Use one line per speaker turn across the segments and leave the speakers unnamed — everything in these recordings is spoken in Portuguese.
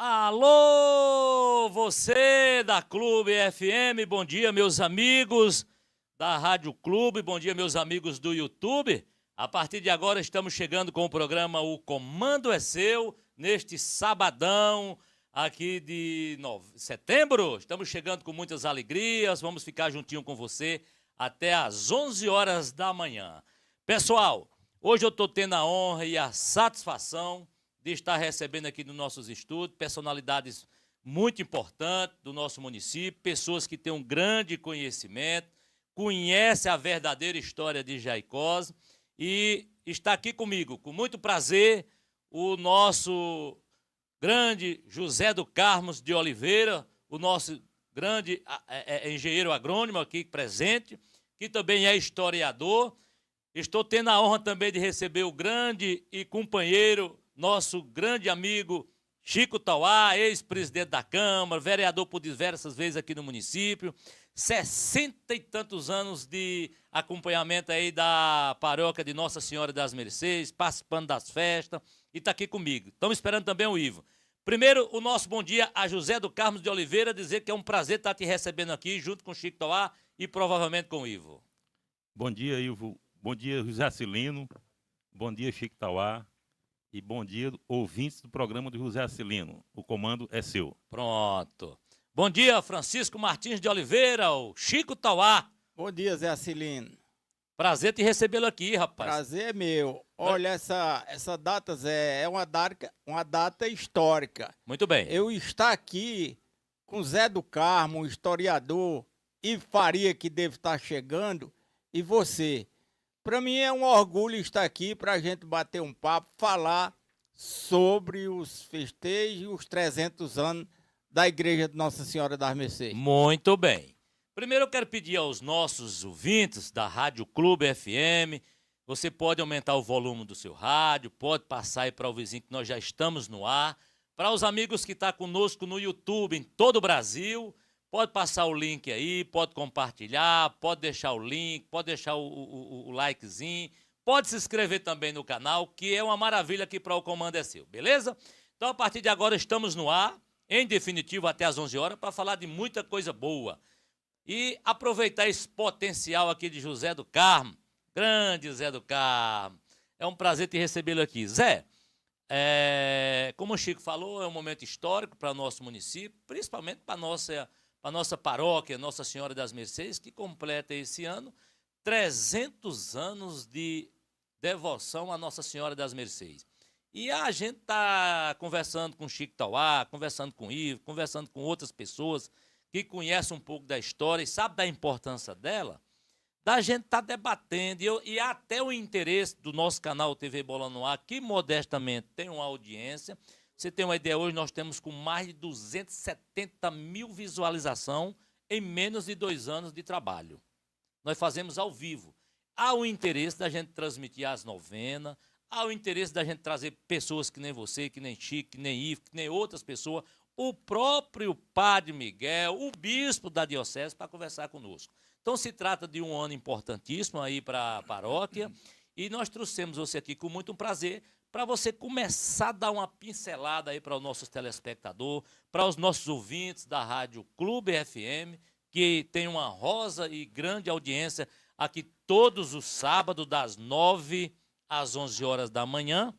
Alô, você da Clube FM, bom dia, meus amigos da Rádio Clube, bom dia, meus amigos do YouTube. A partir de agora estamos chegando com o programa O Comando é Seu, neste sabadão aqui de setembro. Estamos chegando com muitas alegrias, vamos ficar juntinho com você até às 11 horas da manhã. Pessoal, hoje eu estou tendo a honra e a satisfação de estar recebendo aqui nos nossos estúdios personalidades muito importantes do nosso município, pessoas que têm um grande conhecimento, conhecem a verdadeira história de Jaicós, e está aqui comigo, com muito prazer, o nosso grande José do Carmo de Oliveira, o nosso grande engenheiro agrônomo aqui presente, que também é historiador. Estou tendo a honra também de receber o grande e companheiro, nosso grande amigo Chico Tauá, ex-presidente da Câmara, vereador por diversas vezes aqui no município, 60 e tantos anos de acompanhamento aí da paróquia de Nossa Senhora das Mercês, participando das festas, e está aqui comigo. Estamos esperando também o Ivo. Primeiro, o nosso bom dia a José do Carmo de Oliveira, dizer que é um prazer estar te recebendo aqui, junto com o Chico Tauá e provavelmente com o Ivo.
Bom dia, Ivo. Bom dia, José Acilino. Bom dia, Chico Tauá. E bom dia, ouvintes do programa do José Acilino. O comando é seu.
Pronto. Bom dia, Francisco Martins de Oliveira, o Chico Tauá.
Bom dia, Zé Acilino.
Prazer te recebê-lo aqui, rapaz.
Prazer é meu. Olha, essa data, Zé, é uma data histórica.
Muito bem.
Eu estar aqui com Zé do Carmo, um historiador, e Faria, que deve estar chegando, e você. Para mim é um orgulho estar aqui para a gente bater um papo, falar sobre os festejos e os 300 anos da Igreja de Nossa Senhora das Mercês.
Muito bem. Primeiro eu quero pedir aos nossos ouvintes da Rádio Clube FM, você pode aumentar o volume do seu rádio, pode passar aí para o vizinho que nós já estamos no ar. Para os amigos que estão conosco no YouTube em todo o Brasil, pode passar o link aí, pode compartilhar, pode deixar o link, pode deixar o likezinho, pode se inscrever também no canal, que é uma maravilha aqui para o Comando é Seu, beleza? Então, a partir de agora, estamos no ar, em definitivo, até às 11 horas, para falar de muita coisa boa. E aproveitar esse potencial aqui de José do Carmo, grande Zé do Carmo. É um prazer te recebê-lo aqui. Zé, como o Chico falou, é um momento histórico para o nosso município, principalmente para a nossa paróquia, Nossa Senhora das Mercês, que completa esse ano 300 anos de devoção a Nossa Senhora das Mercês. E a gente está conversando com o Chico Tauá, conversando com o Ivo, conversando com outras pessoas que conhecem um pouco da história e sabem da importância dela, da gente estar debatendo, e até o interesse do nosso canal TV Bola no Ar, que modestamente tem uma audiência. Você tem uma ideia, hoje nós temos com mais de 270 mil visualizações em menos de 2 anos de trabalho. Nós fazemos ao vivo. Há o interesse da gente transmitir as novenas, há o interesse da gente trazer pessoas que nem você, que nem Chico, que nem Ivo, que nem outras pessoas, o próprio Padre Miguel, o bispo da diocese, para conversar conosco. Então se trata de um ano importantíssimo aí para a paróquia, e nós trouxemos você aqui com muito prazer, para você começar a dar uma pincelada aí para os nossos telespectadores, para os nossos ouvintes da Rádio Clube FM, que tem uma honrosa e grande audiência aqui todos os sábados, das 9 às 11 horas da manhã.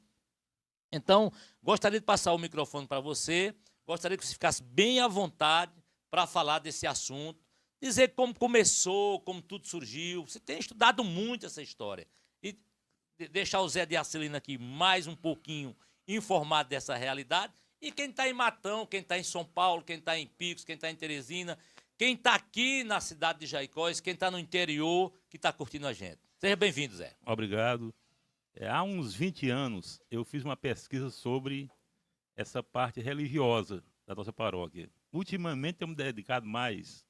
Então, gostaria de passar o microfone para você, gostaria que você ficasse bem à vontade para falar desse assunto, dizer como começou, como tudo surgiu. Você tem estudado muito essa história. E deixar o Zé de Acilino aqui mais um pouquinho informado dessa realidade. E quem está em Matão, quem está em São Paulo, quem está em Picos, quem está em Teresina, quem está aqui na cidade de Jaicós, quem está no interior, que está curtindo a gente. Seja bem-vindo, Zé.
Obrigado. Há uns 20 anos, eu fiz uma pesquisa sobre essa parte religiosa da nossa paróquia. Ultimamente, temos dedicado mais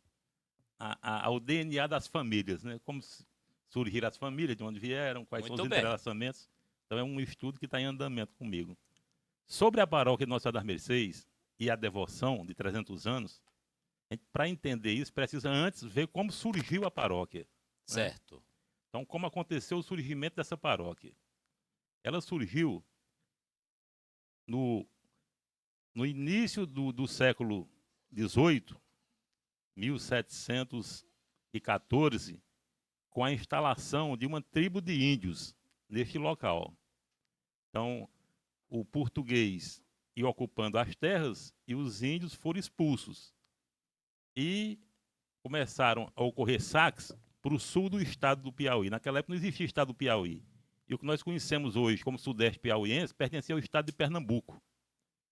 ao DNA das famílias, né? Como surgiram as famílias, de onde vieram, quais são os entrelaçamentos. Então, é um estudo que está em andamento comigo. Sobre a paróquia de Nossa Senhora das Mercês e a devoção de 300 anos, para entender isso, precisa antes ver como surgiu a paróquia.
Certo.
Né? Então, como aconteceu o surgimento dessa paróquia? Ela surgiu no No início do século XVIII, 1714, com a instalação de uma tribo de índios neste local. Então, o português ia ocupando as terras e os índios foram expulsos. E começaram a ocorrer saques para o sul do estado do Piauí. Naquela época não existia estado do Piauí. E o que nós conhecemos hoje como Sudeste Piauiense pertencia ao estado de Pernambuco.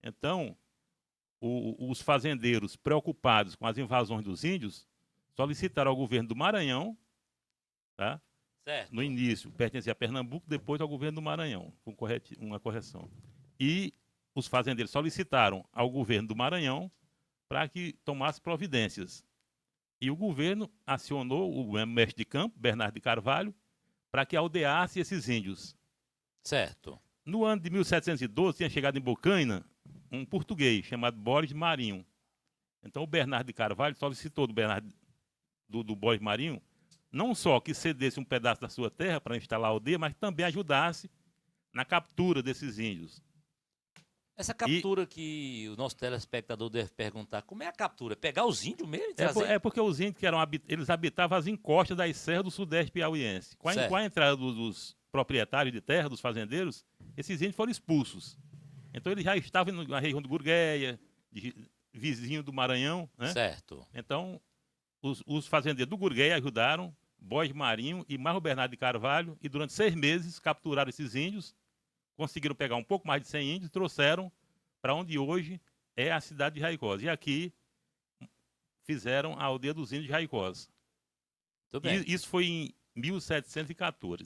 Então, os fazendeiros preocupados com as invasões dos índios solicitaram ao governo do Maranhão, tá?
Certo.
No início pertencia a Pernambuco, depois ao governo do Maranhão, com uma correção. E os fazendeiros solicitaram ao governo do Maranhão para que tomasse providências. E o governo acionou o mestre de campo, Bernardo de Carvalho, para que aldeasse esses índios.
Certo.
No ano de 1712, tinha chegado em Bocaina um português chamado Borges Marinho. Então, o Bernardo de Carvalho solicitou do Borges Marinho não só que cedesse um pedaço da sua terra para instalar a aldeia, mas também ajudasse na captura desses índios.
Essa captura que o nosso telespectador deve perguntar, como é a captura? Pegar os índios mesmo e trazer?
É porque os índios eles habitavam as encostas das serras do Sudeste Piauiense. Com a entrada dos proprietários de terra, dos fazendeiros, esses índios foram expulsos. Então eles já estavam na região do Gurgueia, vizinho do Maranhão, né?
Certo.
Então, os fazendeiros do Gurgueia ajudaram, Borges Marinho e Marro Bernardo de Carvalho, e durante 6 meses capturaram esses índios, conseguiram pegar um pouco mais de 100 índios e trouxeram para onde hoje é a cidade de Jaicós. E aqui fizeram a aldeia dos índios de Jaicós.
Tudo bem.
Isso foi em 1714.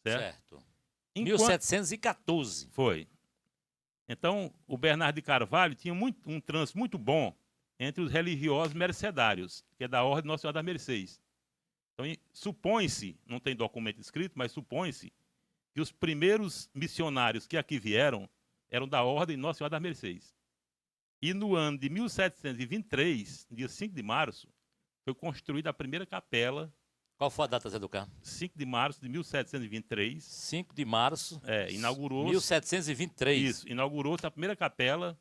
Certo.
1714. Foi. Então, o Bernardo de Carvalho tinha um trânsito muito bom entre os religiosos mercedários, que é da Ordem Nossa Senhora das Mercês. Então, supõe-se, não tem documento escrito, mas supõe-se que os primeiros missionários que aqui vieram eram da Ordem Nossa Senhora das Mercês. E no ano de 1723, dia 5 de março, foi construída a primeira capela.
Qual foi a data, Zé do Carmo?
5 de março de 1723.
5 de março.
Inaugurou-se.
1723.
Isso, inaugurou-se a primeira capela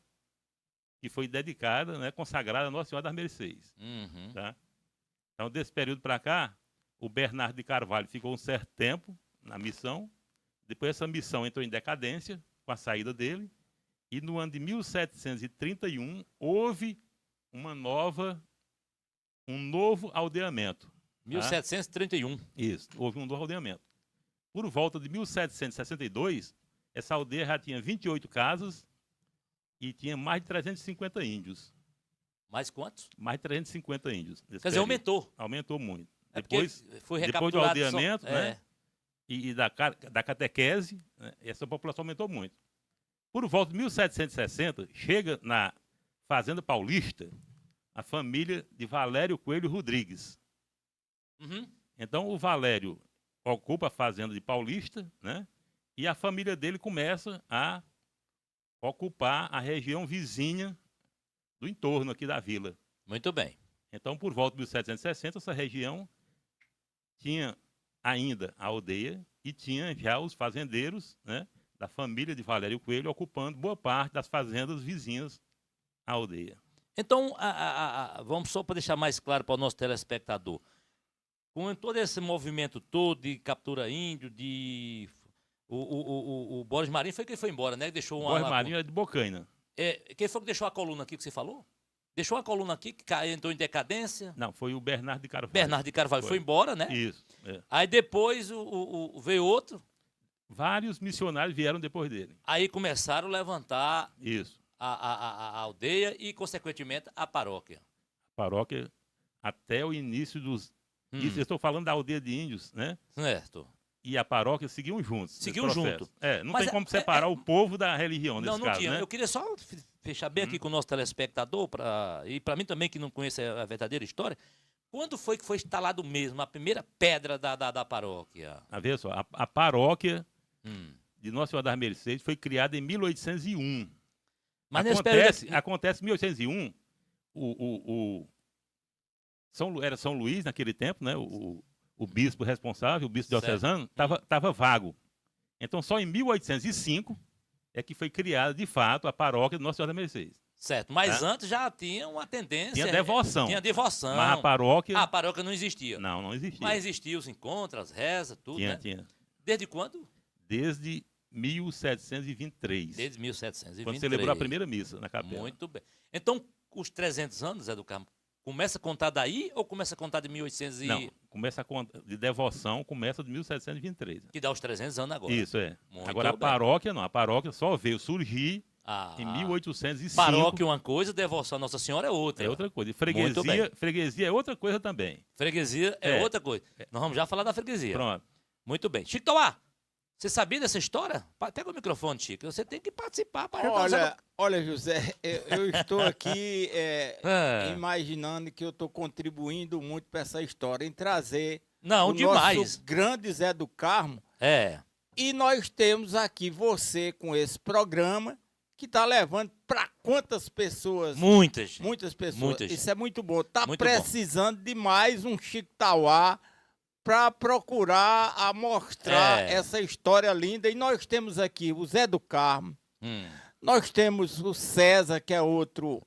que foi dedicada, né, consagrada a Nossa Senhora das Mercês.
Uhum.
Tá? Então, desse período para cá, o Bernardo de Carvalho ficou um certo tempo na missão. Depois essa missão entrou em decadência com a saída dele. E no ano de 1731 houve um novo aldeamento.
1731.
Isso, houve um novo aldeamento. Por volta de 1762, essa aldeia já tinha 28 casas e tinha mais de 350 índios.
Mais quantos?
Mais de 350 índios.
Quer dizer, aumentou.
Aumentou muito.
Depois
do aldeamento, né, e da catequese, né, essa população aumentou muito. Por volta de 1760, chega na Fazenda Paulista a família de Valério Coelho Rodrigues.
Uhum.
Então, o Valério ocupa a Fazenda de Paulista, né, e a família dele começa a ocupar a região vizinha do entorno aqui da vila.
Muito bem.
Então, por volta de 1760, essa região tinha ainda a aldeia e tinha já os fazendeiros, né, da família de Valério Coelho ocupando boa parte das fazendas vizinhas à aldeia.
Então, vamos só para deixar mais claro para o nosso telespectador. Com todo esse movimento todo de captura índio, o Borges Marinho foi quem foi embora, né? Deixou
Borges Marinho é de Bocaina.
Quem foi que deixou a coluna aqui que você falou? Deixou a coluna aqui que entrou em decadência?
Não, foi o Bernardo de Carvalho.
Bernardo de Carvalho foi embora, né?
Isso. É.
Aí depois veio outro.
Vários missionários vieram depois dele.
Aí começaram a levantar
isso.
A aldeia e, consequentemente, a paróquia.
A paróquia até o início dos... Isso, eu estou falando da aldeia de índios, né?
Certo.
E a paróquia seguiam juntos.
Seguiam junto.
Não tem como separar o povo da religião nesse caso,
tinha.
né?
Eu queria só fechar bem aqui com o nosso telespectador, e para mim também, que não conhece a verdadeira história, quando foi que foi instalado mesmo a primeira pedra da paróquia?
Vê só, a paróquia de Nossa Senhora das Mercês foi criada em 1801. Mas acontece em 1801, era São Luís naquele tempo, né? O bispo responsável, o bispo diocesano, estava vago. Então, só em 1805 é que foi criada, de fato, a paróquia de Nossa Senhora das Mercês.
Certo, mas
Tá?
antes já tinha uma tendência.
Tinha devoção.
Tinha devoção.
Mas a paróquia...
A paróquia não existia.
Não existia.
Mas existiam os encontros, as rezas, tudo, né?
Tinha.
Desde quando?
Desde 1723.
Desde 1723.
Quando celebrou a primeira missa na capela.
Muito bem. Então, os 300 anos, Zé do Carmo, começa a contar daí ou começa a contar de 1800 e...
Não, começa a conta de devoção, começa de 1723.
Que dá os 300 anos agora.
Isso, é.
Muito
Agora a
bem.
paróquia não. A paróquia só veio surgir
Ah,
em 1805.
paróquia é uma coisa, devoção à Nossa Senhora é outra.
É outra coisa. E
Muito bem.
freguesia é outra coisa também.
Freguesia é
É.
outra coisa. Nós vamos já falar da freguesia.
Pronto.
Muito bem. Chico Tauá, você sabia dessa história? Pega o microfone, Chico. Você tem que participar.
Olha, José, eu estou aqui
imaginando
imaginando que eu estou contribuindo muito para essa história, em trazer
Não,
o
demais.
nosso grande Zé do Carmo.
É.
E nós temos aqui você com esse programa que está levando para quantas pessoas?
Muitas.
Muitas pessoas.
Muitas.
Isso é muito bom. Está
Muito
precisando de mais um Chico Tauá para procurar a mostrar essa história linda. E nós temos aqui o Zé do Carmo. Nós temos o César, que é outro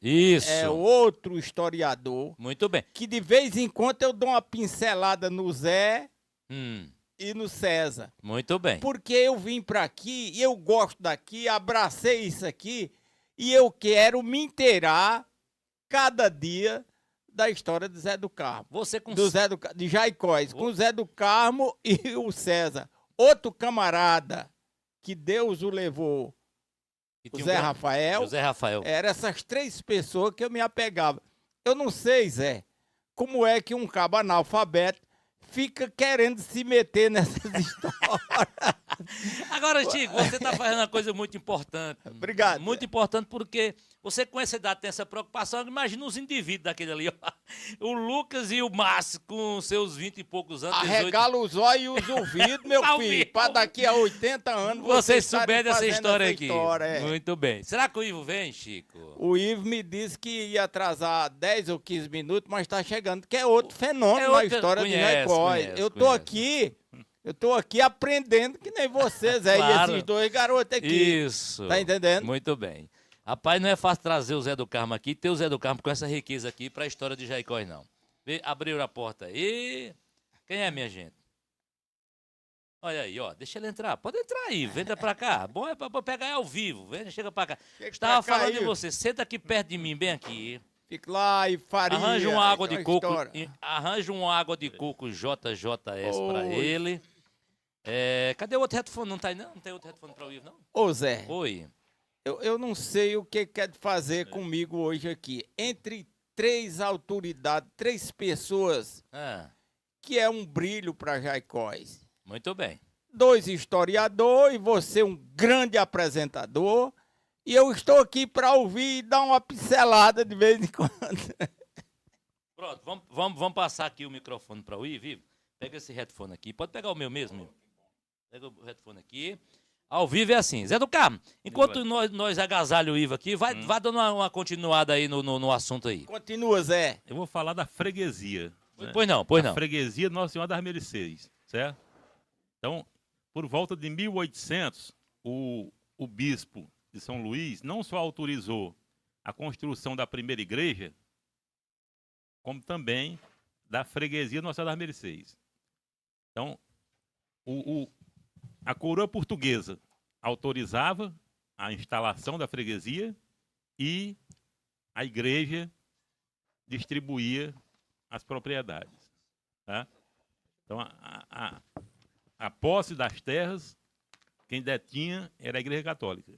historiador,
Muito bem.
que de vez em quando eu dou uma pincelada no Zé e no César.
Muito bem.
Porque eu vim para aqui, e eu gosto daqui, abracei isso aqui, e eu quero me inteirar cada dia da história de Zé do Carmo.
Você com
De Jaicós, com o Zé do Carmo e o César. Outro camarada que Deus o levou, o Zé Rafael.
José Rafael.
Eram essas três pessoas que eu me apegava. Eu não sei, Zé, como é que um cabo analfabeto fica querendo se meter nessas histórias.
Agora, Chico, você está fazendo uma coisa muito importante.
Obrigado.
Muito importante porque você com essa idade tem essa preocupação. Imagina os indivíduos daquele ali, ó. O Lucas e o Márcio com seus 20 e poucos anos. 18.
Arregala os olhos e os ouvidos, meu
Ao
filho,
vivo.
para daqui a 80 anos
Vocês
estarem
souberem dessa
fazendo
história
essa
aqui.
história, é.
Muito bem. Será que o Ivo vem, Chico?
O Ivo me disse que ia atrasar 10 ou 15 minutos, mas está chegando, que é outro fenômeno
É
na
outra-
história de
conhece,
Jaicós.
conhece,
Eu tô
conhece.
aqui, aprendendo que nem você, Zé,
Claro.
e esses dois garotos aqui.
Isso.
Tá entendendo?
Muito bem. Rapaz, não é fácil trazer o Zé do Carmo aqui, ter o Zé do Carmo com essa riqueza aqui para a história de Jaicós, não. Abriram a porta aí. Quem é, minha gente? Olha aí, ó. Deixa ele entrar. Pode entrar aí, venha pra cá. Bom é pra pegar ao vivo. Vem, chega pra cá. Estava
pra cá
falando
aí.
de você. Senta aqui perto de mim, bem aqui.
Fica lá e faria.
Arranja uma água de
uma
coco.
história.
Arranja uma água de coco JJS pra
Oi.
ele. Cadê o outro headphone? Não tá aí, não? Não tem outro headphone pra o Ivo, não?
Ô, Zé,
Oi.
eu não sei o que quer fazer comigo hoje aqui. Entre três autoridades, três pessoas,
Ah,
que é um brilho para Jaicós.
muito bem.
Dois historiadores e você um grande apresentador. E eu estou aqui para ouvir e dar uma pincelada de vez em quando.
Pronto, vamos passar aqui o microfone para o Ivo. Ivo, pega esse headphone aqui. Pode pegar o meu mesmo, Ivo. Pega o headphone aqui. Ao vivo é assim. Zé do Carmo, enquanto nós agasalhamos o Ivo aqui, vai dando uma continuada aí no assunto aí.
Continua, Zé.
Eu vou falar da freguesia. Né?
Pois não, pois
A
não.
freguesia Nossa Senhora das Mercês, certo? Então, por volta de 1800, o bispo de São Luís não só autorizou a construção da primeira igreja, como também da freguesia Nossa Senhora das Mercês. Então, a coroa portuguesa autorizava a instalação da freguesia e a igreja distribuía as propriedades. Tá? Então, a posse das terras, quem detinha era a Igreja Católica.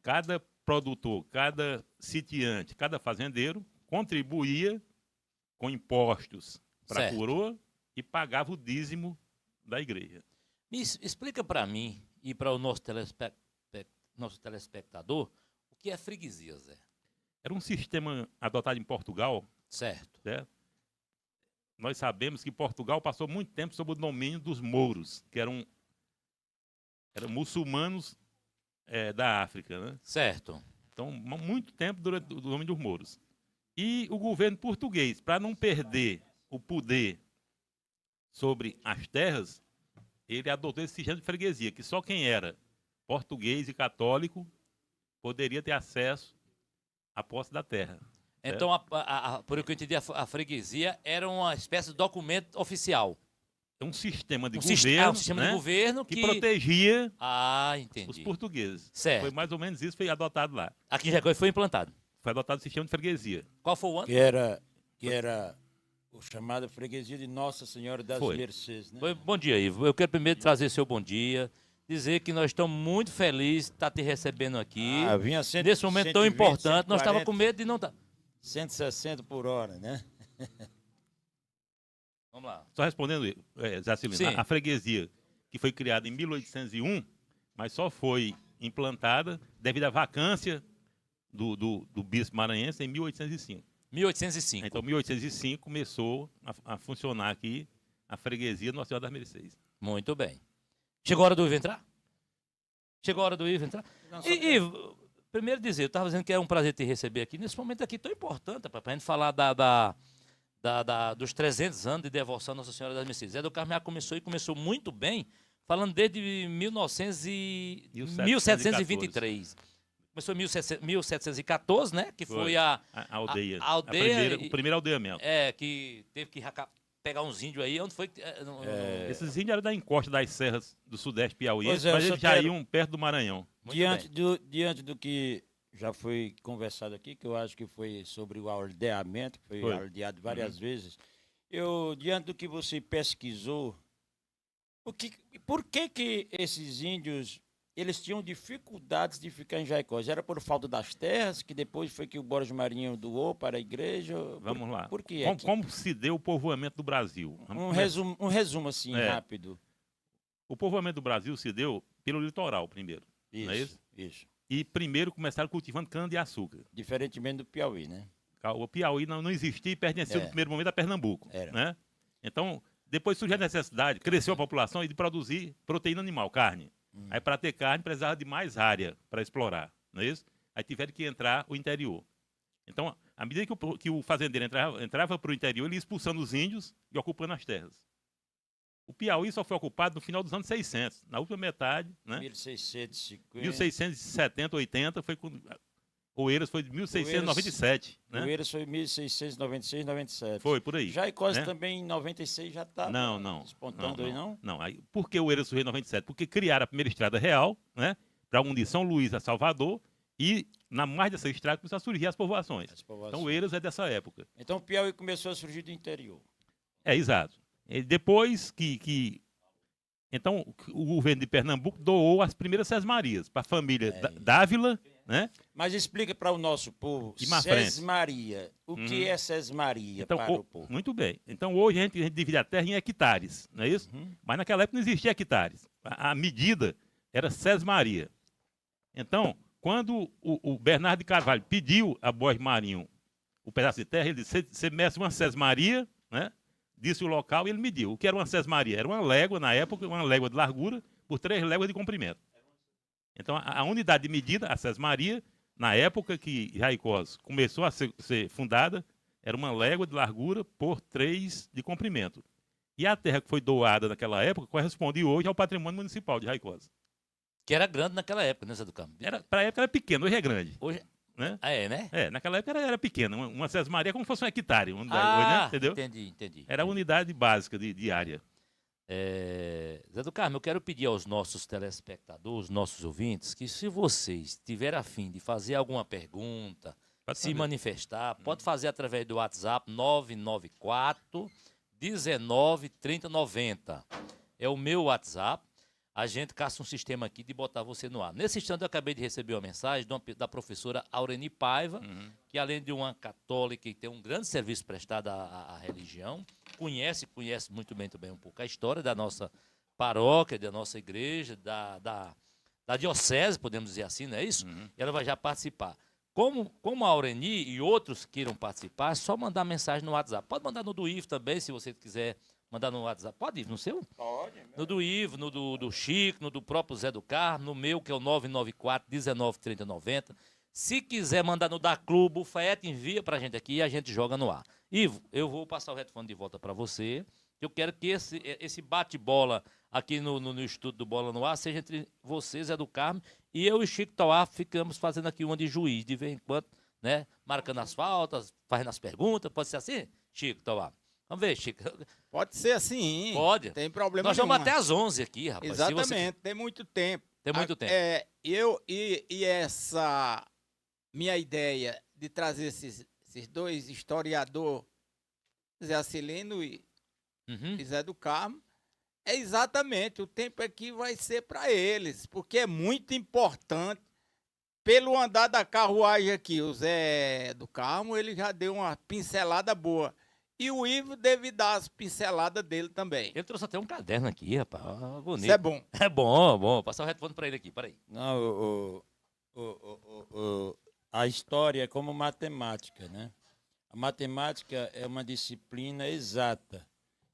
Cada produtor, cada sitiante, cada fazendeiro contribuía com impostos para a
Certo.
coroa e pagava o dízimo da igreja.
Explica para mim e para o nosso telespectador o que é freguesia, Zé.
Era um sistema adotado em Portugal,
Certo.
certo? Nós sabemos que Portugal passou muito tempo sob o domínio dos mouros, que eram muçulmanos da África, né?
Certo.
Então, muito tempo durante o domínio dos mouros. E o governo português, para não perder o poder sobre as terras, ele adotou esse sistema de freguesia, que só quem era português e católico poderia ter acesso a posse da terra.
Então, por o que eu entendi, a freguesia era uma espécie de documento oficial.
É um sistema de
Um
governo,
sistema
né,
de governo
que protegia os
entendi.
portugueses.
Certo.
Foi mais ou menos isso que foi adotado lá.
Aqui em Jacó foi implantado.
Foi adotado o sistema de freguesia.
Qual foi o ano?
Que era o chamado freguesia de Nossa Senhora das
Foi.
Mercês, né?
Bom dia, Ivo. Eu quero primeiro trazer seu bom dia, dizer que nós estamos muito felizes de estar te recebendo aqui.
Vinha
Nesse momento tão
120,
importante, nós
140,
estávamos com medo de não estar.
160 por hora, né?
Vamos lá.
Só respondendo, Zé
Sim.
Cilino, a freguesia que foi criada em 1801, mas só foi implantada devido à vacância do bispo maranhense em 1805.
1805.
Então, em 1805 começou a funcionar aqui a freguesia Nossa Senhora das Mercês.
Muito bem. Chegou a hora do Ivo entrar? Chegou a hora do Ivo entrar? Ivo, primeiro dizer, eu estava dizendo que é um prazer te receber aqui, nesse momento aqui tão importante, para a gente falar dos 300 anos de devoção à Nossa Senhora das Mercês. Zé do Carmo começou muito bem, falando desde 1723. Começou em 1714, né? Que foi a
aldeia.
A aldeia.
O primeiro aldeamento.
Que teve que pegar uns índios aí. Onde foi?
Esses índios eram da encosta das serras do sudeste piauiense,
Pois é,
mas
eu
eles
só
já
quero-
iam perto do Maranhão.
Diante do que já foi conversado aqui, que eu acho que foi sobre o aldeamento, que foi aldeado várias vezes, diante do que você pesquisou, por que esses índios eles tinham dificuldades de ficar em Jaicós? Era por falta das terras, que depois foi que o Borges Marinho doou para a igreja?
Vamos lá.
Por que
Como se deu o povoamento do Brasil?
Um resumo assim, rápido.
O povoamento do Brasil se deu pelo litoral primeiro. Não é isso?
Isso.
E primeiro começaram cultivando cana-de-açúcar.
Diferentemente do Piauí, né?
O Piauí não existia e pertencia no primeiro momento a Pernambuco.
Era.
Né? Então, depois surgiu a necessidade, cresceu a população de produzir proteína animal, carne. Aí, para ter carne, precisava de mais área para explorar, não é isso? Aí tiveram que entrar o interior. Então, à medida que o fazendeiro entrava para o interior, ele ia expulsando os índios e ocupando as terras. O Piauí só foi ocupado no final dos anos 600, na última metade, né?
1650.
1670, 80, foi quando Oeiras foi de 1697, né?
Oeiras foi 1696, 97.
Foi, por aí.
Jaicós
né?
também em 96 já está
Não.
despontando aí, não?
Não. Aí, por que Oeiras surgiu em 97? Porque criaram a primeira estrada real, né? Para unir São Luís a Salvador, e na margem dessa estrada começaram a surgir as povoações. Então, Oeiras é dessa época.
Então, o Piauí começou a surgir do interior.
Exato. E depois Então, o governo de Pernambuco doou as primeiras sesmarias para a família Dávila, né?
Mas explica para o nosso povo,
Guimarães.
sesmaria. O que é sesmaria
Então,
para o povo?
muito bem. Então, hoje a gente divide a terra em hectares, não é isso? Mas naquela época não existia hectares. A medida era sesmaria. Então, quando o Bernardo de Carvalho pediu a Borges Marinho o pedaço de terra, ele disse: você mexe uma sesmaria, né? Disse o local e ele mediu. O que era uma sesmaria? Era uma légua, na época, uma légua de largura por 3 léguas de comprimento. Então, a unidade de medida, a sesmaria, na época que Jaicós começou a ser fundada, era uma légua de largura por 3 de comprimento. E a terra que foi doada naquela época corresponde hoje ao patrimônio municipal de Jaicós.
Que era grande naquela época, né, Zé do Carmo?
Para a época era pequeno, hoje é grande.
Hoje.
Né?
Né?
Naquela época era pequena. Uma sesmaria é como se fosse um hectare. Hoje, né? Entendeu?
Entendi.
Era a unidade básica de área.
Zé do Carmo, eu quero pedir aos nossos telespectadores, nossos ouvintes, que se vocês tiverem a fim de fazer alguma pergunta, se manifestar, pode fazer através do WhatsApp 994 19 30 90. É o meu WhatsApp. A gente caça um sistema aqui de botar você no ar. Nesse instante, eu acabei de receber uma mensagem da professora Aureni Paiva, que além de uma católica e tem um grande serviço prestado à religião, conhece muito bem também um pouco a história da nossa paróquia, da nossa igreja, da diocese, podemos dizer assim, não é isso? E ela vai já participar. Como a Aureni e outros queiram participar, é só mandar mensagem no WhatsApp. Pode mandar no do Ivo também, se você quiser mandar no WhatsApp. Pode ir no seu?
Pode.
No do Ivo, no do Chico, no do próprio Zé do Carmo, no meu, que é o 994 19 30 90. Se quiser mandar no da Clube, o Faete envia pra gente aqui e a gente joga no ar. Ivo, eu vou passar o retorno de volta para você. Eu quero que esse bate-bola aqui no estúdio do Bola no Ar seja entre você, Zé do Carmo, e eu e Chico Toá ficamos fazendo aqui uma de juiz. De vez em quando né? Marcando as faltas, fazendo as perguntas. Pode ser assim, Chico? Então, lá. Vamos ver, Chico.
Pode ser assim.
Pode.
Não tem problema
Nós
nenhum.
vamos até às 11 aqui, rapaz. Se você-
Exatamente, tem muito tempo.
Tem muito tempo.
E essa minha ideia de trazer esses dois historiadores, Zé Acilino
Uhum.
e Zé do Carmo, é exatamente o tempo aqui vai ser para eles, porque é muito importante. Pelo andar da carruagem aqui, o Zé do Carmo, ele já deu uma pincelada boa. E o Ivo deve dar as pinceladas dele também.
Ele trouxe até um caderno aqui, rapaz. Ah, bonito.
Isso é bom.
É bom, bom. Vou passar o retorno para ele aqui, peraí.
Não, a história é como matemática, né? A matemática é uma disciplina exata.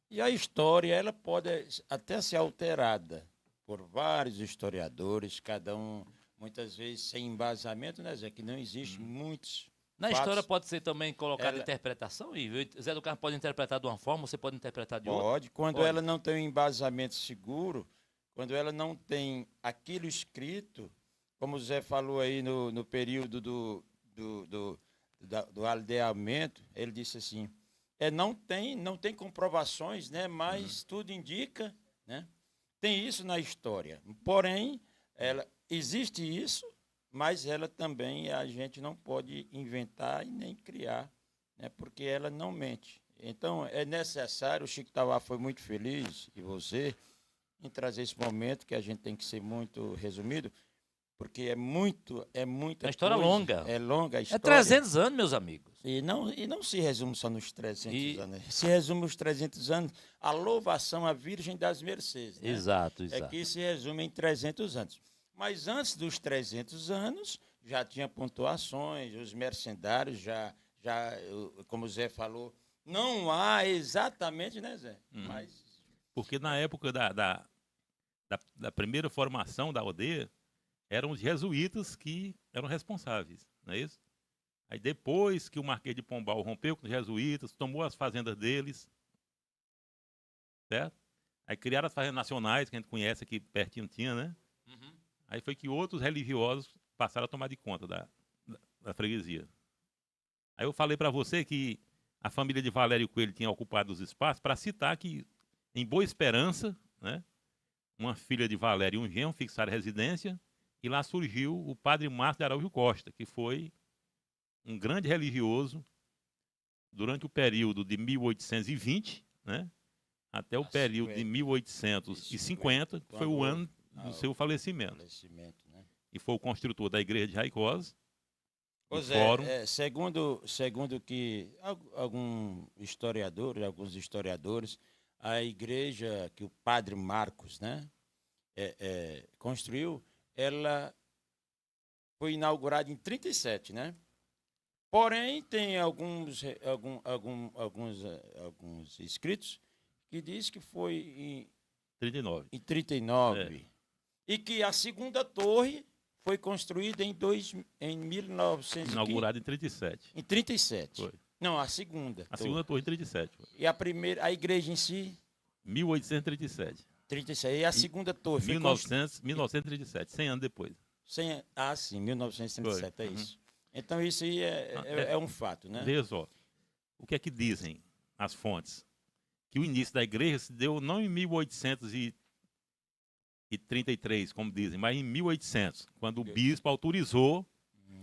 E a história, ela pode até ser alterada por vários historiadores, cada um, muitas vezes, sem embasamento, né, Zé? Que não existe muitos
Na
fatos.
história pode ser também colocada
Ela-
interpretação, e o Zé do Carmo pode interpretar de uma forma, você pode interpretar de outra.
Pode. Quando
Pode.
ela não tem um embasamento seguro, quando ela não tem aquilo escrito, como o Zé falou aí no período do aldeamento, ele disse assim, não tem comprovações, né, mas tudo indica, né? Tem isso na história. Porém, existe isso, mas ela também a gente não pode inventar e nem criar, né, porque ela não mente. Então, é necessário, o Chico Tauá foi muito feliz, e você, em trazer esse momento, que a gente tem que ser muito resumido, porque é muita
É uma história
coisa,
longa.
É longa a
É
história.
300 anos, meus amigos.
E não se resume só nos 300
E-
anos. Se resume os 300 anos, a louvação à Virgem das Mercês. Né?
Exato,
É
exato.
que se resume em 300 anos. Mas antes dos 300 anos, já tinha pontuações, os mercenários como o Zé falou, não há exatamente, né, Zé? Mas
Porque na época da primeira formação da aldeia, eram os jesuítas que eram responsáveis, não é isso? Aí depois que o Marquês de Pombal rompeu com os jesuítas, tomou as fazendas deles, certo? Aí criaram as fazendas nacionais, que a gente conhece aqui pertinho tinha, né?
Uhum.
Aí foi que outros religiosos passaram a tomar de conta da freguesia. Aí eu falei para você que a família de Valério Coelho tinha ocupado os espaços para citar que, em Boa Esperança, né, uma filha de Valério e um genro fixaram residência, e lá surgiu o padre Márcio de Araújo Costa, que foi um grande religioso durante o período de 1820, né, até o período de 1850, que foi o ano do seu falecimento.
falecimento, né?
E foi o construtor da igreja de Raicós, do
Pois
fórum.
segundo que alguns historiadores, a igreja que o padre Marcos, né, construiu, ela foi inaugurada em 37, né? Porém, tem alguns escritos que diz que foi
39.
em 39 e que a segunda torre foi construída em 1900
Inaugurado em 37.
em 37.
Foi.
Não, a segunda.
A segunda torre em 37. Foi.
E a primeira, a igreja em si,
1837.
37. E a segunda torre foi
1937, 100 anos depois.
sim, 1937,
Foi.
é isso. Então isso aí é um fato, né?
Veja só, o que é que dizem as fontes? Que o início da igreja se deu não em 1833, como dizem, mas em 1800, quando o bispo autorizou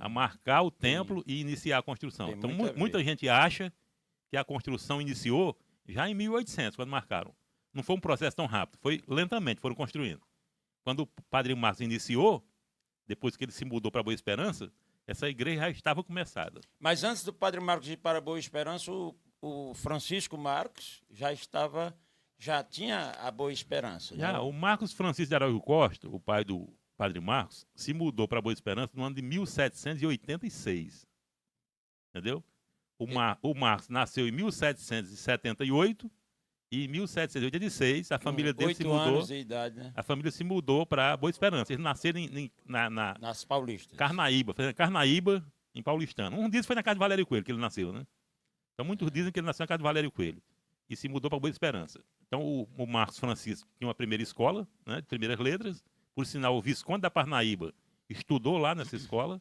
a marcar o templo e iniciar a construção.
Tem
Então,
muito a ver.
muita gente acha que a construção iniciou já em 1800, quando marcaram. Não foi um processo tão rápido, foi lentamente, foram construindo. Quando o padre Marcos iniciou, depois que ele se mudou para Boa Esperança, essa igreja já estava começada.
Mas antes do padre Marcos ir para Boa Esperança, o Francisco Marcos já tinha a Boa Esperança. né?
Já, o Marcos Francisco de Araújo Costa, o pai do padre Marcos, se mudou para Boa Esperança no ano de 1786. Entendeu? O Marcos nasceu em 1778 e em 1786 a família dele se
8
mudou.
anos de idade, né?
A família se mudou para Boa Esperança. Eles nasceram na
Nas Paulistas.
Carnaíba, fazendo Carnaíba em Paulistano. Um diz que foi na casa de Valério Coelho que ele nasceu, né? Então muitos dizem que ele nasceu na casa de Valério Coelho e se mudou para Boa Esperança. Então o Marcos Francisco tinha uma primeira escola, né, de primeiras letras. Por sinal, o Visconde da Parnaíba estudou lá nessa escola.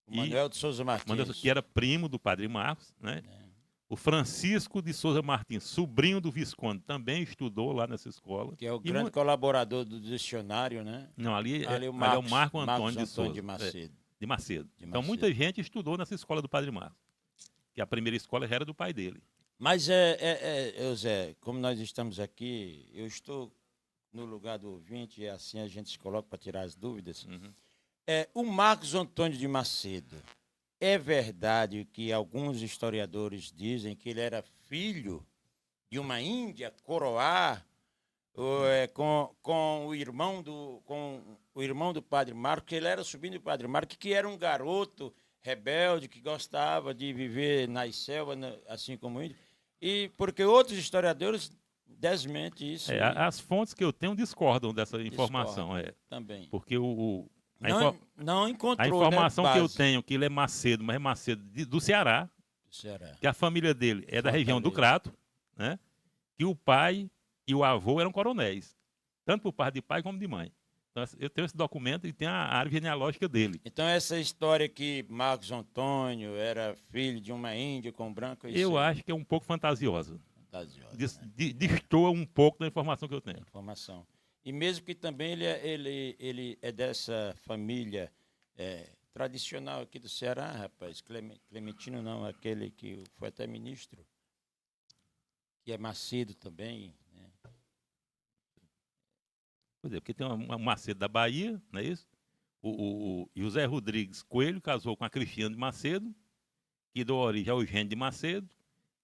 O Manuel de Souza Martins.
Que era primo do Padre Marcos, né? O Francisco de Souza Martins, sobrinho do Visconde, também estudou lá nessa escola.
Que é o grande colaborador do dicionário, né?
Não, ali
Ali
é
o
o Marco Antônio de Souza.
de Macedo.
De Macedo.
De
Então,
Macedo.
muita gente estudou nessa escola do Padre Marcos. Que a primeira escola era do pai dele.
Mas, Zé, como nós estamos aqui, eu estou no lugar do ouvinte, e assim a gente se coloca para tirar as dúvidas.
Uhum.
O Marcos Antônio de Macedo, é verdade que alguns historiadores dizem que ele era filho de uma índia coroar com o irmão do Padre Marcos, que ele era sobrinho do Padre Marcos, que era um garoto rebelde, que gostava de viver nas selvas, assim como índio, e porque outros historiadores desmentem isso.
As fontes que eu tenho discordam dessa informação.
Também.
Porque
Não encontrou,
a informação
né,
que eu
base.
tenho, que ele é Macedo, mas é Macedo do Ceará,
Ceará.
que a família dele é da região do Crato, né? Que o pai e o avô eram coronéis, tanto por parte de pai como de mãe. Então, eu tenho esse documento e tem a árvore genealógica dele.
Então, essa história que Marcos Antônio era filho de uma índia com branco...
Eu acho que é um pouco fantasiosa.
Fantasiosa,
Destoa um pouco da informação que eu tenho.
Informação. E mesmo que também ele é dessa família tradicional aqui do Ceará, rapaz. Clementino não, aquele que foi até ministro, que é Macedo também, né?
Pois é, porque tem um Macedo da Bahia, não é isso? O José Rodrigues Coelho casou com a Cristina de Macedo, que deu origem ao Eugênio de Macedo,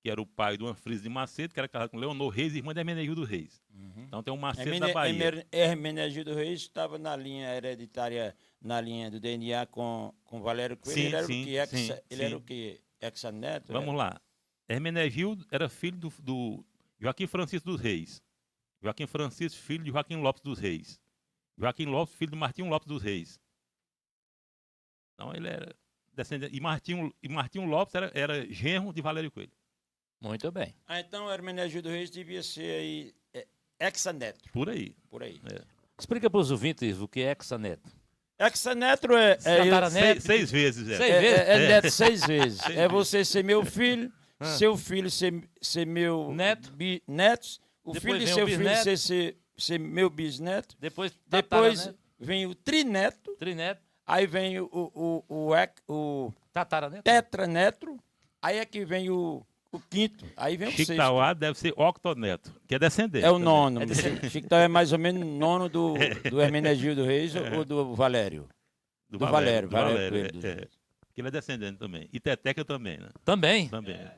que era o pai do Anfriso de Macedo, que era casado com Leonor Reis, irmã de Hermenegildo Reis.
Uhum.
Então tem um Macedo da Bahia.
Hermenegildo Reis estava na linha hereditária, na linha do DNA com Valério Coelho.
Sim,
ele era
sim,
o que?
sim,
Ele era o que? Hexaneto?
Vamos lá. Hermenegildo era filho do Joaquim Francisco dos Reis. Joaquim Francisco, filho de Joaquim Lopes dos Reis. Joaquim Lopes, filho de Martinho Lopes dos Reis. Então ele era descendente. E Martinho Lopes era genro de Valério Coelho.
Muito bem.
Então, Hermenegildo Reis devia ser aí hexaneto.
Por aí.
Por aí.
Explica para os ouvintes o que é hexaneto.
Hexaneto
Tataraneto.
6 vezes.
Seis vezes?
É neto 6 vezes. É você ser meu filho, seu filho ser meu
Neto.
netos, o
Depois
filho de
vem o
seu filho
bisneto.
ser meu bisneto.
Depois
Depois vem o trineto.
trineto,
Aí vem o
tataraneto.
tetraneto. Aí é que vem o quinto. Aí vem o
Chico
sexto.
Tauá deve ser octoneto, que é descendente.
É o
também.
nono. Chico Tauá é mais ou menos nono do Hermenegildo Reis ou do Valério?
Do
Valério
Valério,
Coelho.
Que ele é descendente também. E Teteca também, né?
Também.
Também.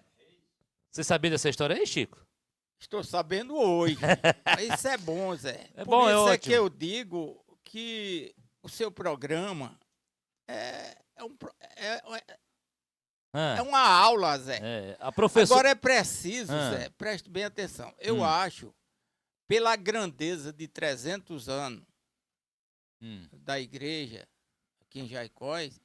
Você sabia dessa história aí, Chico?
Estou sabendo hoje. Isso é bom, Zé.
É
Por
bom, é
isso
ótimo.
que eu digo que o seu programa é uma aula, Zé.
A professora...
Agora é preciso,
Ah.
Zé, preste bem atenção. Eu acho, pela grandeza de 300 anos da igreja aqui em Jaicós,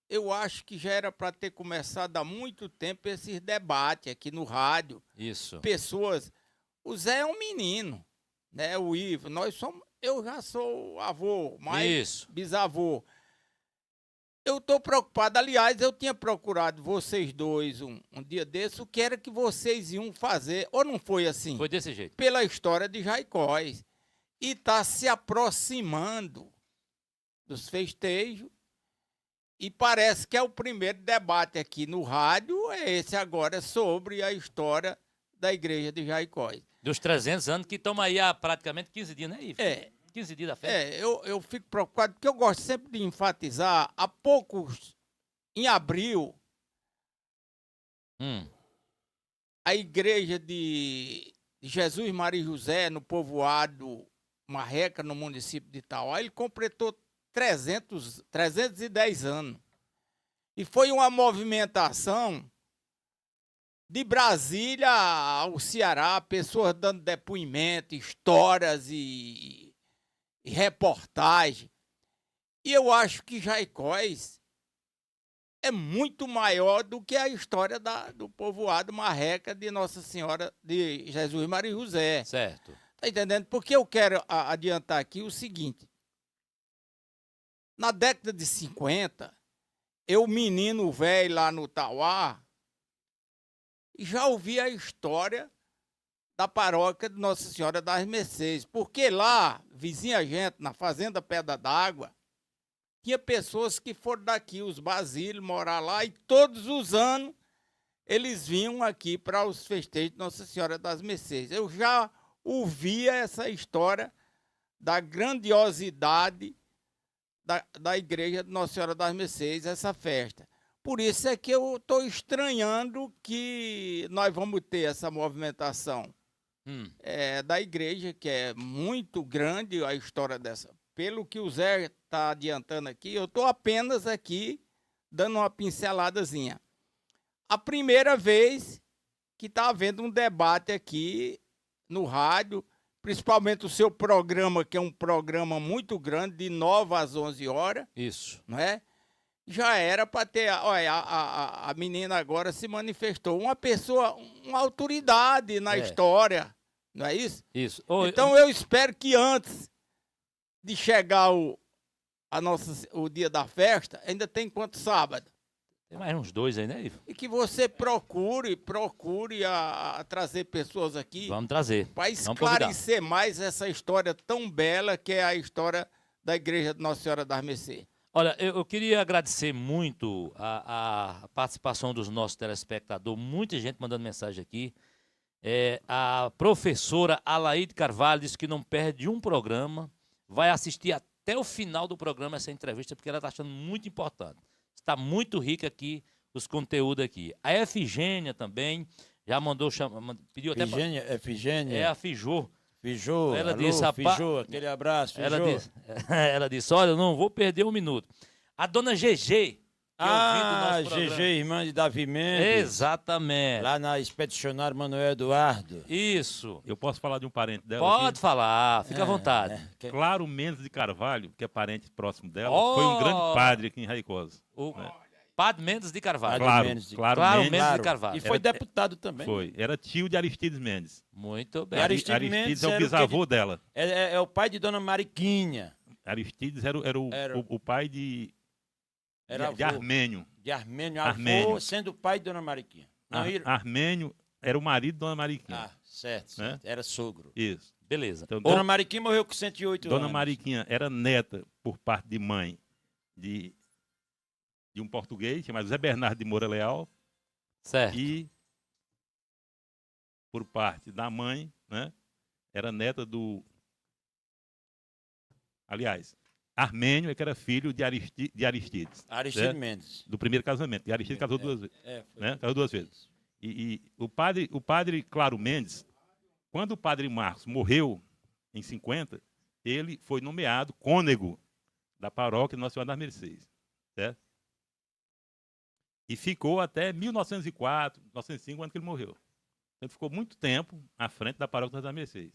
eu acho que já era para ter começado há muito tempo esses debates aqui no rádio.
Isso.
Pessoas... O Zé é um menino, né? O Ivo, eu já sou avô, mas
Isso.
bisavô. Eu estou preocupado. Aliás, eu tinha procurado vocês dois um dia desse, o que era que vocês iam fazer, ou não foi assim?
Foi desse jeito.
Pela história de Jaicós. E está se aproximando dos festejos. E parece que é o primeiro debate aqui no rádio, é esse agora, sobre a história da igreja de Jaicós.
Dos 300 anos que estão aí há praticamente 15 dias, né, Ivo? 15 dias da festa.
Eu fico preocupado, porque eu gosto sempre de enfatizar, há poucos, em abril, a igreja de Jesus Maria e José, no povoado Marreca, no município de Itauá, ele completou 310 anos. E foi uma movimentação de Brasília ao Ceará, pessoas dando depoimento, histórias e reportagem. E eu acho que Jaicós é muito maior do que a história do povoado Marreca de Nossa Senhora de Jesus Maria e José.
Certo.
Tá entendendo? Porque eu quero adiantar aqui o seguinte. Na década de 50, eu menino velho lá no Tauá, já ouvi a história da paróquia de Nossa Senhora das Mercês, porque lá, vizinha gente, na Fazenda Pedra d'Água, tinha pessoas que foram daqui, os Basílios, morar lá, e todos os anos eles vinham aqui para os festejos de Nossa Senhora das Mercês. Eu já ouvia essa história da grandiosidade da igreja de Nossa Senhora das Mercês, essa festa. Por isso é que eu estou estranhando que nós vamos ter essa movimentação da igreja, que é muito grande a história dessa. Pelo que o Zé está adiantando aqui, eu estou apenas aqui dando uma pinceladazinha. A primeira vez que está havendo um debate aqui no rádio, principalmente o seu programa, que é um programa muito grande, de 9 às 11 horas.
Isso.
Não é? Já era para ter... Olha, a menina agora se manifestou. Uma pessoa, uma autoridade na história, não é isso?
Isso.
Então eu espero que antes de chegar o dia da festa, ainda tem quanto sábado?
Tem mais uns 2 aí, né, Ivo?
E que você procure trazer pessoas aqui.
Vamos trazer.
Para esclarecer mais essa história tão bela que é a história da Igreja de Nossa Senhora das Mercês.
Olha, eu queria agradecer muito a participação dos nossos telespectadores, muita gente mandando mensagem aqui. A professora Alaide Carvalho disse que não perde um programa, vai assistir até o final do programa essa entrevista, porque ela está achando muito importante. Está muito rica aqui, os conteúdos aqui. A Efigênia também já mandou pediu até
Efigênia.
É a Fijô.
Fijô,
ela
alô,
disse,
Fijô, aquele abraço, Fijô.
Ela disse, olha, eu não vou perder um minuto. A dona GG,
GG, irmã de Davi Mendes.
Exatamente.
Lá na Expedicionária Manuel Eduardo.
Isso.
Eu posso falar de um parente dela?
Pode
aqui?
falar, fica à vontade.
Claro Mendes de Carvalho, que é parente próximo dela, foi um grande padre aqui em Raicosa.
Padre Mendes de Carvalho.
Claro
Mendes de Carvalho.
E foi deputado também.
Foi. Era tio de Aristides Mendes.
Muito bem.
Aristides Mendes é o bisavô dela.
É o pai de Dona Mariquinha.
Aristides era o pai de Armênio.
De Armênio, sendo o pai de Dona Mariquinha.
Armênio era o marido de Dona Mariquinha.
Certo.
Né?
Era sogro.
Isso.
Beleza.
Então,
Dona Mariquinha morreu com 108 anos.
Dona Mariquinha era neta, por parte de mãe, de um português chamado Zé Bernardo de Moura Leal.
Certo.
E, por parte da mãe, né, era neta do... Aliás, Armênio é que era filho de Aristides.
Aristides Mendes.
Do primeiro casamento. E Aristides casou 2 vezes. Casou 2 vezes. E o padre Claro Mendes, quando o padre Marcos morreu, em 50, ele foi nomeado cônego da paróquia de Nossa Senhora das Mercês. Certo? E ficou até 1904, 1905, quando ele morreu. Ele ficou muito tempo à frente da paróquia das Mercês.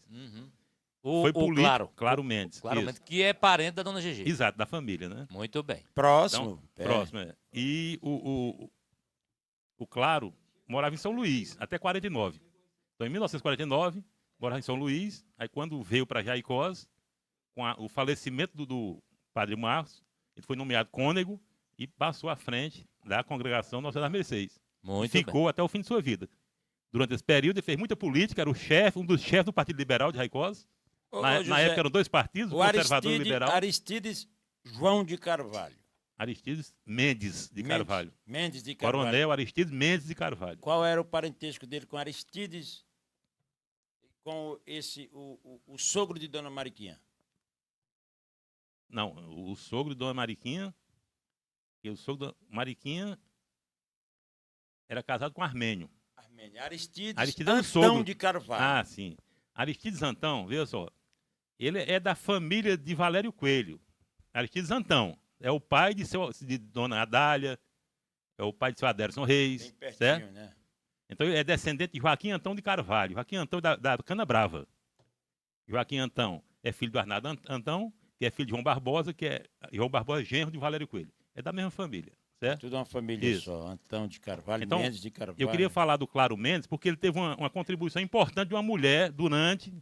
Foi político, Claro Mendes.
Claro Mendes, que é parente da dona GG.
Exato, da família, né?
Muito bem.
Próximo.
Então, próximo, é. E o Claro morava em São Luís, até 49. Então, em 1949, morava em São Luís. Aí, quando veio para Jaicós, com o falecimento do padre Marcos, ele foi nomeado cônego e passou à frente da congregação Nossa Senhora das Mercês. Ficou até o fim de sua vida. Durante esse período, ele fez muita política, era um dos chefes do Partido Liberal de Jaicós. Na época eram 2 partidos, o conservador e o liberal.
Aristides João de Carvalho.
Aristides Mendes de Carvalho.
Mendes de Carvalho.
Coronel Aristides Mendes de Carvalho.
Qual era o parentesco dele com Aristides, com o sogro de Dona Mariquinha?
Não, o sogro de Dona Mariquinha, o sogro da Mariquinha era casado com Armênio.
Aristides
Antão
sogro de Carvalho.
Ah, sim. Aristides Antão, veja só, ele é da família de Valério Coelho. Aristides Antão é o pai de Dona Adália, é o pai de seu Aderson Reis.
Bem pertinho,
certo?
Né?
Então ele é descendente de Joaquim Antão de Carvalho. Joaquim Antão da Cana Brava. Joaquim Antão é filho do Arnaldo Antão, que é filho de João Barbosa, que é João Barbosa, genro de Valério Coelho. É da mesma família. Certo?
Tudo uma família só, Antão de Carvalho,
então,
Mendes de Carvalho.
Eu queria falar do Claro Mendes, porque ele teve uma contribuição importante de uma mulher durante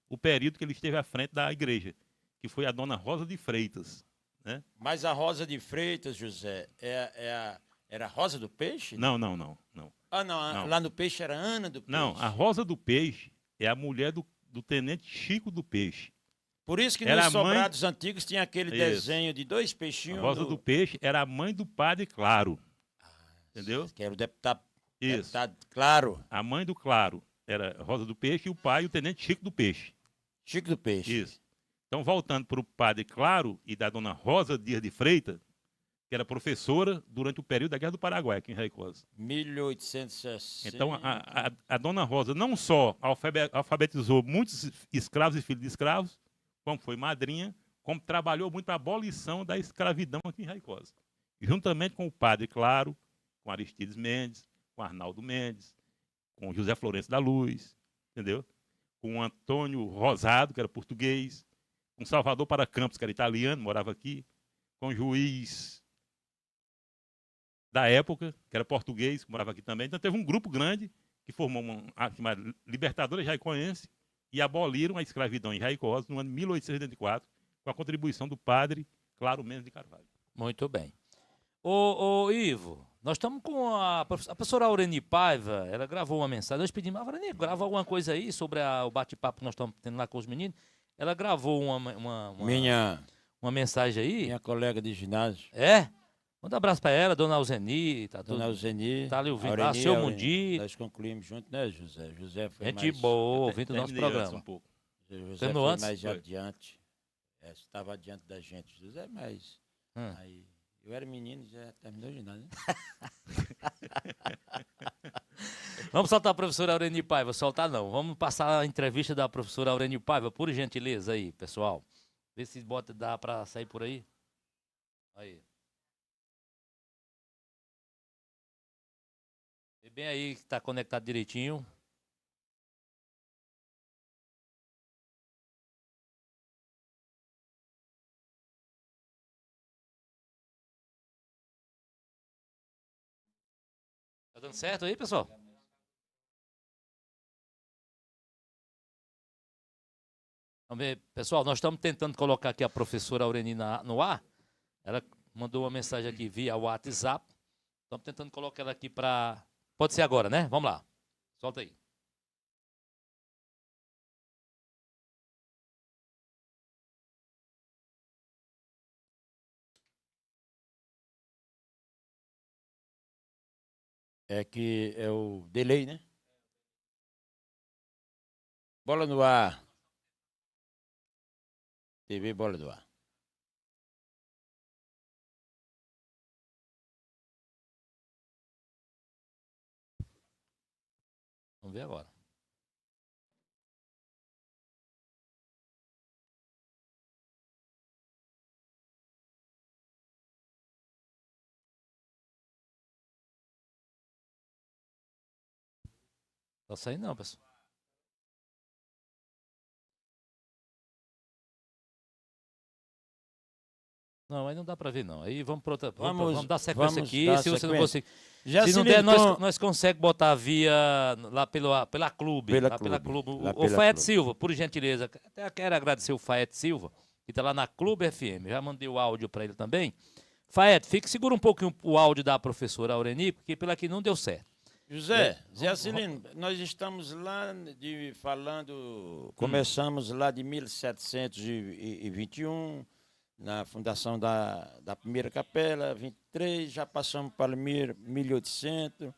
o período que ele esteve à frente da igreja, que foi a dona Rosa de Freitas. né?
Mas a Rosa de Freitas, José, era a Rosa do Peixe?
Não, não, não, não.
Ah, não,
Não.
lá no Peixe era Ana do Peixe.
Não, a Rosa do Peixe é a mulher do tenente Chico do Peixe.
Por isso que
Era
nos
a mãe-
sobrados antigos tinha aquele
Isso.
desenho de dois
A
peixinhos.
Rosa do Peixe era a mãe do padre Claro. Entendeu?
Que era o deputado,
Isso.
deputado Claro,
A mãe do Claro era Rosa do Peixe e o pai, o tenente Chico do Peixe.
Chico do Peixe.
Isso. Então, voltando para o padre Claro e da dona Rosa Dias de Freitas, que era professora durante o período da Guerra do Paraguai, aqui em Raicosa.
1860.
Então, a dona Rosa não só alfabetizou muitos escravos e filhos de escravos, como foi madrinha, como trabalhou muito para a abolição da escravidão aqui em Raicosa. Juntamente com o padre Claro, com Aristides Mendes, com Arnaldo Mendes, com José Florencio da Luz, entendeu? Com Antônio Rosado, que era português, com Salvador para Campos, que era italiano, morava aqui, com o juiz da época, que era português, que morava aqui também. Então teve um grupo grande que formou a chamada Libertadores Jaicoense e aboliram a escravidão em Raicosa no ano de 1884, com a contribuição do padre Claro Mendes de Carvalho.
Muito bem. Ô Ivo, nós estamos com a professora Aureni Paiva, ela gravou uma mensagem, nós pedimos, Aureni, grava alguma coisa aí sobre o bate-papo que nós estamos tendo lá com os meninos. Ela gravou
Minha
mensagem aí.
colega de ginásio,
É? Manda um abraço para ela, dona Alzeni, tá
Dona Eugenie.
tá ali ouvindo.
Aureni,
Ah, seu
Aureni.
Mundi.
Nós concluímos junto, né, José? José foi
Gente
mais...
boa, ouvindo o nosso
Terminei antes
programa.
um pouco.
José
Terminou
foi
antes?
mais
Foi.
adiante. Estava adiante da gente. José, mas... Aí, eu era menino e já terminou o ginásio, né?
Vamos soltar a professora Aureni Paiva, soltar não. Vamos passar a entrevista da professora Aureni Paiva, por gentileza aí, pessoal. Vê se dá para sair por aí. Aí. Vê bem aí que está conectado direitinho. Tá dando certo aí, pessoal? Vamos ver. Pessoal, nós estamos tentando colocar aqui a professora Aureni no ar. Ela mandou uma mensagem aqui via WhatsApp. Estamos tentando colocar ela aqui para... Pode ser agora, né? Vamos lá. Solta aí.
É que é o delay, né? Bola no ar. TV Bola do Ar.
Vamos ver agora. Tá saindo não, pessoal. Não, aí não dá para ver não. Aí vamos para outra. Vamos dar sequência
vamos
aqui.
dar
Se você não
sequência.
conseguir.
Já
Se
se
não der,
ligou-
nós conseguimos botar via lá pela Clube.
Pela
lá pela
Clube,
Clube.
lá
O
pela
Faete
Clube.
Silva, por gentileza. Até quero agradecer o Faete Silva, que está lá na Clube FM. Já mandei o áudio para ele também. Faete, segura um pouquinho o áudio da professora Aureni, porque pelo aqui não deu certo.
José, Zé Acilino, nós estamos lá começamos lá de 1721, na fundação da primeira capela, 23, já passamos para 1800.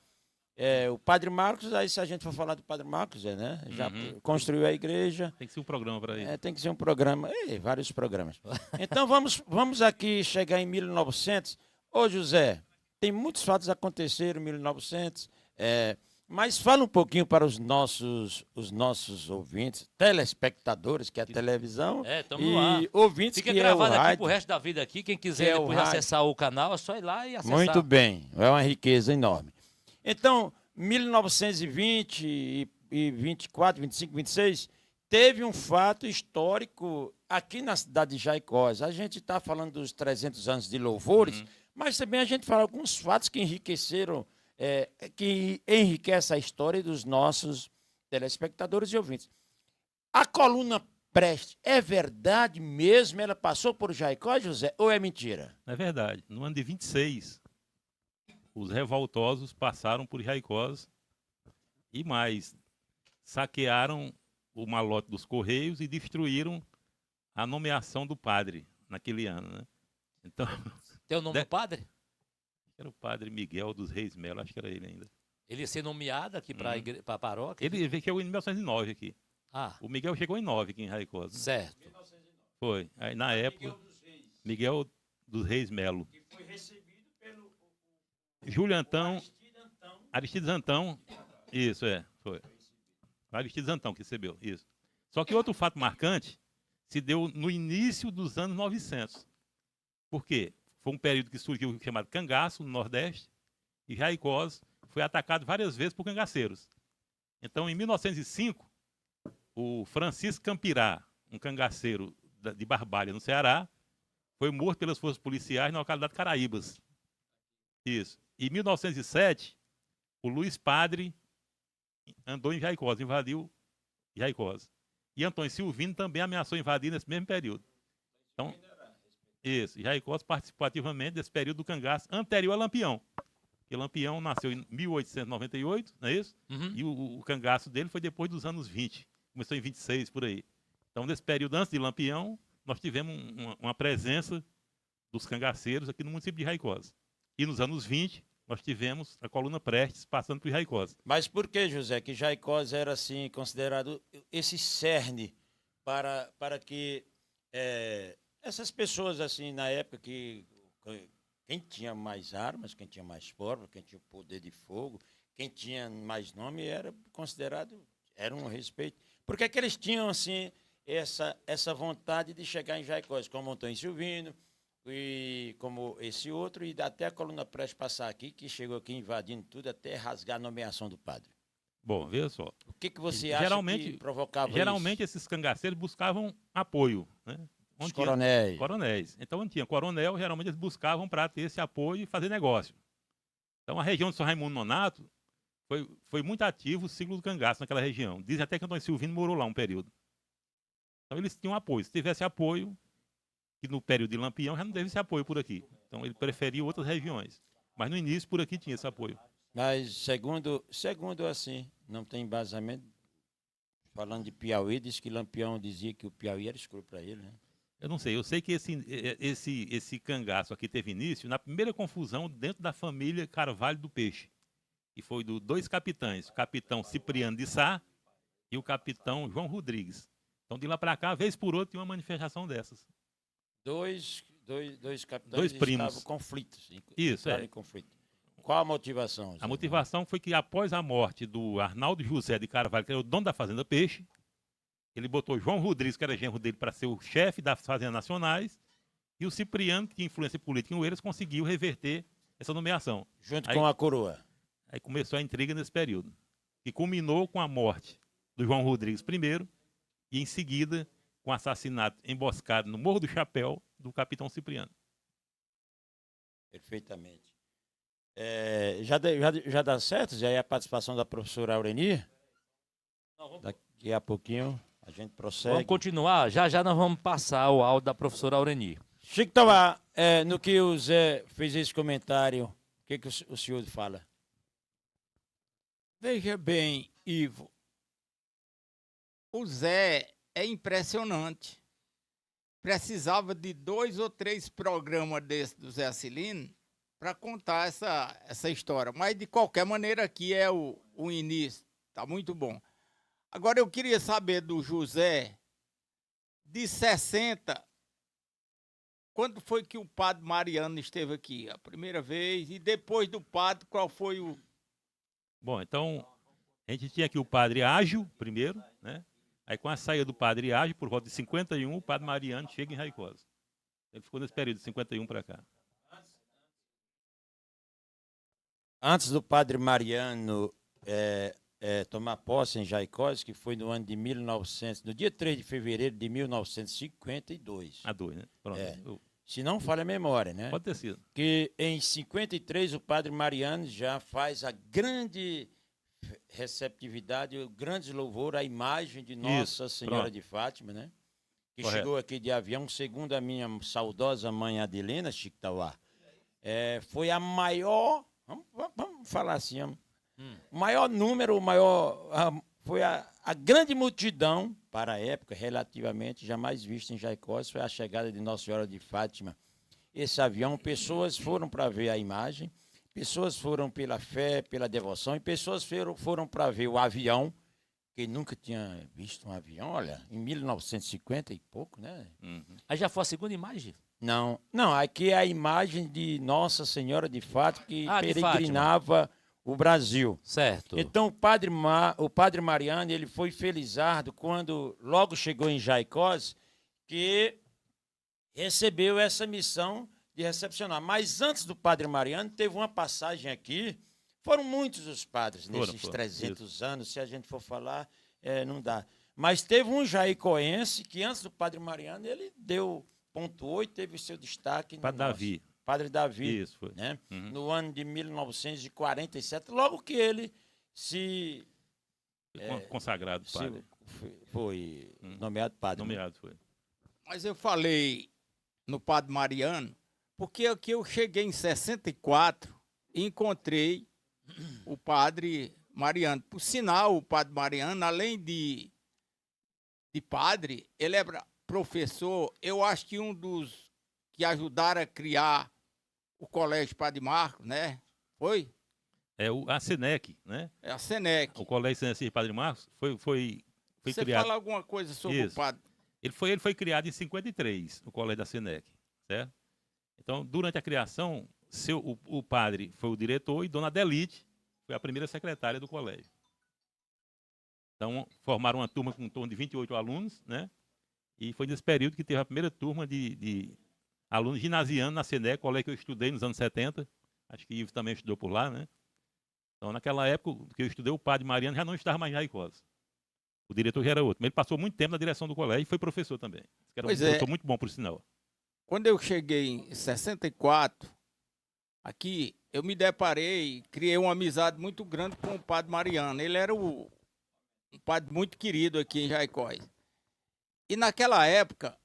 O Padre Marcos, aí se a gente for falar do Padre Marcos, né? Já construiu a igreja.
Tem que ser um programa para isso.
Tem que ser um programa, vários programas. Então vamos aqui chegar em 1900. Ô José, tem muitos fatos aconteceram em 1900, mas fala um pouquinho para os nossos ouvintes, telespectadores, que é a televisão,
Tamo no ar.
e ouvintes
Fica
que é o
gravado aqui
rádio.
pro resto da vida aqui. Quem
Que
quiser
é o
depois
rádio.
acessar o canal, é só ir lá e acessar.
Muito bem, é uma riqueza enorme. Então, 1920 e 24, 25, 26, teve um fato histórico aqui na cidade de Jaicosa. A gente está falando dos 300 anos de louvores, mas também a gente fala alguns fatos que enriqueceram, que enriquecem a história dos nossos telespectadores e ouvintes. A coluna Prestes. É verdade mesmo? Ela passou por Jaicó, José? Ou é mentira?
É verdade. No ano de 26, os revoltosos passaram por Jaicós e mais, saquearam o malote dos Correios e destruíram a nomeação do padre naquele ano, né? Então,
Tem o nome do padre?
era o padre Miguel dos Reis Melo, acho que era ele ainda.
Ele ia ser nomeado aqui para a paróquia?
Ele chegou em 1909 aqui.
Ah,
O Miguel chegou em 9 aqui em Jaicós, né?
certo.
Foi. Aí, na época, Miguel dos Reis Melo.
Que foi recebido pelo
Júlio Antão, Aristides Antão, isso, foi. Aristides Antão que recebeu, isso. Só que outro fato marcante se deu no início dos anos 900. Por quê? Foi um período que surgiu chamado cangaço no Nordeste, e Jaicós foi atacado várias vezes por cangaceiros. Então, em 1905, o Francisco Campirá, um cangaceiro de Barbalha, no Ceará, foi morto pelas forças policiais na localidade de Caraíbas. Isso. Em 1907, o Luiz Padre andou em Jaicós, invadiu Jaicós. E Antônio Silvino também ameaçou invadir nesse mesmo período. Então, isso. Jaicós participou ativamente desse período do cangaço anterior a Lampião. Porque Lampião nasceu em 1898, não é isso?
Uhum.
E o cangaço dele foi depois dos anos 20. Começou em 26, por aí. Então, nesse período antes de Lampião, nós tivemos uma presença dos cangaceiros aqui no município de Jaicós. E nos anos 20, nós tivemos a coluna Prestes passando por Jaicós.
Mas por que, José, que Jaicós era assim considerado esse cerne para que essas pessoas assim na época que quem tinha mais armas, quem tinha mais forma, quem tinha poder de fogo, quem tinha mais nome era considerado, era um respeito. Por que eles tinham assim essa vontade de chegar em Jaicós, como Antônio Silvino, e como esse outro, e até a coluna Prestes passar aqui, que chegou aqui invadindo tudo, até rasgar a nomeação do padre?
Bom, veja só.
O que você acha que provocava
geralmente
isso?
esses cangaceiros buscavam apoio, né?
Os coronéis.
Coronéis. Então, onde tinha coronel, geralmente eles buscavam para ter esse apoio e fazer negócio. Então, a região de São Raimundo Nonato foi muito ativo o ciclo do cangaço naquela região. Dizem até que Antônio Silvino morou lá um período. Então, eles tinham apoio. Se tivesse apoio, que no período de Lampião já não teve esse apoio por aqui. Então, ele preferia outras regiões. Mas no início, por aqui, tinha esse apoio.
Mas, segundo assim, não tem embasamento, falando de Piauí, diz que Lampião dizia que o Piauí era escuro para ele, né?
Eu não sei, eu sei que esse cangaço aqui teve início na primeira confusão dentro da família Carvalho do Peixe, que foi dos dois capitães, o capitão Cipriano de Sá e o capitão João Rodrigues. Então, de lá para cá, vez por outra, tinha uma manifestação dessas.
Dois capitães
Dois primos.
estavam conflitos.
Isso,
em conflito. Qual a motivação?
A motivação foi que após a morte do Arnaldo José de Carvalho, que era o dono da Fazenda Peixe, ele botou João Rodrigues, que era genro dele, para ser o chefe das Fazendas Nacionais, e o Cipriano, que tinha influência política em Oeiras, conseguiu reverter essa nomeação.
Junto com a coroa.
Aí começou a intriga nesse período, que culminou com a morte do João Rodrigues primeiro, e em seguida com o assassinato emboscado no Morro do Chapéu do capitão Cipriano.
Perfeitamente. Já dá certo? Já é a participação da professora Aureni? Daqui a pouquinho a gente prossegue.
Vamos continuar? Já nós vamos passar o áudio da professora Aureni.
Chico Tomar, no que o Zé fez esse comentário, o que o senhor fala?
Veja bem, Ivo, o Zé é impressionante. Precisava de 2 ou 3 programas desse do Zé Acilino para contar essa história. Mas, de qualquer maneira, aqui é o início. Tá muito bom. Agora, eu queria saber do José, de 60, quando foi que o padre Mariano esteve aqui? A primeira vez? E depois do padre, qual foi o...
Bom, então, a gente tinha aqui o padre Ágil, primeiro, né? Aí, com a saída do padre Ágil, por volta de 51, o padre Mariano chega em Jaicós. Ele ficou nesse período de 51 para cá.
Antes do padre Mariano tomar posse em Jaicós, que foi no ano de 1900, no dia 3 de fevereiro de 1952.
A 2, né? Pronto.
Se não falha a memória, né?
Pode ter sido.
Que em 53 o padre Mariano já faz a grande receptividade, o grande louvor à imagem de Nossa Senhora de Fátima, né? que
Correto.
chegou aqui de avião, segundo a minha saudosa mãe Adelina Chico Tauá, foi a maior, vamos falar assim, o maior número, foi a grande multidão, para a época, relativamente, jamais vista em Jaicós, foi a chegada de Nossa Senhora de Fátima. Esse avião, pessoas foram para ver a imagem, pessoas foram pela fé, pela devoção, e pessoas foram para ver o avião, que nunca tinha visto um avião, olha, em 1950 e pouco, né?
Aí já foi a segunda imagem?
Não, aqui é a imagem de Nossa Senhora de Fátima, que
De
peregrinava o Brasil.
Certo.
Então, o padre Mariano, ele foi felizardo quando logo chegou em Jaicós, que recebeu essa missão de recepcionar. Mas antes do padre Mariano, teve uma passagem aqui. Pontuaram muitos os padres nesses 300 anos, se a gente for falar, não dá. Mas teve um jaicoense que, antes do padre Mariano, ele pontuou e teve seu destaque.
Padre Davi.
Padre Davi.
Isso, foi.
Né? No ano de 1947, logo que ele se...
consagrado padre.
Foi nomeado padre.
Nomeado, foi.
Mas eu falei no padre Mariano, porque aqui eu cheguei em 64 e encontrei o padre Mariano. Por sinal, o padre Mariano, além de padre, ele é professor, eu acho que um dos que ajudaram a criar o Colégio Padre Marcos, né? Foi?
A SENEC, né?
É a SENEC.
O Colégio SENEC Padre Marcos foi
Você
criado.
fala alguma coisa sobre o padre?
Ele foi criado em 53, o Colégio da SENEC, certo? Então, durante a criação, o padre foi o diretor e Dona Adelite foi a primeira secretária do colégio. Então, formaram uma turma com em torno de 28 alunos, né? E foi nesse período que teve a primeira turma de alunos ginasianos na SENEC, colégio que eu estudei nos anos 70. Acho que Ivo também estudou por lá, né? Então, naquela época que eu estudei, o padre Mariano já não estava mais em Jaicós. O diretor já era outro. Mas ele passou muito tempo na direção do colégio e foi professor também. Era um professor muito bom, por sinal.
Quando eu cheguei em 64, aqui, eu me deparei, criei uma amizade muito grande com o padre Mariano. Ele era um padre muito querido aqui em Jaicós. E naquela época,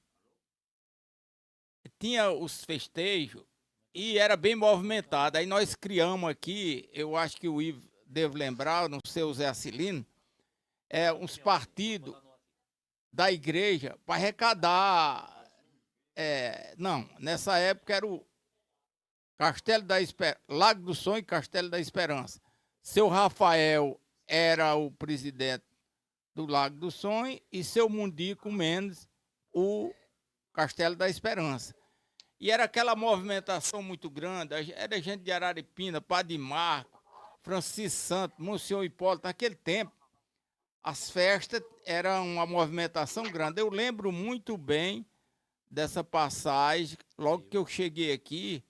tinha os festejos e era bem movimentado. Aí nós criamos aqui, eu acho que o Ivo deve lembrar, não sei, o Zé Acilino, uns partidos da igreja para arrecadar. Não, nessa época era o Lago do Sonho e Castelo da Esperança. Seu Rafael era o presidente do Lago do Sonho e seu Mundico Mendes, o Castelo da Esperança. E era aquela movimentação muito grande, era gente de Araripina, Padre Marco, Francisco Santos, Monsenhor Hipólito. Naquele tempo, as festas eram uma movimentação grande. Eu lembro muito bem dessa passagem, logo que eu cheguei aqui,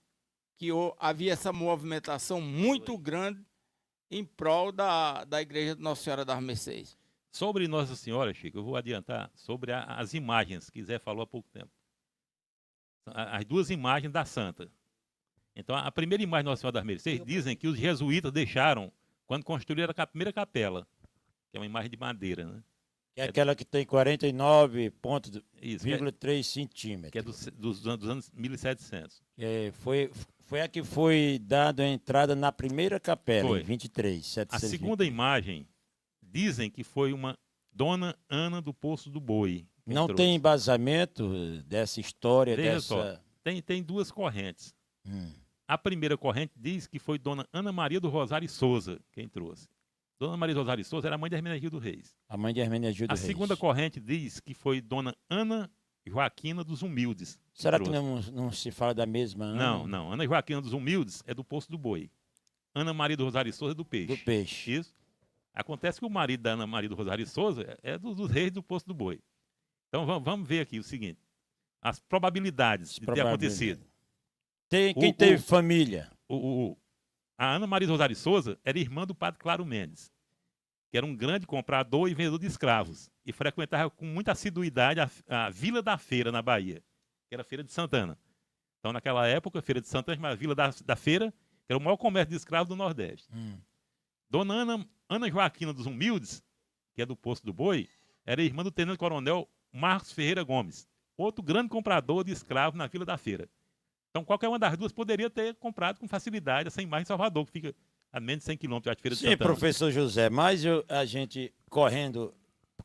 que havia essa movimentação muito grande em prol da Igreja de Nossa Senhora das Mercês.
Sobre Nossa Senhora, Chico, eu vou adiantar sobre as imagens que Zé falou há pouco tempo. As duas imagens da Santa. Então, a primeira imagem de Nossa Senhora das Mercês, dizem que os jesuítas deixaram quando construíram a primeira capela, que é uma imagem de madeira, né?
Que é aquela que tem 49,3 centímetros.
Que é dos anos 1700.
Foi a que foi dada a entrada na primeira capela, em 23, 720.
A segunda imagem, dizem que foi uma Dona Ana do Poço do Boi.
Não tem embasamento dessa história?
Veja só, tem duas correntes. A primeira corrente diz que foi Dona Ana Maria do Rosário Souza quem trouxe. Dona Maria do Rosário Souza era a mãe de Hermenegildo Reis.
A mãe de Hermenegildo Reis.
A segunda corrente diz que foi Dona Ana Joaquina dos Humildes.
Será que não se fala da mesma Ana?
Não. Ana Joaquina dos Humildes é do Poço do Boi. Ana Maria do Rosário Souza é do Peixe.
Do Peixe.
Isso. Acontece que o marido da Ana Maria do Rosário Souza é dos reis do Poço do Boi. Então vamos ver aqui o seguinte. As probabilidades de ter acontecido.
Quem teve família?
A Ana Maria do Rosário Souza era irmã do padre Claro Mendes, que era um grande comprador e vendedor de escravos, e frequentava com muita assiduidade a Vila da Feira, na Bahia, que era a Feira de Santana. Então, naquela época, a Feira de Santana chamava Vila da Feira, que era o maior comércio de escravos do Nordeste. Dona Ana Joaquina dos Humildes, que é do Poço do Boi, era irmã do tenente-coronel Marcos Ferreira Gomes, outro grande comprador de escravos na fila da feira. Então, qualquer uma das duas poderia ter comprado com facilidade essa imagem em Salvador, que fica a menos de 100 quilômetros da Feira de
Sim,
Santana.
professor José, mas a gente, correndo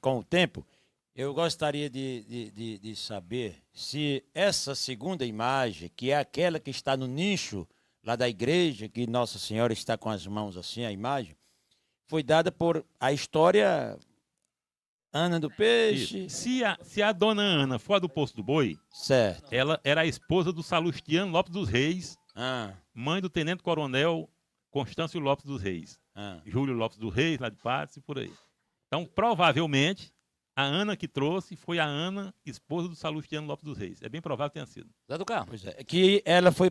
com o tempo, eu gostaria de saber se essa segunda imagem, que é aquela que está no nicho lá da igreja, que Nossa Senhora está com as mãos assim, a imagem, foi dada por a história Ana do Peixe.
Isso. Se a dona Ana for a do Poço do Boi,
Certo.
ela era a esposa do Salustiano Lopes dos Reis,
Ah,
mãe do tenente-coronel Constâncio Lopes dos Reis,
ah.
Júlio Lopes dos Reis, lá de Patos e por aí. Então, provavelmente, a Ana que trouxe foi a Ana, esposa do Salustiano Lopes dos Reis. É bem provável que tenha sido.
Zé do Carmo.
Pois é, que ela foi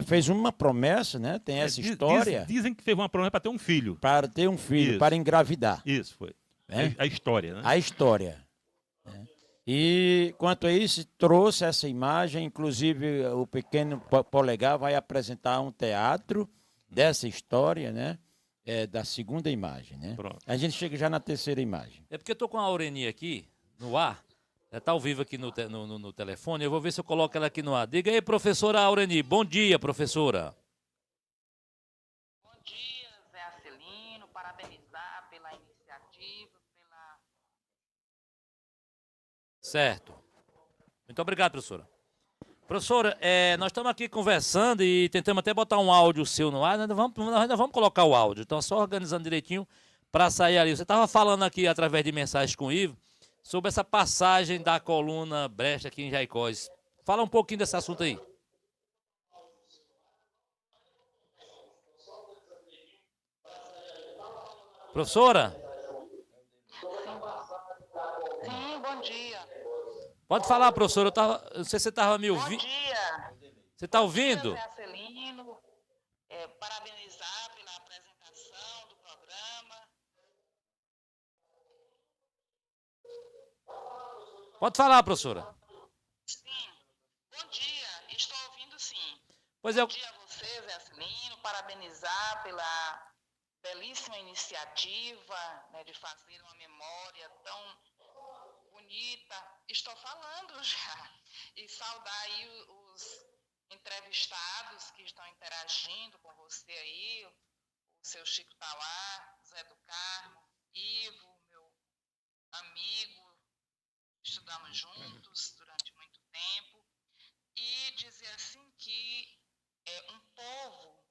fez uma promessa, né? Tem essa história
Dizem que fez uma promessa para ter um filho.
para ter um filho,
Isso.
para engravidar.
Isso foi.
É?
A história, né?
A história. Né? E quanto a isso, trouxe essa imagem, inclusive o pequeno Polegar vai apresentar um teatro dessa história, né? Da segunda imagem, né?
Pronto.
A gente chega já na terceira imagem.
É porque eu tô com a Aureni aqui no ar. Ela tá ao vivo aqui no telefone. Eu vou ver se eu coloco ela aqui no ar. Diga aí, professora Aureni. Bom dia, professora.
Bom dia, Zé Arcelino. Parabenizar pela iniciativa,
Certo. Muito obrigado, professora. Professora, nós estamos aqui conversando e tentamos até botar um áudio seu no ar. Nós ainda vamos colocar o áudio. Então, só organizando direitinho para sair ali. Você estava falando aqui, através de mensagens com o Ivo, sobre essa passagem da coluna Brecht aqui em Jaicós. Fala um pouquinho desse assunto aí. Professora?
Sim, bom dia.
Pode falar, professora. Não sei se você estava me
Bom
ouvindo.
dia.
Você está
Bom dia,
ouvindo?
Zé Arcelino. Parabenizar pela apresentação do programa.
Pode falar, professora.
Sim, bom dia. Estou ouvindo sim.
Pois
Bom dia a você, Zé Arcelino. Parabenizar pela belíssima iniciativa, né, de fazer uma memória tão bonita. Estou falando já. E saudar aí os entrevistados que estão interagindo com você aí, o seu Chico Tauá, Zé do Carmo, Ivo, meu amigo, estudamos juntos durante muito tempo, e dizer assim que um povo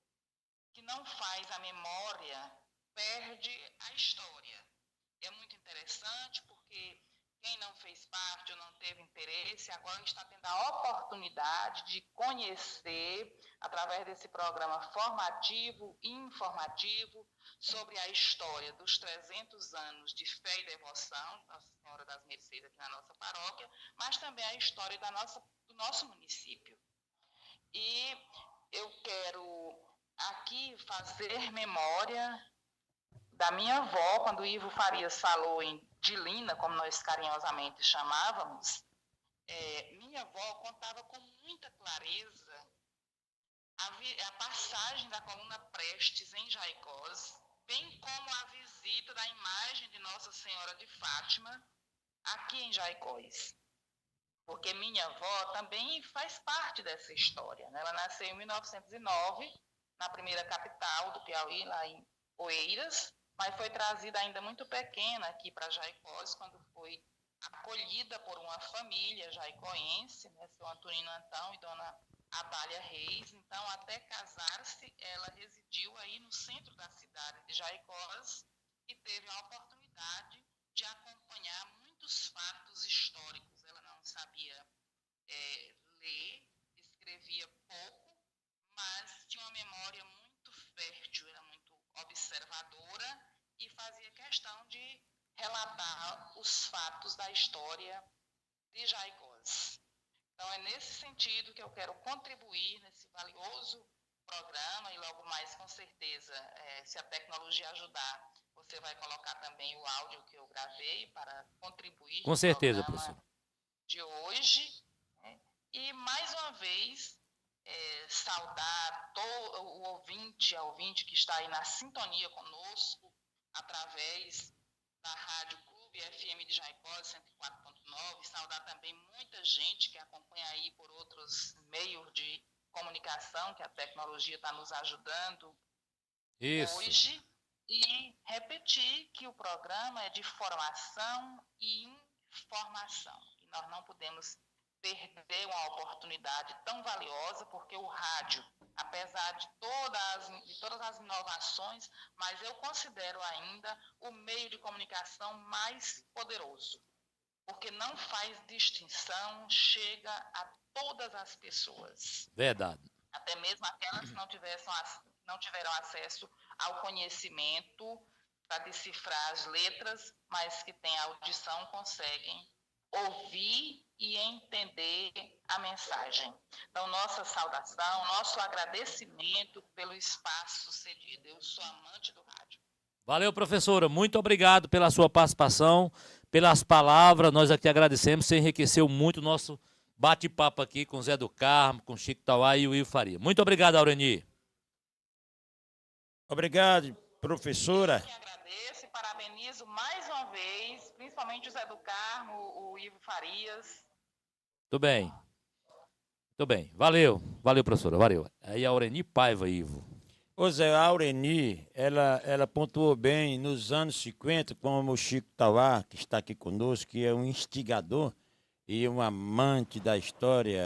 que não faz a memória perde a história. É muito interessante porque quem não fez parte ou não teve interesse, agora está tendo a oportunidade de conhecer, através desse programa formativo e informativo, sobre a história dos 300 anos de fé e devoção, Nossa Senhora das Mercês aqui na nossa paróquia, mas também a história do nosso município. E eu quero aqui fazer memória da minha avó, quando o Ivo Farias falou em Dilina, como nós carinhosamente chamávamos. Minha avó contava com muita clareza a passagem da coluna Prestes em Jaicós, bem como a visita da imagem de Nossa Senhora de Fátima aqui em Jaicós. Porque minha avó também faz parte dessa história, né? Ela nasceu em 1909, na primeira capital do Piauí, lá em Oeiras, mas foi trazida ainda muito pequena aqui para Jaicós, quando foi acolhida por uma família jaicoense, né, seu Antonino Antão e dona Adália Reis. Então, até casar-se, ela residiu aí no centro da cidade de Jaicós e teve a oportunidade de acompanhar muitos fatos históricos. Ela não sabia ler, escrevia pouco, mas tinha uma memória muito fértil, era muito observadora e fazia questão de relatar os fatos da história de Jaicós. Então, é nesse sentido que eu quero contribuir nesse valioso programa e logo mais, com certeza, se a tecnologia ajudar, você vai colocar também o áudio que eu gravei para contribuir
Com certeza,
no programa
professor.
de hoje. Né? E, mais uma vez, saudar todo o ouvinte, a ouvinte que está aí na sintonia conosco, através da Rádio Clube FM de Jaicós, 104.9, Covid-19, saudar também muita gente que acompanha aí por outros meios de comunicação, que a tecnologia está nos ajudando
Isso.
hoje, e repetir que o programa é de formação e informação. E nós não podemos perder uma oportunidade tão valiosa, porque o rádio, apesar de todas as inovações, mas eu considero ainda o meio de comunicação mais poderoso, porque não faz distinção, chega a todas as pessoas.
Verdade.
Até mesmo aquelas que não tiveram acesso ao conhecimento para decifrar as letras, mas que têm audição, conseguem ouvir e entender a mensagem. Então, nossa saudação, nosso agradecimento pelo espaço cedido. Eu sou amante do rádio.
Valeu, professora. Muito obrigado pela sua participação, pelas palavras. Nós aqui agradecemos. Você enriqueceu muito o nosso bate-papo aqui com o Zé do Carmo, com o Chico Tauá e o Ivo Faria. Muito obrigado, Aureni.
Obrigado, professora.
Eu que agradeço e parabenizo mais uma vez, principalmente o Zé do Carmo, o Ivo Farias.
Tudo bem. Muito bem. Valeu. Valeu, professora. Valeu. Aí a Aureni Paiva, Ivo.
Ô Zé, a Aureni, ela pontuou bem nos anos 50, como o Chico Tauá, que está aqui conosco, que é um instigador e um amante da história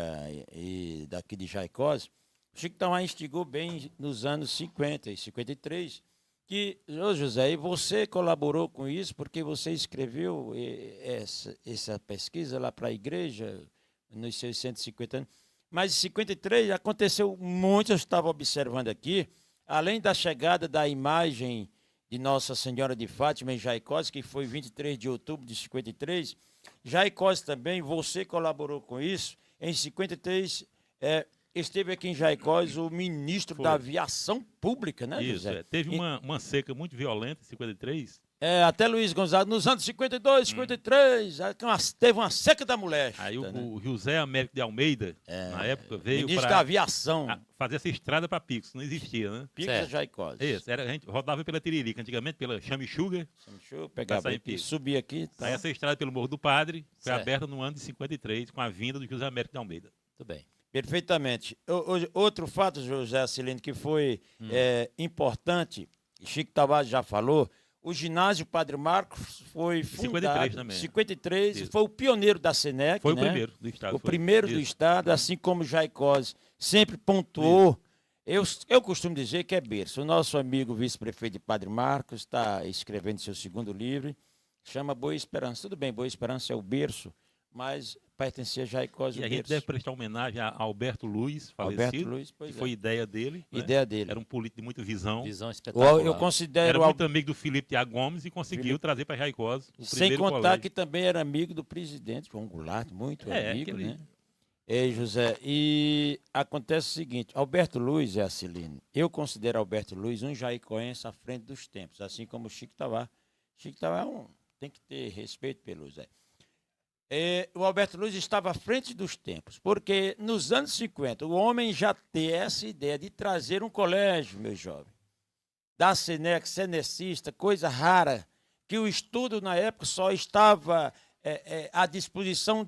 e daqui de Jaicós. O Chico Tauá instigou bem nos anos 50 e 53, que, ô José, e você colaborou com isso porque você escreveu essa pesquisa lá para a igreja nos seus 150 anos. Mas em 53 aconteceu muito, eu estava observando aqui, além da chegada da imagem de Nossa Senhora de Fátima em Jaicós, que foi 23 de outubro de 53, Jaicós também, você colaborou com isso. Em 53, esteve aqui em Jaicós o ministro da Aviação Pública, né,
Isso,
José?
teve uma seca muito violenta em 53.
Até Luiz Gonzaga, nos anos 52, 53, teve uma seca da mulher.
Aí o José Américo de Almeida, na época, veio
Ministro da
para
Aviação.
fazer essa estrada para Pix, não existia, né?
Pix
Certo.
Jaicós.
Isso, a gente rodava pela Tiririca, antigamente pela Chamichuga.
Deixa eu pegar
sair
aqui,
Pix.
subir aqui. Tá.
Aí essa estrada pelo Morro do Padre foi
Certo.
aberta no ano de 53, com a vinda do José Américo de Almeida.
Tudo bem.
Perfeitamente. Outro fato, José Acilino, que foi importante, Chico Tavares já falou, o ginásio Padre Marcos foi fundado
53 também.
53,
Isso.
foi o pioneiro da SENEC,
Foi
né?
o primeiro do estado.
O
foi.
primeiro do
Isso.
estado, assim como Jaicós sempre pontuou. Eu costumo dizer que é berço. O nosso amigo vice-prefeito de Padre Marcos está escrevendo seu segundo livro, chama Boa Esperança. Tudo bem, Boa Esperança é o berço, mas pertencia a Jaicós o
E a
berço.
gente deve prestar homenagem a Alberto Luiz, falecido,
Alberto Luiz, pois
que foi ideia dele. né?
Ideia dele.
Era um político de muita visão.
Visão espetacular.
Eu considero
Era muito amigo do Felipe Tiago Gomes e conseguiu trazer para Jaicós o
sem
primeiro
contar
colégio.
que também era amigo do presidente João Goulart, muito amigo,
aquele-
né? José, e acontece o seguinte, Alberto Luiz é Acilino. Eu considero Alberto Luiz um jaicoense à frente dos tempos, assim como o Chico Tavares. Chico Tavares tem que ter respeito pelo Zé. O Alberto Luiz estava à frente dos tempos, porque nos anos 50 o homem já tem essa ideia de trazer um colégio, meu jovem, da SENEC, senecista, coisa rara, que o estudo na época só estava à disposição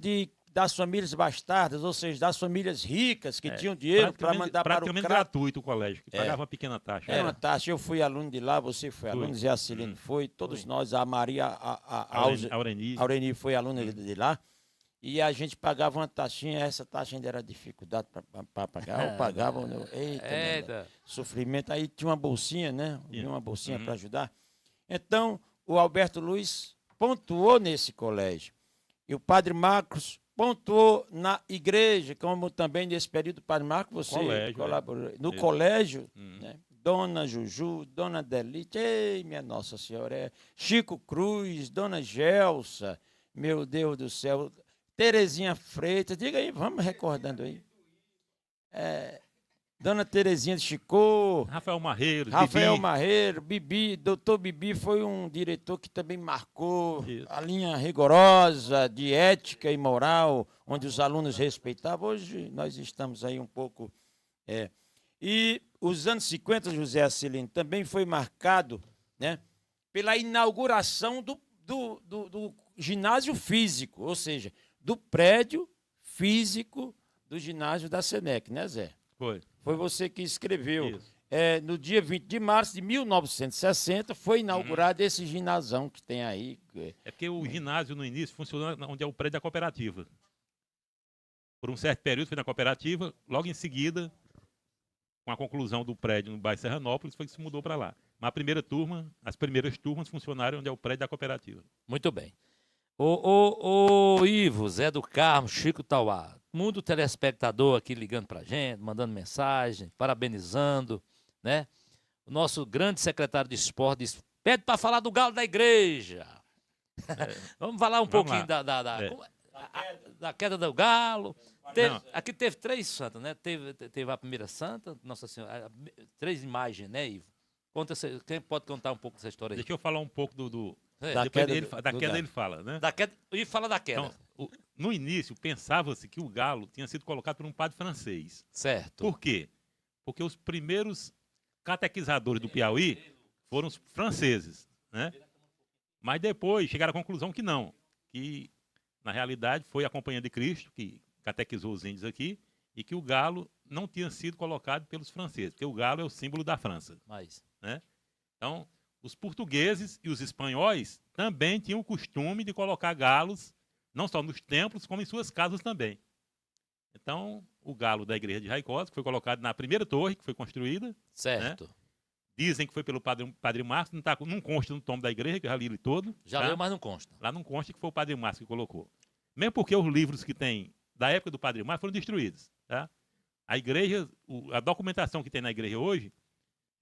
das famílias bastardas, ou seja, das famílias ricas que tinham dinheiro para mandar para o
praticamente
crato.
gratuito o colégio, que pagava uma pequena taxa.
Era uma taxa. Eu fui aluno de lá, você foi aluno, Zé Acilino foi, todos nós, a Maria, a
Aureni.
Aureni foi aluna de lá. E a gente pagava uma taxinha, essa taxa ainda era dificuldade para pagar. Eu pagava, eita, sofrimento. Aí tinha uma bolsinha, né? Tinha uma bolsinha para ajudar. Então, o Alberto Luiz pontuou nesse colégio. E o Padre Marcos pontuou na igreja, como também nesse período do Padre Marcos, você
Colégio,
colaborou. No
Isso.
colégio, né? Dona Juju, Dona Delite, ei, minha Nossa Senhora, Chico Cruz, Dona Gelsa, meu Deus do céu, Terezinha Freitas, diga aí, vamos recordando aí. Dona Terezinha de Chicô,
Rafael Marreiro,
Rafael
Bibi.
Marreiro, Bibi, doutor Bibi foi um diretor que também marcou
Isso.
a linha rigorosa de ética e moral, onde os alunos respeitavam. Hoje nós estamos aí um pouco... E os anos 50, José Acilino, também foi marcado, né, pela inauguração do ginásio físico, ou seja, do prédio físico do ginásio da Senec, né, Zé?
Foi.
Foi você que escreveu.
Isso.
No dia 20 de março de 1960 foi inaugurado esse ginásio que tem aí.
É porque o ginásio, no início, funcionou onde é o prédio da cooperativa. Por um certo período foi na cooperativa, logo em seguida, com a conclusão do prédio no bairro Serranópolis, foi que se mudou para lá. Mas as primeiras turmas funcionaram onde é o prédio da cooperativa.
Muito bem. Ô Ivo, Zé do Carmo, Chico Tauá, muito telespectador aqui ligando pra gente, mandando mensagem, parabenizando, né? O nosso grande secretário de esporte diz, pede para falar do Galo da Igreja. Vamos falar um pouquinho da queda do Galo. Aqui teve 3 santas, né? Teve a primeira santa, Nossa Senhora, 3 imagens, né, Ivo? Quem pode contar um pouco dessa história aí?
Deixa eu falar um pouco
Da queda
ele fala, né?
E fala da queda.
Então, no início, pensava-se que o Galo tinha sido colocado por um padre francês.
Certo.
Por quê? Porque os primeiros catequizadores do Piauí foram os franceses, né? Mas depois chegaram à conclusão que não, que na realidade foi a Companhia de Cristo que catequizou os índios aqui e que o galo não tinha sido colocado pelos franceses, porque o galo é o símbolo da França. Né? Então, os portugueses e os espanhóis também tinham o costume de colocar galos, não só nos templos, como em suas casas também. Então, o galo da igreja de Raicós, que foi colocado na primeira torre que foi construída.
Certo.
Né? Dizem que foi pelo padre Márcio, não consta no tomo da igreja, que eu já li ele todo.
Já leu, mas não consta.
Lá não consta que foi o padre Márcio que colocou. Mesmo porque os livros que tem da época do padre Márcio foram destruídos. Tá? A igreja, a documentação que tem na igreja hoje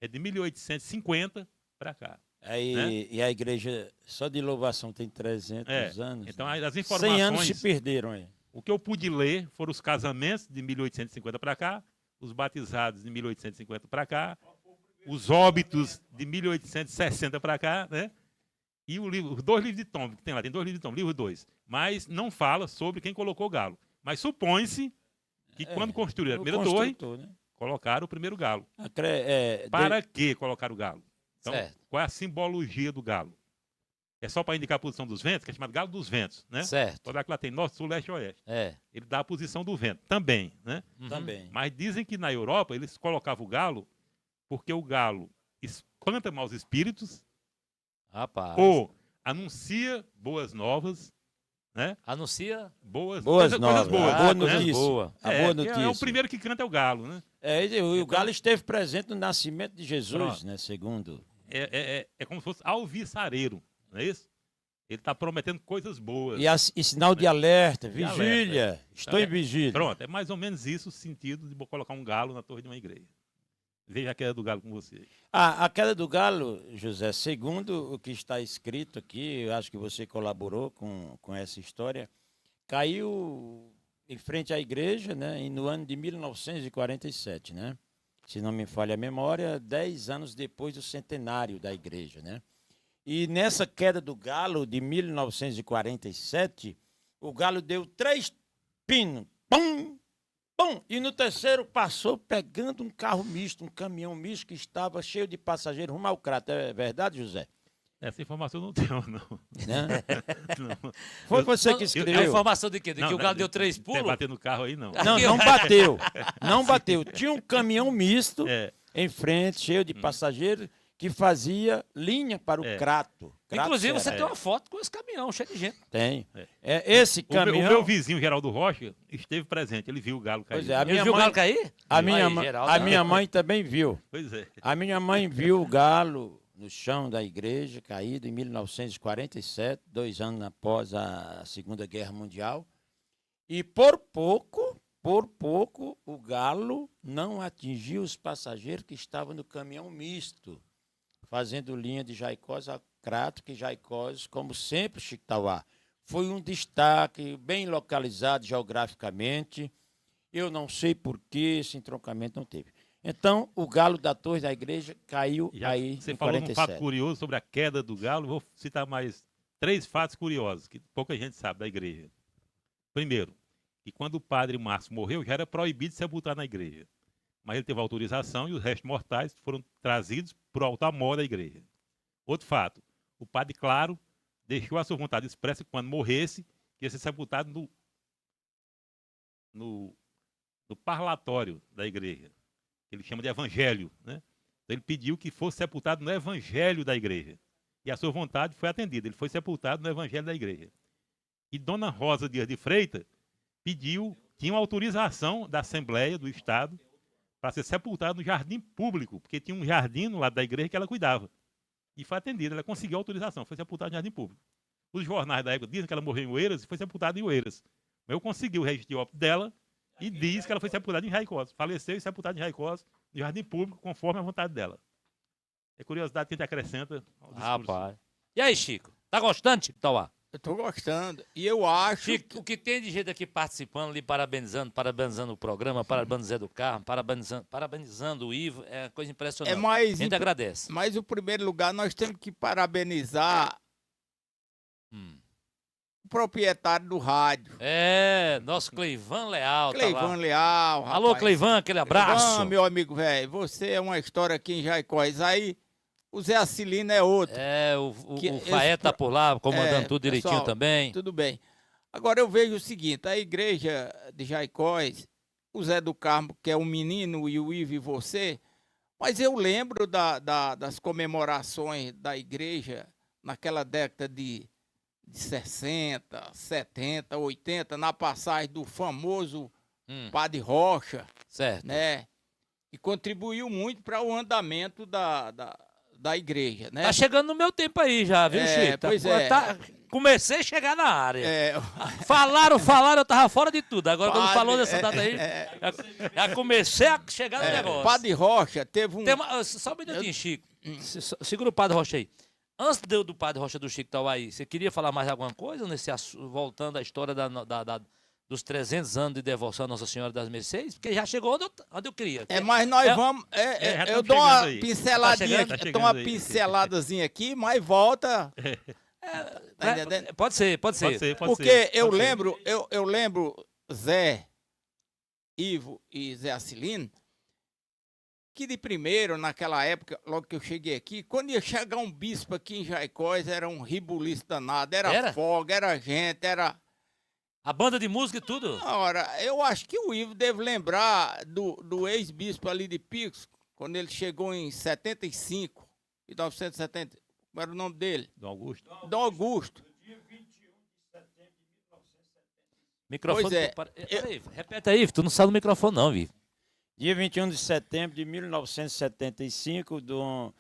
é de 1850 para cá. Né?
E a igreja só de louvação tem 300 anos.
Então,
né?
as informações...
100 anos se perderam aí.
O que eu pude ler foram os casamentos de 1850 para cá, os batizados de 1850 para cá, os óbitos de 1860 para cá, né? E os 2 livros de tom que tem lá, tem 2 livros de tom, livro 2. Mas não fala sobre quem colocou o galo. Mas supõe-se que quando construíram a primeira torre, né? Colocaram o primeiro galo. Para que colocar o galo? Então, qual é a simbologia do galo? É só para indicar a posição dos ventos, que é chamado galo dos ventos, né?
Certo.
Toda que lá tem norte, sul, leste e oeste.
É.
Ele dá a posição do vento, também, né?
Também.
Mas dizem que na Europa eles colocavam o galo porque o galo espanta maus espíritos.
Rapaz.
Ou anuncia boas novas, né?
Anuncia
boas
novas.
Coisas boas.
Boa
né?
notícia.
Boa.
Boa notícia.
É o primeiro que canta é o galo, né?
O galo esteve presente no nascimento de Jesus, né? Segundo.
É como se fosse alvissareiro, não é isso? Ele está prometendo coisas boas.
E sinal de alerta, vigília.
Alerta.
Estou em vigília.
Pronto, é mais ou menos isso o sentido de colocar um galo na torre de uma igreja. Veja a queda do galo com você.
A queda do galo, José, segundo o que está escrito aqui, eu acho que você colaborou com essa história, caiu em frente à igreja, né, no ano de 1947, né? Se não me falha a memória, 10 anos depois do centenário da igreja, né? E nessa queda do galo de 1947, o galo deu 3 pinos. Pum! Bom, e no terceiro passou pegando um carro misto, um caminhão misto que estava cheio de passageiros rumo ao crato. É verdade, José?
Essa informação eu não tenho, não.
Né?
Não.
Foi você que escreveu.
A informação de quê? De que o galo deu 3 pulos?
Bater no carro aí, não.
Não bateu. Não bateu. Tinha um caminhão misto em frente, cheio de passageiros, que fazia linha para o crato.
Inclusive, você tem uma foto com esse caminhão, cheio de gente.
Tem. Esse caminhão...
O meu vizinho, Geraldo Rocha, esteve presente. Ele viu o galo cair.
Pois é,
Ele viu o galo cair?
A minha mãe também viu.
Pois é.
A minha mãe viu o galo no chão da igreja, caído em 1947, 2 anos após a Segunda Guerra Mundial. E por pouco, o galo não atingiu os passageiros que estavam no caminhão misto, fazendo linha de Jaicós a Crato, que Jaicós, como sempre, Chico Tauá, foi um destaque bem localizado geograficamente. Eu não sei por que esse entroncamento não teve. Então, o galo da torre da igreja caiu aí
Você
em
falou
47.
um fato curioso sobre a queda do galo. Vou citar mais 3 fatos curiosos que pouca gente sabe da igreja. Primeiro, que quando o padre Márcio morreu, já era proibido sepultar na igreja. Mas ele teve autorização e os restos mortais foram trazidos para o altar-mor da igreja. Outro fato, o padre Claro deixou a sua vontade expressa que quando morresse, ia ser sepultado no parlatório da igreja. Ele chama de evangelho, né? Então, ele pediu que fosse sepultado no evangelho da igreja. E a sua vontade foi atendida. Ele foi sepultado no evangelho da igreja. E Dona Rosa Dias de Freitas tinha uma autorização da Assembleia do Estado para ser sepultado no jardim público, porque tinha um jardim no lado da igreja que ela cuidava. E foi atendida, ela conseguiu a autorização, foi sepultada no jardim público. Os jornais da época dizem que ela morreu em Oeiras e foi sepultada em Oeiras. Mas eu consegui o registro de óbito dela e diz que ela foi sepultada em Raicós. Faleceu e sepultada em Raicós, no jardim público, conforme a vontade dela. É curiosidade que a gente acrescenta ao discurso.
Rapaz. E aí, Chico? Tá gostando, Chico Tauá?
Eu tô gostando. E eu acho.
Chico, o que tem de gente aqui participando ali, parabenizando o programa, parabenizando o Carmo, parabenizando o Ivo, é coisa impressionante. A gente agradece.
Mas o primeiro lugar, nós temos que parabenizar o proprietário do rádio.
É, nosso Cleivan Leal.
Cleivan Leal. Rapaz.
Alô, Cleivan, aquele abraço.
Cleivan, meu amigo velho, você é uma história aqui em Jaicós. Aí, o Zé Acilino é outro.
É, o Faé tá por lá, comandando tudo direitinho
pessoal,
também.
Tudo bem. Agora eu vejo o seguinte, a igreja de Jaicós, o Zé do Carmo, que é um menino, e o Ivo e você, mas eu lembro das comemorações da igreja naquela década de 60, 70, 80, na passagem do famoso Padre Rocha,
certo,
né? E contribuiu muito para o andamento da igreja, né?
Tá chegando no meu tempo aí já, viu, Chico?
Pois
comecei a chegar na área.
É.
Falaram, eu tava fora de tudo. Agora, quando falou dessa data aí, já comecei a chegar no negócio.
Padre Rocha teve um...
Só um minutinho, Chico. Segura o Padre Rocha aí. Antes do Padre Rocha do Chico Tauá aí, você queria falar mais alguma coisa voltando à história dos 300 anos de devoção à Nossa Senhora das Mercês? Porque já chegou onde eu queria.
Mas nós vamos... eu dou uma pinceladinha,
dou
uma pinceladazinha aqui, mas volta...
Tá pode ser.
Porque eu lembro Zé, Ivo e Zé Acilino, que de primeiro, naquela época, logo que eu cheguei aqui, quando ia chegar um bispo aqui em Jaicós, era um ribuliço danado, era folga, era gente, era...
A banda de música e tudo?
Ora, eu acho que o Ivo deve lembrar do ex-bispo ali de Picos, quando ele chegou em 75, 1970, como era o nome dele?
Dom Augusto.
Dom Augusto.
No dia 21 de setembro de 1975.
Microfone.
Pois
Peraí, repete aí, tu não sabe do microfone não, Vivo.
Dia 21 de setembro de 1975, Dom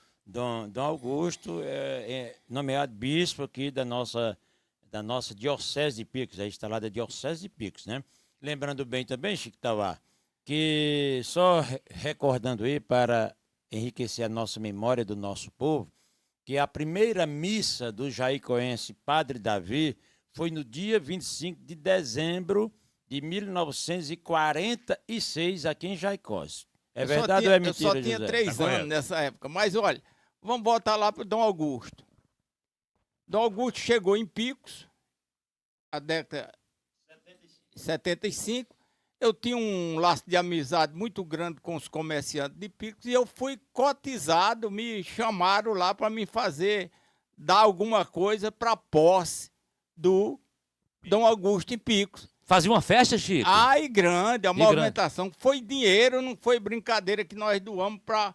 Augusto é nomeado bispo aqui da nossa Diocese de Picos, a instalada Diocese de Picos, né? Lembrando bem também, Chico Tauá, que só recordando aí para enriquecer a nossa memória do nosso povo, que a primeira missa do jaicoense Padre Davi foi no dia 25 de dezembro de 1946 aqui em Jaicós. É verdade ou é mentira,
Eu só tinha
José?
3 anos nessa época. Mas olha, vamos voltar lá para o Dom Augusto. Dom Augusto chegou em Picos, a década de 75. Eu tinha um laço de amizade muito grande com os comerciantes de Picos e eu fui cotizado, me chamaram lá para me dar alguma coisa para a posse do Dom Augusto em Picos.
Fazia uma festa, Chico?
Ai, grande, a movimentação. Foi dinheiro, não foi brincadeira que nós doamos para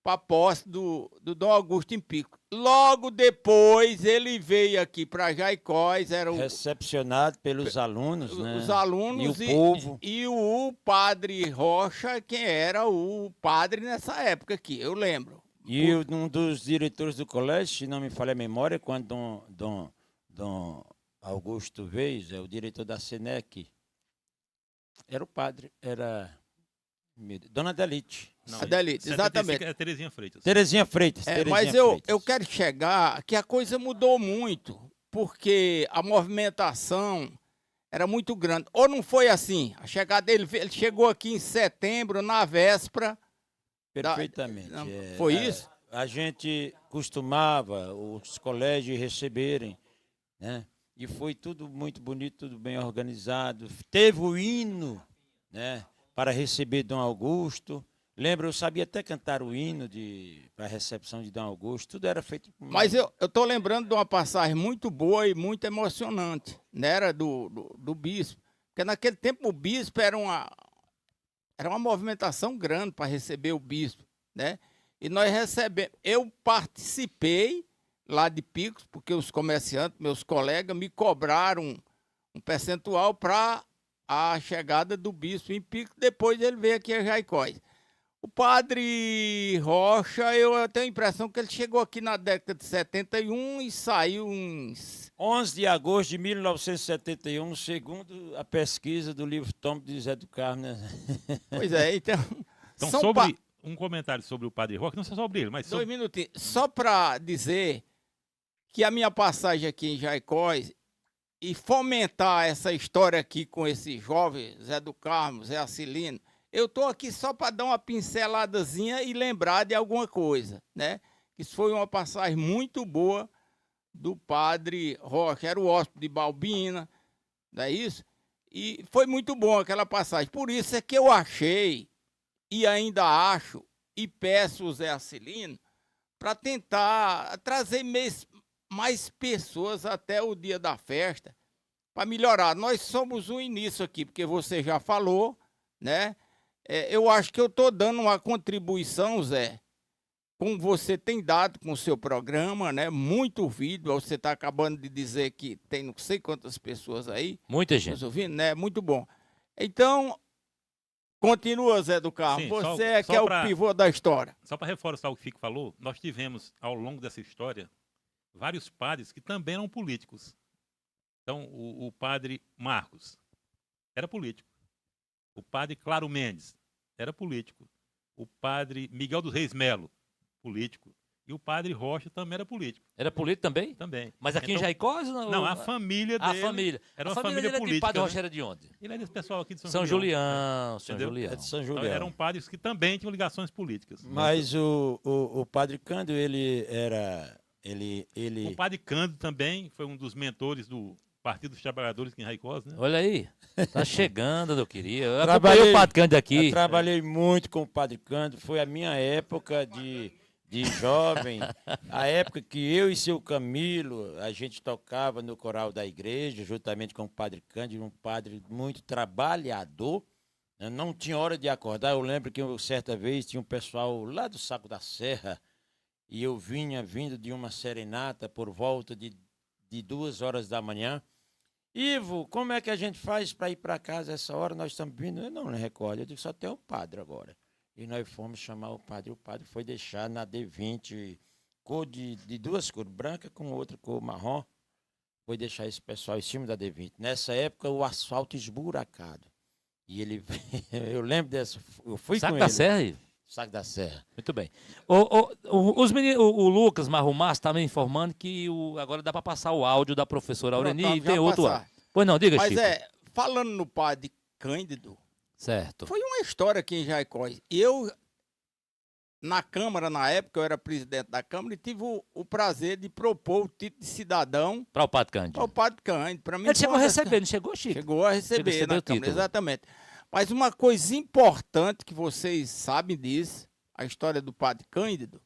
a posse do Dom Augusto em Pico. Logo depois, ele veio aqui para Jaicós, era
recepcionado pelos alunos, né?
Os alunos
e o povo.
E o Padre Rocha, quem era o padre nessa época aqui, eu lembro.
E um dos diretores do colégio, se não me falha a memória, quando Dom Augusto Reis, o diretor da SENEC, era o padre, era Dona Adelite.
Não, Adelite, exatamente.
É Terezinha Freitas.
Terezinha Freitas.
Mas eu quero chegar que a coisa mudou muito, porque a movimentação era muito grande. Ou não foi assim? A chegada dele, ele chegou aqui em setembro, na véspera.
Perfeitamente.
Foi isso?
A gente costumava os colégios receberem, né? E foi tudo muito bonito, tudo bem organizado. Teve o hino, né, para receber Dom Augusto. Lembro, eu sabia até cantar o hino para a recepção de Dom Augusto, tudo era feito...
Mas eu tô lembrando de uma passagem muito boa e muito emocionante, né? Era do bispo. Porque naquele tempo o bispo era uma movimentação grande para receber o bispo, né? E nós recebemos... Eu participei lá de Picos, porque os comerciantes, meus colegas, me cobraram um percentual para a chegada do bispo em Picos, depois ele veio aqui a Jaicós. O padre Rocha, eu tenho a impressão que ele chegou aqui na década de 71 e saiu em...
11 de agosto de 1971, segundo a pesquisa do livro Tom de Zé do Carmo, né?
Pois é, então...
Então,
são
sobre um comentário sobre o Padre Roque, não só sobre ele, mas sobre...
2 minutinhos. Só para dizer que a minha passagem aqui em Jaicós e fomentar essa história aqui com esse jovem Zé do Carmo, Zé Acilino, eu estou aqui só para dar uma pinceladazinha e lembrar de alguma coisa, né? Isso foi uma passagem muito boa do Padre Rocha, era o hóspede de Balbina, não é isso? E foi muito bom aquela passagem. Por isso é que eu achei, e ainda acho, e peço o Zé Acilino, para tentar trazer mais pessoas até o dia da festa, para melhorar. Nós somos o início aqui, porque você já falou, né? Eu acho que eu estou dando uma contribuição, Zé, como você tem dado com o seu programa, né? Muito vídeo, você está acabando de dizer que tem não sei quantas pessoas aí.
Muita gente.
Nos ouvindo, né? Muito bom. Então, continua, Zé do Carmo.
Sim,
você
só
que é
pra-
o pivô da história.
Só para reforçar o que o Fico falou, nós tivemos, ao longo dessa história, vários padres que também eram políticos. Então, o padre Marcos era político. O padre Claro Mendes era político. O padre Miguel dos Reis Melo, político. E o padre Rocha também era político.
Era político também?
Também.
Mas aqui em
Então,
Jaicós?
Não, a família
A
dele
família.
era
A
uma
família
família
dele aqui,
política.
Padre
né?
Rocha era de onde?
Ele é desse pessoal aqui de
São Julião, São
Entendeu?
Julião.
É de São
Então,
Julião.
eram padres que também tinham ligações políticas.
Mas o Padre Cândido, ele era...
O padre Cândido também foi um dos mentores do Partido dos Trabalhadores aqui em Jaicós, né?
Olha aí, tá chegando, eu queria. Eu
Trabalhei-
acompanhei o Padre Cândido aqui.
Eu trabalhei muito com o Padre Cândido, foi a minha época de jovem, a época que eu e seu Camilo, a gente tocava no coral da igreja, juntamente com o Padre Cândido, um padre muito trabalhador, né? Não tinha hora de acordar. Eu lembro que certa vez tinha um pessoal lá do Saco da Serra, e eu vindo de uma serenata por volta de 2 horas da manhã. Ivo, como é que a gente faz para ir para casa essa hora? Nós estamos vindo. Eu não recordo. Eu digo, só tem o padre agora. E nós fomos chamar o padre. O padre foi deixar na D20, cor de 2 cores, branca com outra cor marrom. Foi deixar esse pessoal em cima da D20. Nessa época, o asfalto esburacado. E ele, eu lembro dessa, eu fui
Saco
com
da
ele.
Serra aí?
Saco da Serra.
Muito bem. O Lucas Marrumas está me informando que agora dá para passar o áudio da professora Aureni
Pronto,
e
já
tem outro
passar.
áudio. Pois não, diga,
Mas
Chico.
falando no Padre Cândido,
Certo.
foi uma história aqui em Jaicós. Eu, na Câmara, na época, eu era presidente da Câmara e tive o prazer de propor o título de cidadão
Para o Padre Cândido.
ao Padre Cândido. Pra mim,
Ele chegou a
foi uma-
receber, não chegou, Chico?
Chegou a receber
Chegou a receber
na
o
Câmara,
título.
exatamente. Mas uma coisa importante que vocês sabem disso, a história do Padre Cândido,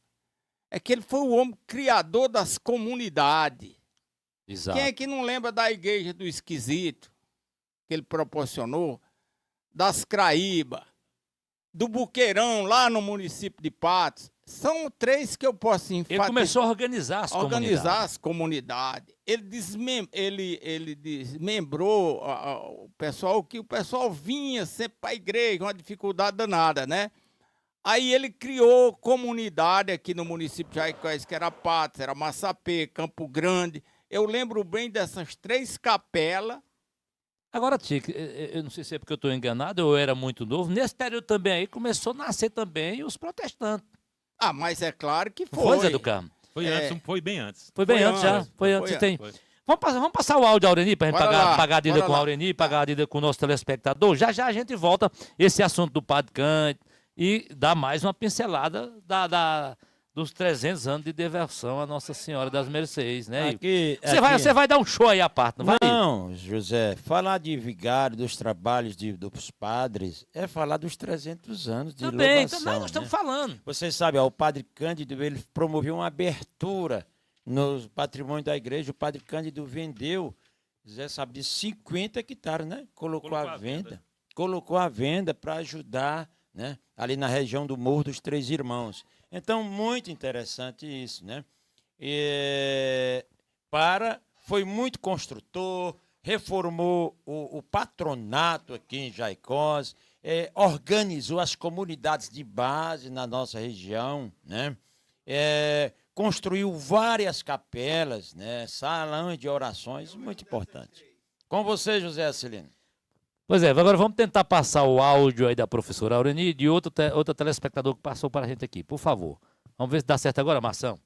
é que ele foi o homem criador das comunidades.
Exato.
Quem é que não lembra da Igreja do Esquisito, que ele proporcionou, das Craíba, do Buqueirão, lá no município de Patos? São 3 que eu posso
Ele
enfatizar.
começou a organizar as
Organizar as comunidades. Ele desmembrou o pessoal, que o pessoal vinha sempre para a igreja, uma dificuldade danada, né? Aí ele criou comunidade aqui no município de Jaicós, que era Patos, era Massapê, Campo Grande. Eu lembro bem dessas 3 capelas.
Agora, Chico, eu não sei se é porque eu estou enganado, eu era muito novo. Nesse período também aí começou a nascer também os protestantes.
Ah, mas é claro que
Foi,
foi.
Zé do Carmo?
Foi antes, foi bem antes.
Foi bem
Foi
antes já.
antes,
Foi
foi
antes.
antes.
Tem.
Foi.
Vamos passar o áudio da Aureni para a gente
Bora lá,
pagar a dívida
bora
com
lá.
a Aureni, pagar a dívida com o nosso telespectador. Já já a gente volta esse assunto do Padre Cândido e dá mais uma pincelada dos 300 anos de devoção à Nossa Senhora das Mercês, né?
Aqui,
Você vai dar um show aí à parte, não vai?
Não, José, falar de vigário, dos trabalhos dos padres, é falar dos 300 anos de
Também,
louvação,
nós estamos
né?
falando.
Você sabe, ó, o padre Cândido, ele promoveu uma abertura no patrimônio da igreja. O padre Cândido vendeu, José sabe, de 50 hectares, né? Colocou à venda. Colocou à venda para ajudar, né? Ali na região do Morro dos Três Irmãos. Então, muito interessante isso, né? Foi muito construtor, reformou o patronato aqui em Jaicós, organizou as comunidades de base na nossa região, né? Construiu várias capelas, né? Salões de orações, muito importante. Com você, José Acilino.
Pois é, agora vamos tentar passar o áudio aí da professora Aureni e de outro telespectador que passou para a gente aqui, por favor. Vamos ver se dá certo agora, Marção.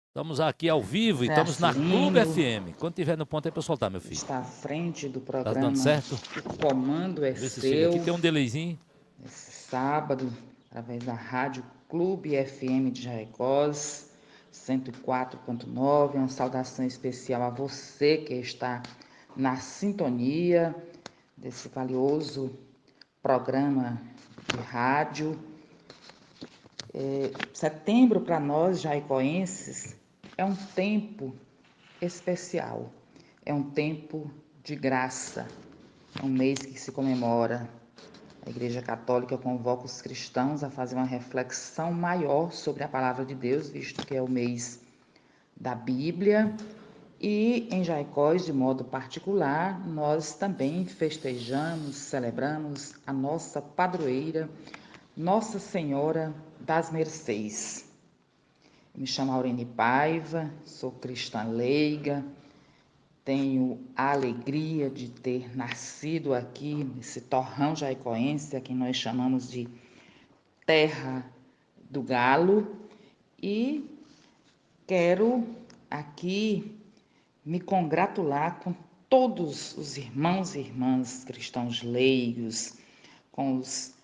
Estamos aqui ao vivo e estamos na Clube FM. Quando tiver no ponto aí para soltar, meu filho.
Está à frente do programa.
Tá dando certo?
O comando é
Vê se
seu.
chega aqui, tem um delayzinho.
Esse sábado, através da Rádio Clube FM de Jaicós, 104.9. Uma saudação especial a você que está na sintonia desse valioso programa de rádio. Setembro, para nós jaicoenses, é um tempo especial, é um tempo de graça, é um mês que se comemora. A Igreja Católica convoca os cristãos a fazer uma reflexão maior sobre a Palavra de Deus, visto que é o mês da Bíblia. E em Jaicós, de modo particular, nós também festejamos, celebramos a nossa padroeira, Nossa Senhora das Mercês. Me chamo Aureni Paiva, sou cristã leiga, tenho a alegria de ter nascido aqui nesse torrão jaicoense, a quem nós chamamos de Terra do Galo, e quero aqui me congratular com todos os irmãos e irmãs cristãos leigos, com os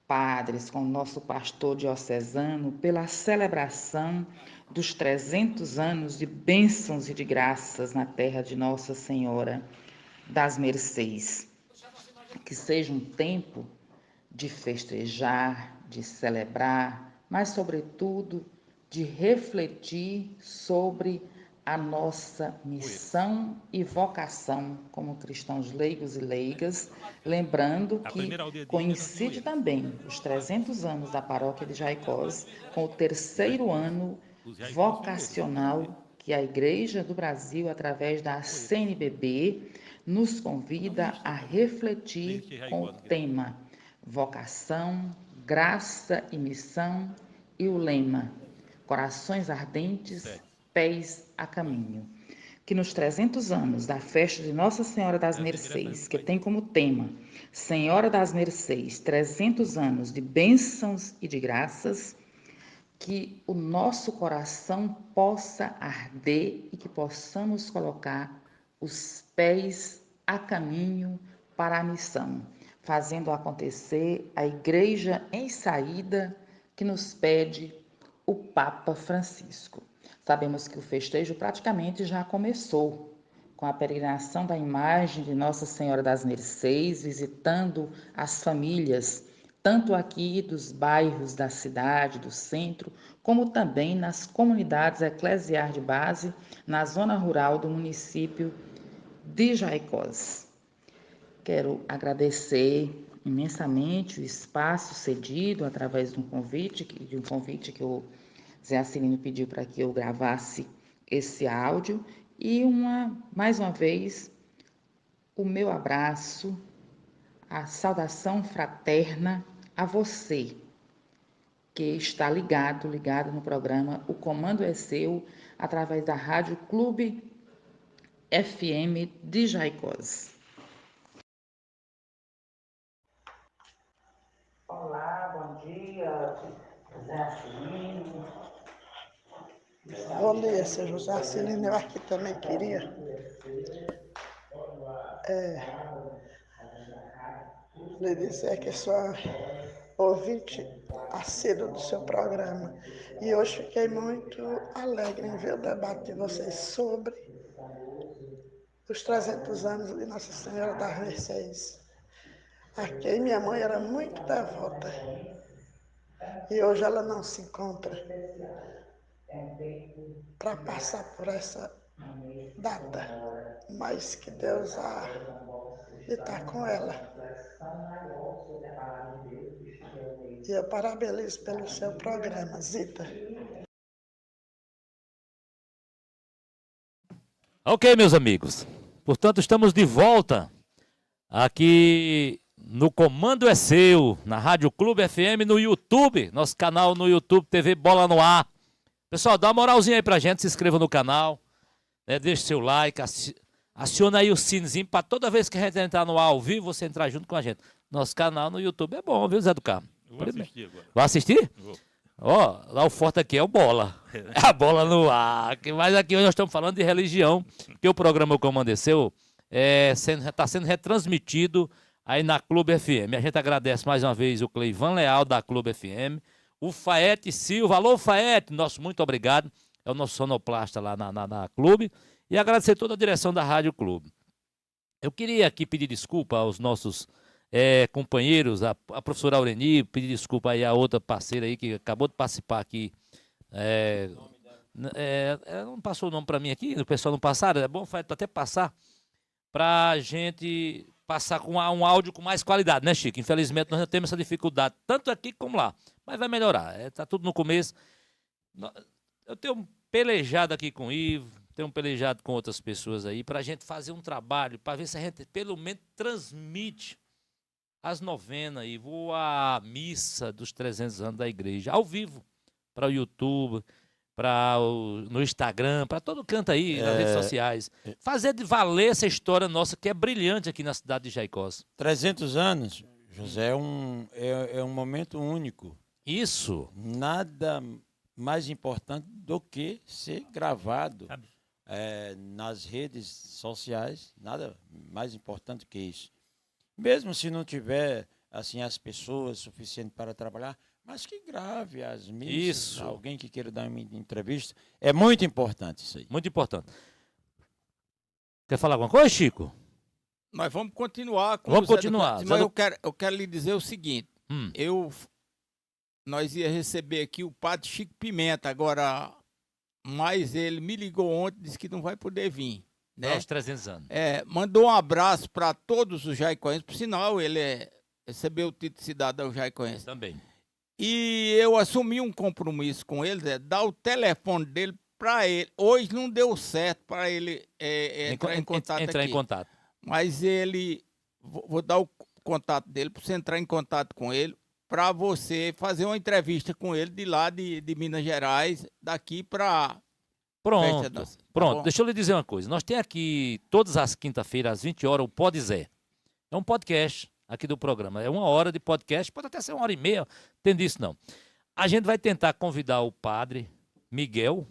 padres, com o nosso pastor diocesano, pela celebração dos 300 anos de bênçãos e de graças na terra de Nossa Senhora das Mercês. Que seja um tempo de festejar, de celebrar, mas, sobretudo, de refletir sobre a nossa missão e vocação como cristãos leigos e leigas, lembrando que coincide também os 300 anos da paróquia de Jaicós com o terceiro ano vocacional que a Igreja do Brasil, através da CNBB, nos convida a refletir com o tema vocação, graça e missão, e o lema corações ardentes, pés a caminho. Que nos 300 anos da festa de Nossa Senhora das Mercês, que tem como tema Senhora das Mercês, 300 anos de bênçãos e de graças, que o nosso coração possa arder e que possamos colocar os pés a caminho para a missão, fazendo acontecer a Igreja em saída que nos pede o Papa Francisco. Sabemos que o festejo praticamente já começou, com a peregrinação da imagem de Nossa Senhora das Mercês, visitando as famílias, tanto aqui dos bairros da cidade, do centro, como também nas comunidades eclesiais de base, na zona rural do município de Jaicós. Quero agradecer imensamente o espaço cedido através de um convite que o Zé Acilino pediu para que eu gravasse esse áudio e mais uma vez o meu abraço, a saudação fraterna a você que está ligado no programa O Comando é Seu, através da Rádio Clube FM de Jaicós. Olá, bom dia, José Acilino.
Bom dia, seu José Acilino. Eu aqui também queria lhe dizer que sou ouvinte assíduo do seu programa. E hoje fiquei muito alegre em ver o debate de vocês sobre os 300 anos de Nossa Senhora das Mercês. A quem minha mãe era muito devota. E hoje ela não se encontra para passar por essa data. Mas que Deus há de estar com ela. E eu parabenizo pelo seu programa, Zita.
Ok, meus amigos. Portanto, estamos de volta aqui no Comando é Seu, na Rádio Clube FM, no YouTube, nosso canal no YouTube, TV Bola no Ar. Pessoal, dá uma moralzinha aí pra gente, se inscreva no canal, né, deixe seu like, aciona aí o sininho para toda vez que a gente entrar no ar ao vivo, você entrar junto com a gente. Nosso canal no YouTube é bom, viu, Zé do Carmo?
Eu vou assistir agora.
Vai assistir?
Vou.
Ó, lá o forte aqui é o Bola. É a bola no ar. Mas aqui hoje nós estamos falando de religião, que o programa O Comando é Seu está sendo retransmitido aí na Clube FM. A gente agradece mais uma vez o Cleivan Leal da Clube FM, o Faete Silva. Alô, Faete, nosso muito obrigado. É o nosso sonoplasta lá na Clube. E agradecer toda a direção da Rádio Clube. Eu queria aqui pedir desculpa aos nossos companheiros, a professora Aureni, pedir desculpa aí a outra parceira aí que acabou de participar aqui. Não passou o nome para mim aqui, o pessoal não passaram, é bom até passar para a gente passar com um áudio com mais qualidade, né, Chico? Infelizmente nós não temos essa dificuldade, tanto aqui como lá, mas vai melhorar, está tudo no começo. Eu tenho pelejado aqui com o Ivo, tenho pelejado com outras pessoas aí, para a gente fazer um trabalho, para ver se a gente pelo menos transmite as novenas e vou à missa dos 300 anos da igreja, ao vivo, para o YouTube, no Instagram, para todo canto aí, nas redes sociais. Fazer de valer essa história nossa, que é brilhante aqui na cidade de Jaicós.
300 anos, José, é um momento único.
Isso.
Nada mais importante do que ser gravado nas redes sociais, nada mais importante que isso. Mesmo se não tiver assim as pessoas suficientes para trabalhar, mas que grave as missas,
isso.
Alguém que queira dar uma entrevista, é muito importante isso aí.
Muito importante. Quer falar alguma coisa, Chico?
Nós vamos continuar com
Vamos continuar.
Mas eu quero lhe dizer o seguinte, nós ia receber aqui o padre Chico Pimenta agora, mas ele me ligou ontem e disse que não vai poder vir. Né?
Aos 300 anos.
Mandou um abraço para todos os jaicoenses, por sinal, ele recebeu o título de cidadão jaicoense.
Também.
E eu assumi um compromisso com ele, dar o telefone dele para ele. Hoje não deu certo para ele entrar em contato aqui. Mas vou dar o contato dele para você entrar em contato com ele, para você fazer uma entrevista com ele de lá de Minas Gerais, daqui para...
Pronto. Deixa eu lhe dizer uma coisa. Nós temos aqui, todas as quinta-feiras, às 20 horas, o Pod Zé. É um podcast aqui do programa. É 1 hora de podcast, pode até ser 1h30, não tem disso não. A gente vai tentar convidar o padre Miguel,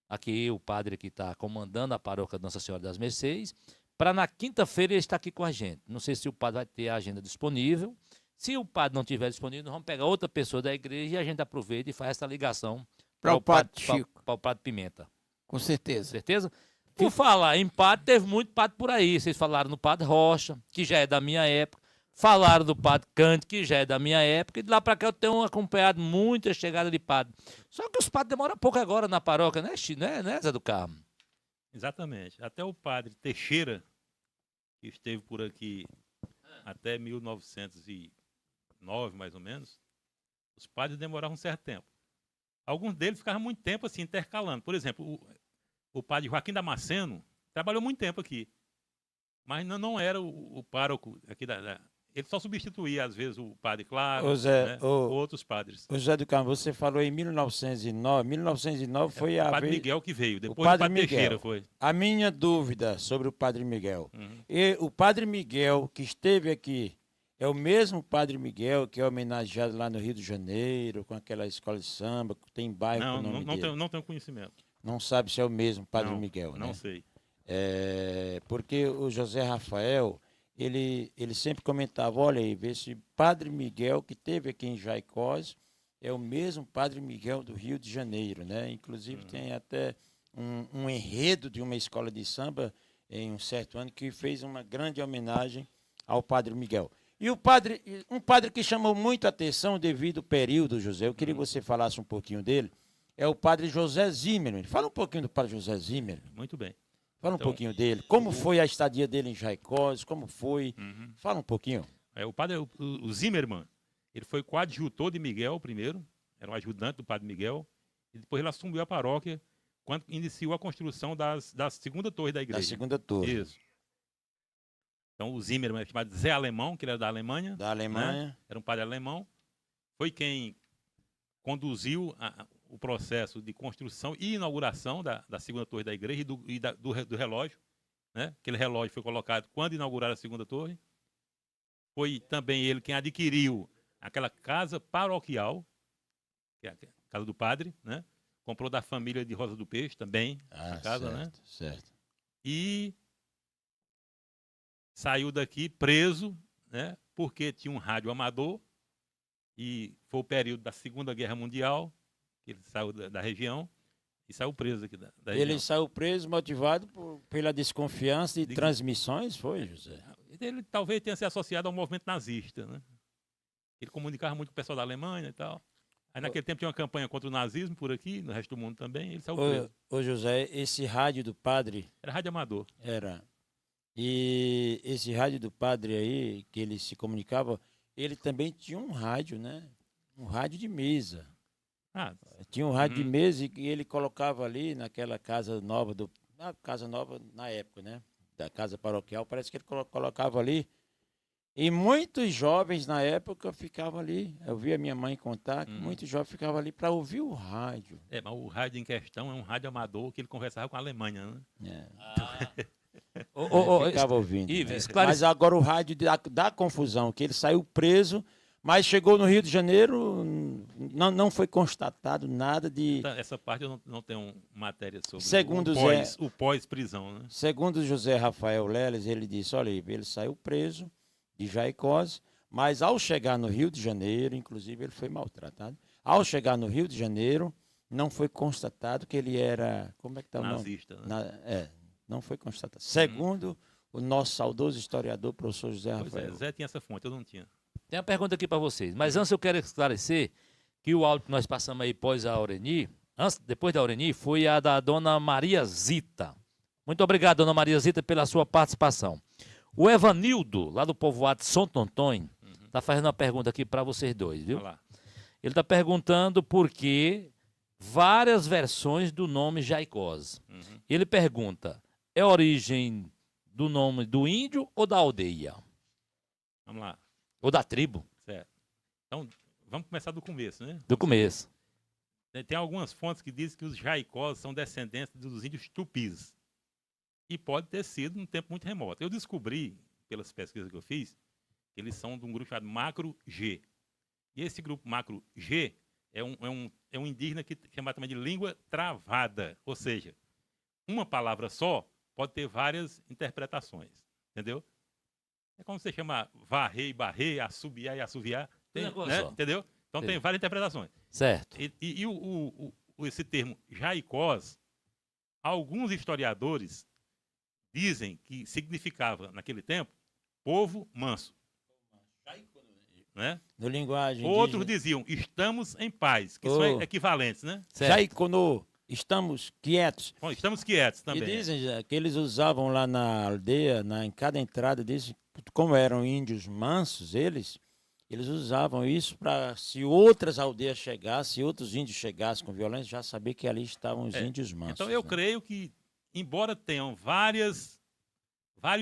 aqui o padre que está comandando a paróquia Nossa Senhora das Mercês, para na quinta-feira ele estar aqui com a gente. Não sei se o padre vai ter a agenda disponível. Se o padre não tiver disponível, nós vamos pegar outra pessoa da igreja e a gente aproveita e faz essa ligação para o padre Chico. Para o padre Pimenta.
Com certeza.
Certeza? Por falar em padre, teve muito padre por aí. Vocês falaram no padre Rocha, que já é da minha época. Falaram do padre Cante, que já é da minha época. E de lá para cá eu tenho acompanhado muita chegada de padre. Só que os padres demoram pouco agora na paróquia, né, Zé do Carmo?
Exatamente. Até o padre Teixeira, que esteve por aqui até 1909, mais ou menos, os padres demoravam um certo tempo. Alguns deles ficavam muito tempo assim, intercalando. Por exemplo, o padre Joaquim Damasceno trabalhou muito tempo aqui, mas não era o pároco aqui ele só substituía, às vezes, o padre Claro, outros padres.
O José do Carmo, você falou em 1909. 1909 foi
o padre Miguel que veio, depois
o
padre Teixeira foi.
A minha dúvida sobre o padre Miguel. E o padre Miguel que esteve aqui, é o mesmo padre Miguel que é homenageado lá no Rio de Janeiro, com aquela escola de samba, que tem bairro com o nome dele.
Não tenho conhecimento.
Não sabe se é o mesmo padre Miguel, né?
Não sei.
Porque o José Rafael, ele sempre comentava, olha aí, vê se Padre Miguel, que teve aqui em Jaicós, é o mesmo Padre Miguel do Rio de Janeiro, né? Inclusive tem até um enredo de uma escola de samba em um certo ano que fez uma grande homenagem ao Padre Miguel. E um padre que chamou muito a atenção devido ao período, José, eu queria que você falasse um pouquinho dele, é o Padre José Zimmermann. Fala um pouquinho do Padre José Zimmermann.
Muito bem.
Fala um pouquinho dele. Como foi a estadia dele em Jaicós? Como foi? Fala um pouquinho.
O padre, o Zimmermann, ele foi coadjutor de Miguel primeiro, era um ajudante do Padre Miguel, e depois ele assumiu a paróquia quando iniciou a construção da segunda torre da igreja.
Da segunda torre.
Isso. Então o Zimmermann é chamado Zé Alemão, que ele era da Alemanha.
Da Alemanha.
Né? Era um padre alemão. Foi quem conduziu o processo de construção e inauguração da segunda torre da igreja e do relógio. Né? Aquele relógio foi colocado quando inauguraram a segunda torre. Foi também ele quem adquiriu aquela casa paroquial, que é a casa do padre, né? Comprou da família de Rosa do Peixe também, a casa,
certo,
né?
Certo.
E saiu daqui preso, né? Porque tinha um rádio amador e foi o período da Segunda Guerra Mundial, que ele saiu da região e saiu preso aqui da região.
Ele saiu preso motivado pela desconfiança de transmissões, foi, José?
Ele talvez tenha se associado ao movimento nazista, né? Ele comunicava muito com o pessoal da Alemanha e tal. Aí naquele tempo tinha uma campanha contra o nazismo por aqui, no resto do mundo também, ele saiu preso.
Ô José, esse rádio do padre...
Era rádio amador.
Era. E esse rádio do padre aí, que ele se comunicava, ele também tinha um rádio, né? Um rádio de mesa. Tinha um rádio de mesa e ele colocava ali naquela casa nova, casa nova na época, né? Da casa paroquial, parece que ele colocava ali. E muitos jovens na época ficavam ali. Eu vi a minha mãe contar que muitos jovens ficavam ali para ouvir o rádio.
Mas o rádio em questão é um rádio amador que ele conversava com a Alemanha, né?
Ficava ouvindo.
Ives,
Mas agora o rádio da confusão, que ele saiu preso, mas chegou no Rio de Janeiro, não foi constatado nada de...
Essa parte eu não tenho matéria sobre.
Segundo
o pós-prisão, né?
Segundo José Rafael Leles, ele disse, olha, ele saiu preso de Jaicós, mas ao chegar no Rio de Janeiro, inclusive ele foi maltratado, ao chegar no Rio de Janeiro, não foi constatado que ele era... Como é que está o nome?
Nazista, né?
Não foi constatado. Segundo o nosso saudoso historiador, professor José Rafael.
Pois Zé tinha essa fonte, eu não tinha.
Tem uma pergunta aqui para vocês, mas antes eu quero esclarecer que o áudio que nós passamos aí depois da Aureni, foi a da dona Maria Zita. Muito obrigado, dona Maria Zita, pela sua participação. O Evanildo, lá do povoado de Santo Antônio, está fazendo uma pergunta aqui para vocês dois, viu?
Olá.
Ele está perguntando por que várias versões do nome Jaicós. Ele pergunta, é a origem do nome do índio ou da aldeia?
Vamos lá.
Ou da tribo?
Certo. Então, vamos começar do começo, né?
Do começo.
Tem algumas fontes que dizem que os Jaicós são descendentes dos índios tupis. E pode ter sido num tempo muito remoto. Eu descobri, pelas pesquisas que eu fiz, que eles são de um grupo chamado Macro G. E esse grupo Macro G é um indígena que chama também de língua travada. Ou seja, uma palavra só pode ter várias interpretações. Entendeu? É como você chama varrer e barrer, assobiar e assoviar. Né? Entendeu? Então tem várias interpretações.
Certo.
E esse termo Jaicós, alguns historiadores dizem que significava, naquele tempo, povo manso. Né?
No linguagem
Outros diziam, estamos em paz, que são equivalentes, né?
Jaiconô, estamos quietos.
Bom, estamos quietos também.
E dizem que eles usavam lá na aldeia, em cada entrada deles, como eram índios mansos, eles usavam isso para, se outras aldeias chegassem, outros índios chegassem com violência, já saber que ali estavam os índios mansos.
Então eu creio que, embora tenham vários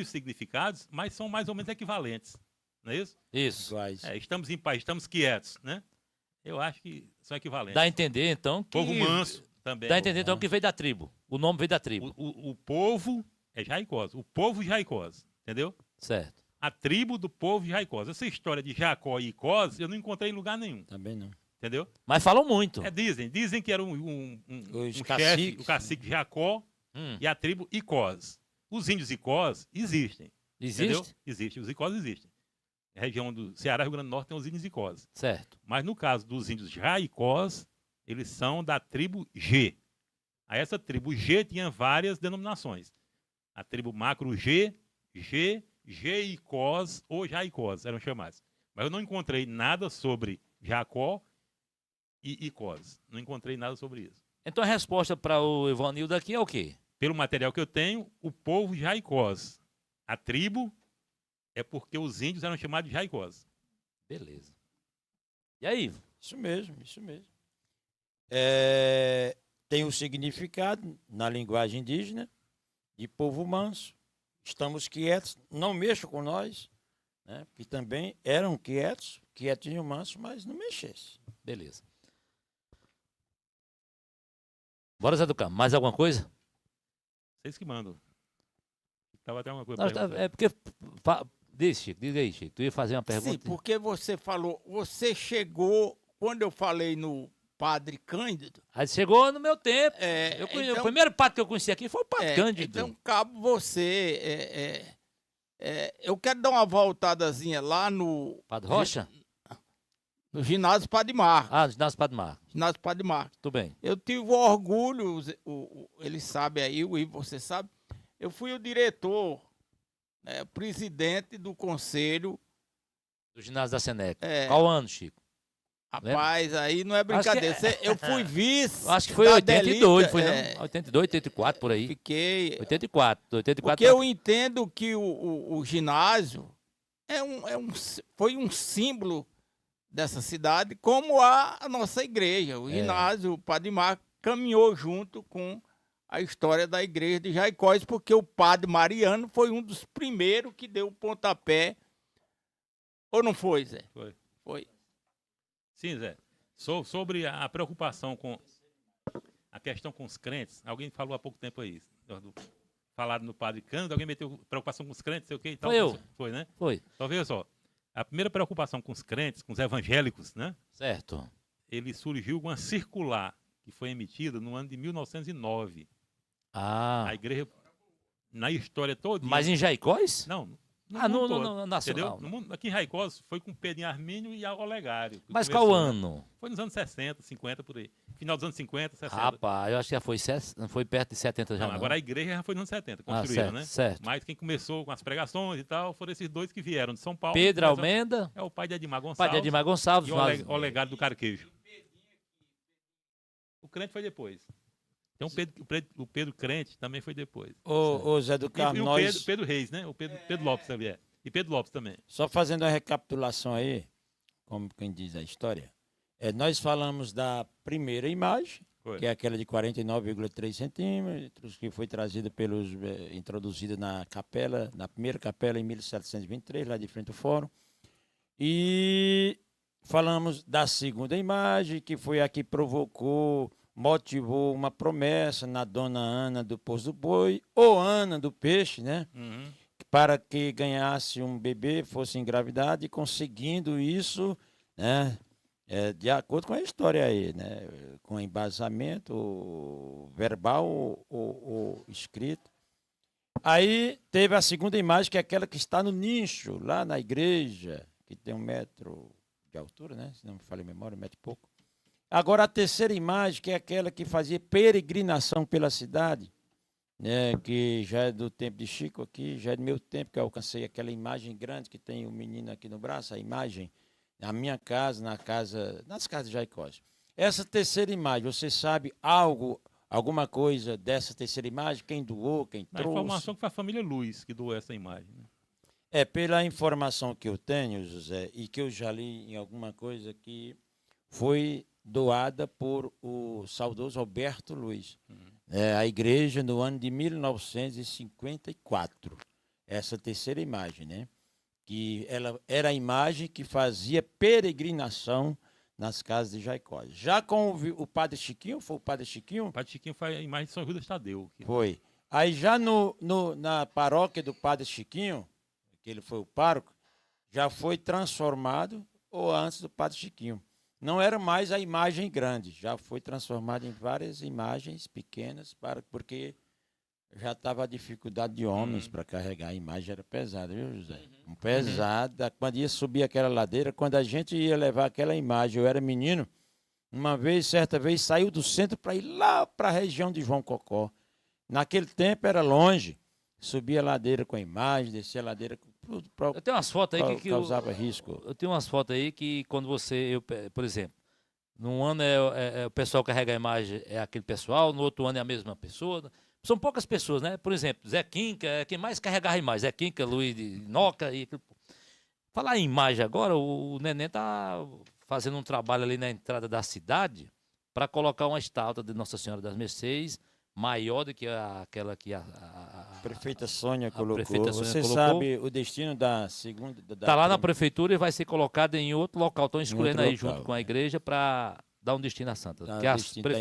significados, mas são mais ou menos equivalentes. Não é isso?
Isso.
Estamos em paz, estamos quietos, né? Eu acho que são equivalentes.
Dá a entender, então, que...
Povo manso também.
Dá a entender, então, que veio da tribo. O nome veio da tribo.
O povo é Jaicós. O povo Jaicós, entendeu?
Certo.
A tribo do povo Jaicós. Essa história de Jacó e Icós, eu não encontrei em lugar nenhum.
Também não.
Entendeu?
Mas falam muito.
Dizem que era um
chefe,
o cacique Jacó e a tribo Icós. Os índios Icós existem. Entendeu?
Existe?
Existe. Os icós existem. A região do Ceará, Rio Grande do Norte, tem os índios icós.
Certo.
Mas no caso dos índios jaicós, eles são da tribo G. Aí essa tribo G tinha várias denominações. A tribo macro G, Geicós ou Jaicós eram chamados. Mas eu não encontrei nada sobre Jacó e Icós. Não encontrei nada sobre isso.
Então a resposta para o Ivanildo aqui é o quê?
Pelo material que eu tenho, o povo Jaicós. A tribo é porque os índios eram chamados de Jaicós.
Beleza. E aí?
Isso mesmo, isso mesmo. Tem o significado na linguagem indígena de povo manso. Estamos quietos, não mexam com nós, né? Que também eram quietos, quietinho manso, mas não mexesse.
Beleza. Bora, Zé do Carmo. Mais alguma coisa?
Vocês que mandam. Tava até uma coisa
Não,
perguntando.
é porque... Diz, Chico, diga aí, Chico. Tu ia fazer uma pergunta?
Sim, porque você falou, você chegou, quando eu falei no Padre Cândido,
Aí chegou no meu tempo. O
então,
primeiro padre que eu conheci aqui foi o Padre Cândido.
então, cabo você, eu quero dar uma voltadazinha lá no
Padre Rocha?
no ginásio Padre Marcos.
Ah, ginásio Padre Mar.
Ginásio Padre Marcos.
Tudo bem.
Eu tive o orgulho, ele sabe aí, o Ivo, você sabe, eu fui o diretor, presidente do conselho.
Do ginásio da Seneca.
É.
Qual ano, Chico?
Rapaz, aí não é brincadeira. Eu fui vice.
Acho que foi
da
82,
Delita,
foi não? 82, 84, por aí.
Fiquei.
84.
Porque eu entendo que o ginásio foi um símbolo dessa cidade, como a nossa igreja. O ginásio, o Padre Marcos, caminhou junto com a história da igreja de Jaicós, porque o Padre Mariano foi um dos primeiros que deu o pontapé. Ou não foi, Zé? Foi.
Sim, Zé. Sobre a preocupação com a questão com os crentes, alguém falou há pouco tempo aí. Falaram no Padre Cândido, alguém meteu preocupação com os crentes, sei o quê e tal.
Foi eu.
Foi, né?
Foi.
Então, veja só. A primeira preocupação com os crentes, com os evangélicos, né?
Certo.
Ele surgiu com uma circular que foi emitida no ano de 1909.
Ah.
A igreja, na história toda...
Mas em Jaicós?
Não.
No nacional.
Entendeu? No mundo, aqui em Raicós foi com Pedro Armínio e a Olegário.
Mas qual ano?
Foi nos anos 60, 50, por aí. Final dos anos 50, 60.
Rapaz, eu acho que já foi perto de 70 já.
Não, agora a igreja já foi nos anos 70, construíram,
certo,
né?
certo.
Mas quem começou com as pregações e tal foram esses dois que vieram de São Paulo.
Pedro Almenda.
É o pai de Edmar Gonçalves.
Pai de Edmar Gonçalves.
E o Olegário do Carquejo. O crente foi depois. Então o Pedro Crente também foi depois.
Ô Zé do Carmo,
E o
nós...
Pedro Reis, né? O Pedro Lopes também é. E Pedro Lopes também.
Só fazendo a recapitulação aí, como quem diz a história, nós falamos da primeira imagem,
Foi.
que é aquela de 49,3 centímetros, que foi trazida introduzida na capela, na primeira capela em 1723, lá de frente ao fórum. E falamos da segunda imagem, que foi a que motivou uma promessa na dona Ana do Poço do Boi, ou Ana do Peixe, né?
Uhum.
Para que ganhasse um bebê, fosse engravidado, e conseguindo isso, né? De acordo com a história aí, né? Com embasamento verbal ou escrito. Aí teve a segunda imagem, que é aquela que está no nicho, lá na igreja, que tem 1 metro de altura, né? Se não me falha a memória, 1 metro e pouco. Agora a terceira imagem, que é aquela que fazia peregrinação pela cidade, né, que já é do tempo de Chico aqui, já é do meu tempo que eu alcancei aquela imagem grande que tem o menino aqui no braço, a imagem, na minha casa, nas casas de Jaicós. Essa terceira imagem, você sabe alguma coisa dessa terceira imagem? Quem doou, quem
A
trouxe?
informação que foi a família Luiz que doou essa imagem. Né?
Pela informação que eu tenho, José, e que eu já li em alguma coisa, que foi doada por o saudoso Alberto Luiz, a igreja no ano de 1954. Essa terceira imagem, né? Que ela era a imagem que fazia peregrinação nas casas de Jaicós. Já com o Padre Chiquinho, foi o Padre Chiquinho?
O Padre Chiquinho foi a imagem de São Judas Tadeu.
Foi. Aí já na paróquia do Padre Chiquinho, que ele foi o pároco, já foi transformado, ou antes do Padre Chiquinho. Não era mais a imagem grande, já foi transformado em várias imagens pequenas, porque Já estava a dificuldade de homens para carregar a imagem, era pesada, viu, José? Pesada. Quando ia subir aquela ladeira, quando a gente ia levar aquela imagem, eu era menino, certa vez, saiu do centro para ir lá para a região de João Cocó. Naquele tempo era longe. Subia a ladeira com a imagem, descia a ladeira.
Eu tenho umas fotos aí que
causava risco.
Eu tenho umas fotos aí que quando por exemplo, num ano o pessoal carrega a imagem, é aquele pessoal, no outro ano é a mesma pessoa. São poucas pessoas, né? Por exemplo, Zé Quinca é quem mais carregava a imagem. Zé Quinca, Luiz de Noca. Falar em imagem agora, o Neném tá fazendo um trabalho ali na entrada da cidade para colocar uma estátua de Nossa Senhora das Mercês maior do que aquela que a
prefeita Sônia colocou.
Prefeita Sônia
Você
colocou.
Sabe o destino da segunda...
Está lá na prefeitura e vai ser colocada em outro local. Estão escolhendo aí junto com a igreja para dar um destino à Santa. Porque a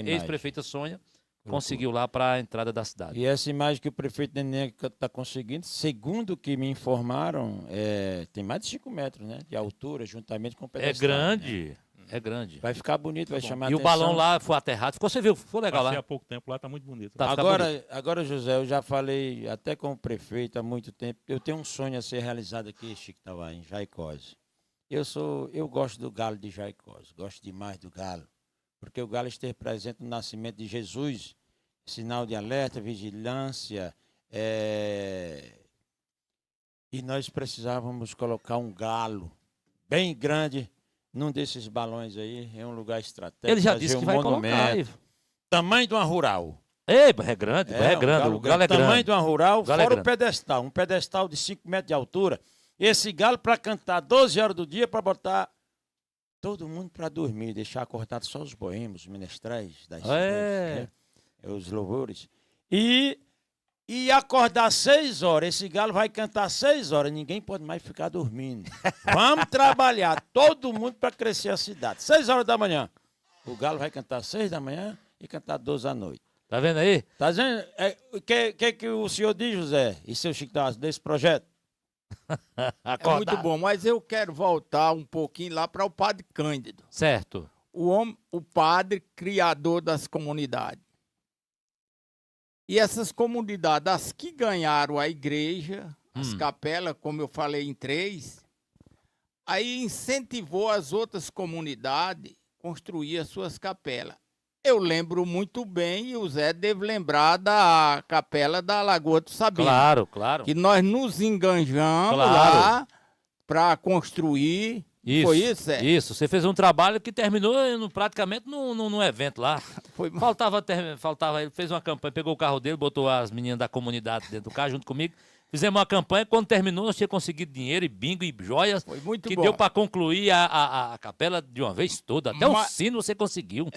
ex-prefeita Sônia conseguiu lá para a entrada da cidade.
E essa imagem que o prefeito Neném está conseguindo, segundo o que me informaram, tem mais de 5 metros, né, de altura, juntamente com o pedestal.
É grande,
né?
É grande.
Vai ficar bonito, vai chamar
e
atenção.
E o balão lá foi aterrado. Você viu? Ficou legal lá.
Há pouco tempo lá, está muito bonito.
Agora, José, eu já falei até com o prefeito há muito tempo. Eu tenho um sonho a ser realizado aqui, Chico Tauá, em Jaicós. Eu gosto do galo de Jaicós, gosto demais do galo. Porque o galo esteve presente no nascimento de Jesus, sinal de alerta, vigilância, e nós precisávamos colocar um galo bem grande num desses balões aí, em um lugar estratégico.
Ele já disse que vai colocar.
Tamanho de uma rural.
É grande, é grande. O galo é grande.
Tamanho de uma rural, fora o pedestal. Um pedestal de 5 metros de altura. Esse galo para cantar 12 horas do dia, para botar todo mundo para dormir, deixar acordado só os boêmios, os menestrais das cidades, os louvores. E acordar 6 horas. Esse galo vai cantar 6 horas. Ninguém pode mais ficar dormindo. Vamos trabalhar, todo mundo, para crescer a cidade. 6 horas da manhã. O galo vai cantar 6 da manhã e cantar 12 à noite.
Tá vendo aí?
Tá vendo? O que o senhor diz, José, e seu Chico Tauá, desse projeto?
É muito bom, mas eu quero voltar um pouquinho lá para o Padre Cândido.
Certo.
O padre criador das comunidades. E essas comunidades, as que ganharam a igreja, as capelas, como eu falei em 3, aí incentivou as outras comunidades a construir as suas capelas. Eu lembro muito bem, e o Zé deve lembrar da capela da Lagoa do Sabino.
Claro.
Que nós nos enganjamos lá para construir.
Isso,
foi isso, Zé?
Isso, você fez um trabalho que terminou praticamente num evento lá. Faltava, ele fez uma campanha, pegou o carro dele, botou as meninas da comunidade dentro do carro junto comigo. Fizemos uma campanha, quando terminou, nós tínhamos conseguido dinheiro e bingo e joias.
Foi muito
que
bom.
Deu para concluir a capela de uma vez toda. Até o sino você conseguiu.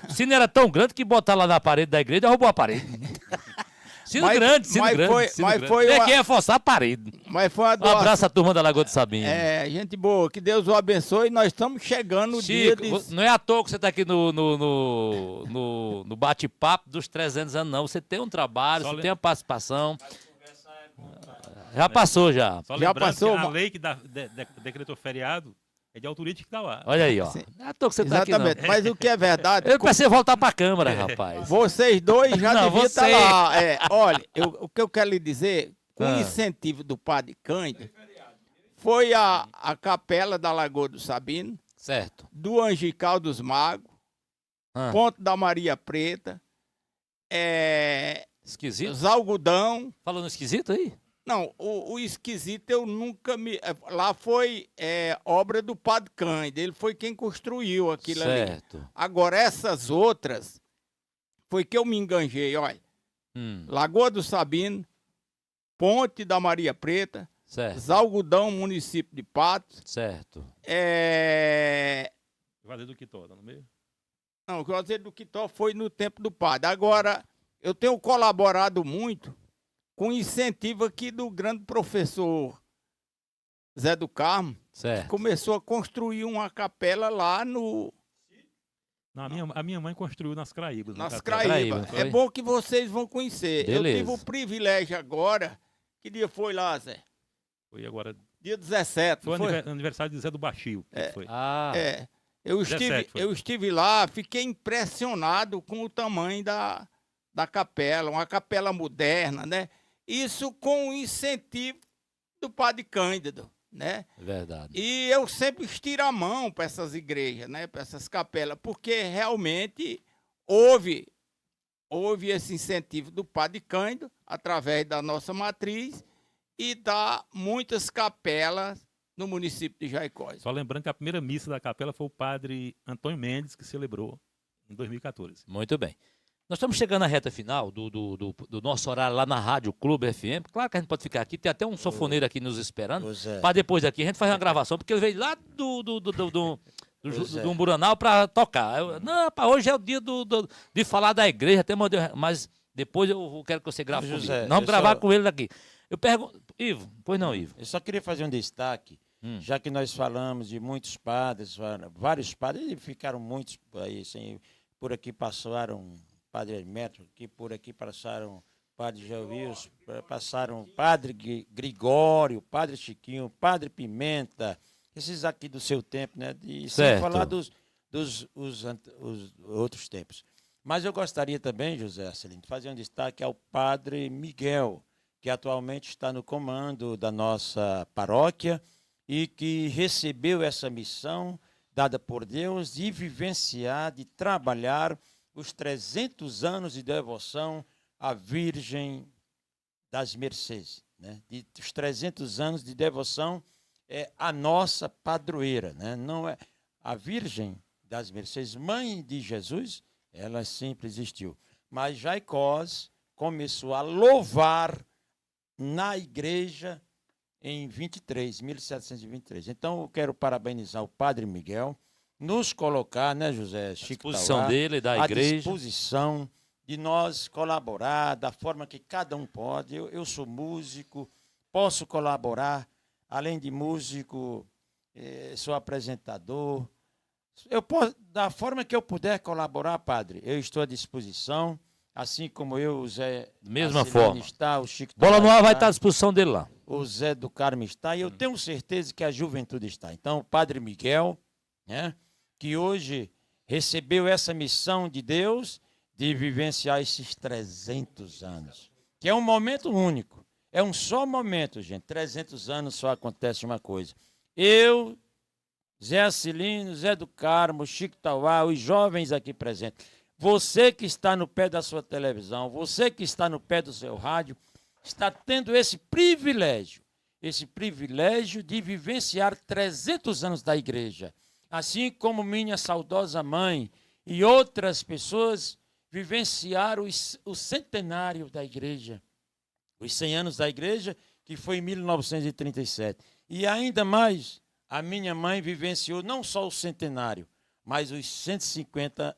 O sino era tão grande que botar lá na parede da igreja derrubou a parede. Sino grande. Quem ia forçar a parede.
Mas foi uma
doação. Um abraço à turma da Lagoa do Sabino.
Gente boa, que Deus o abençoe. Nós estamos chegando no
Chico,
dia de...
Não é à toa que você está aqui no bate-papo dos 300 anos, não. Você tem um trabalho, você tem uma participação. Já passou, já.
Já passou. A lei que decretou feriado é de autoria de Chico Tauá.
Olha aí, ó. Não é à toa que você está aqui, não.
Exatamente, mas o que é verdade...
Eu pensei em voltar para a Câmara, rapaz.
Vocês dois já deviam estar lá. Olha, o que eu quero lhe dizer, com o incentivo do Padre Cândido, foi a capela da Lagoa do Sabino,
certo,
do Angical dos Magos, Ponto da Maria Preta,
esquisito?
Os Algodão.
Falando esquisito aí?
Não, o esquisito eu nunca me... Lá foi obra do Padre Cândido, ele foi quem construiu aquilo ali. Agora, essas outras, foi que eu me enganjei, olha. Lagoa do Sabino, Ponte da Maria Preta, Algodão, município de Patos.
Certo.
Juazeiro do Quitó, tá no meio?
Não, o Juazeiro do Quitó foi no tempo do padre. Agora, eu tenho colaborado muito com incentivo aqui do grande professor Zé do Carmo, que começou a construir uma capela lá no...
Não, a minha mãe construiu nas Craíbas.
Nas Craíbas. É bom que vocês vão conhecer.
Beleza.
Eu tive o privilégio agora. Que dia foi lá, Zé?
Foi agora...
Dia 17.
Foi aniversário de Zé do Baixio. Foi.
Eu estive lá, fiquei impressionado com o tamanho da capela, uma capela moderna, né? Isso com o incentivo do Padre Cândido, né?
Verdade.
E eu sempre estiro a mão para essas igrejas, né? Para essas capelas, porque realmente houve esse incentivo do Padre Cândido, através da nossa matriz, e dá muitas capelas no município de Jaicós.
Só lembrando que a primeira missa da capela foi o padre Antônio Mendes, que celebrou em 2014.
Muito bem. Nós estamos chegando à reta final do nosso horário lá na Rádio Clube FM. Claro que a gente pode ficar aqui, tem até um sanfoneiro aqui nos esperando. Para depois daqui a gente fazer uma gravação, porque ele veio lá do Umburanal para tocar. Não, para hoje é o dia de falar da igreja, até mas depois eu quero que você grave comigo. Nós vamos gravar com ele daqui. Eu pergunto, Ivo, pois não, Ivo?
Eu só queria fazer um destaque, já que nós falamos de muitos padres, vários padres, e ficaram muitos aí, assim, por aqui passaram Padre Hermeto, por aqui passaram Padre Gelvius, passaram Padre Gregório, Padre Chiquinho, Padre Pimenta, esses aqui do seu tempo, né? E sem falar dos outros tempos. Mas eu gostaria também, José Arcelino, de fazer um destaque ao Padre Miguel, que atualmente está no comando da nossa paróquia e que recebeu essa missão dada por Deus de vivenciar, de trabalhar os 300 anos de devoção à Virgem das Mercês, né? Os 300 anos de devoção é a nossa padroeira, né? Não é a Virgem das Mercês, mãe de Jesus, ela sempre existiu. Mas Jaicós começou a louvar na igreja em 1723. Então, eu quero parabenizar o Padre Miguel, nos colocar, né, José Chico,
à disposição dele, da igreja,
à disposição de nós colaborar da forma que cada um pode. Eu sou músico, posso colaborar, além de músico, sou apresentador. Eu posso, da forma que eu puder colaborar, padre, eu estou à disposição, assim como eu, o Zé...
Mesma forma.
Está, o Chico
Bola no ar vai estar à disposição dele lá.
O Zé do Carmo está, e eu tenho certeza que a juventude está. Então, o Padre Miguel, né, que hoje recebeu essa missão de Deus de vivenciar esses 300 anos, que é um momento único. É um só momento, gente. 300 anos só acontece uma coisa. Eu, Zé Arcelino, Zé do Carmo, Chico Tauá, os jovens aqui presentes, você que está no pé da sua televisão, você que está no pé do seu rádio, está tendo esse privilégio de vivenciar 300 anos da igreja. Assim como minha saudosa mãe e outras pessoas vivenciaram o centenário da igreja, os 100 anos da igreja, que foi em 1937. E ainda mais, a minha mãe vivenciou não só o centenário, mas os 150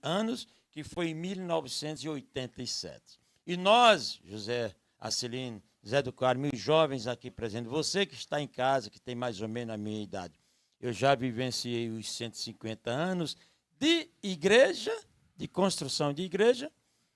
anos, que foi em 1987. E nós, José Arcelino, Zé do Carmo, os jovens aqui presentes, você que está em casa, que tem mais ou menos a minha idade, eu já vivenciei os 150 anos de igreja, de construção de igreja,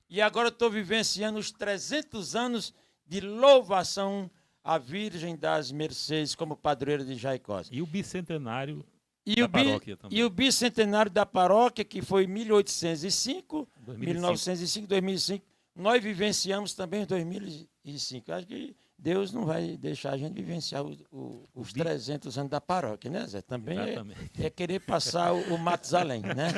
e agora estou vivenciando os 300 anos de louvação à Virgem das Mercês como padroeira de Jaicós.
E o bicentenário da paróquia também.
E o bicentenário da paróquia, que foi 1805, 2005, nós vivenciamos também em 2005. Acho que Deus não vai deixar a gente vivenciar os 300 anos da paróquia, né, Zé? Também é querer passar o Matusalém, né?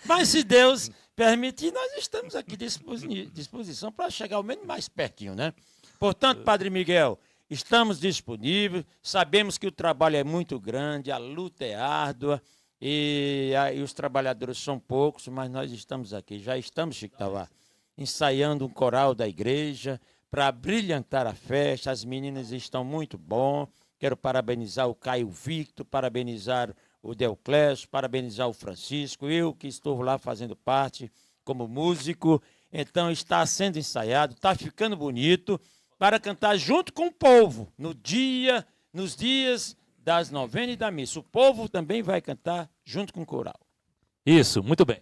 Mas se Deus permitir, nós estamos aqui à disposição para chegar ao menos mais pertinho, né? Portanto, Padre Miguel, estamos disponíveis, sabemos que o trabalho é muito grande, a luta é árdua e os trabalhadores são poucos, mas nós estamos aqui, já estamos, Chico Tauá, ensaiando um coral da igreja para brilhantar a festa. As meninas estão muito bom. Quero parabenizar o Caio Victor, parabenizar o Deoclésio, parabenizar o Francisco, eu que estou lá fazendo parte como músico. Então está sendo ensaiado, está ficando bonito para cantar junto com o povo nos dias das novenas e da missa. O povo também vai cantar junto com o coral.
Isso, muito bem.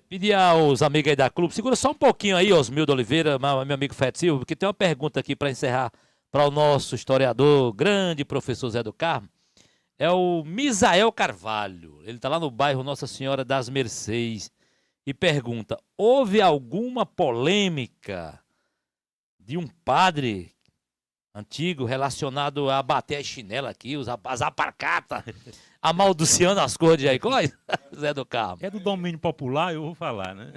Pedir aos amigos aí da Clube, segura só um pouquinho aí, Osmildo Oliveira, meu amigo Fete Silva, porque tem uma pergunta aqui para encerrar para o nosso historiador, grande professor Zé do Carmo. É o Misael Carvalho, ele está lá no bairro Nossa Senhora das Mercês. e pergunta: houve alguma polêmica de um padre antigo relacionado a bater as chinelas aqui, as aparcatas, amaldiçoando as cores de Jaicós? Zé do Carmo.
É do domínio popular, eu vou falar, né?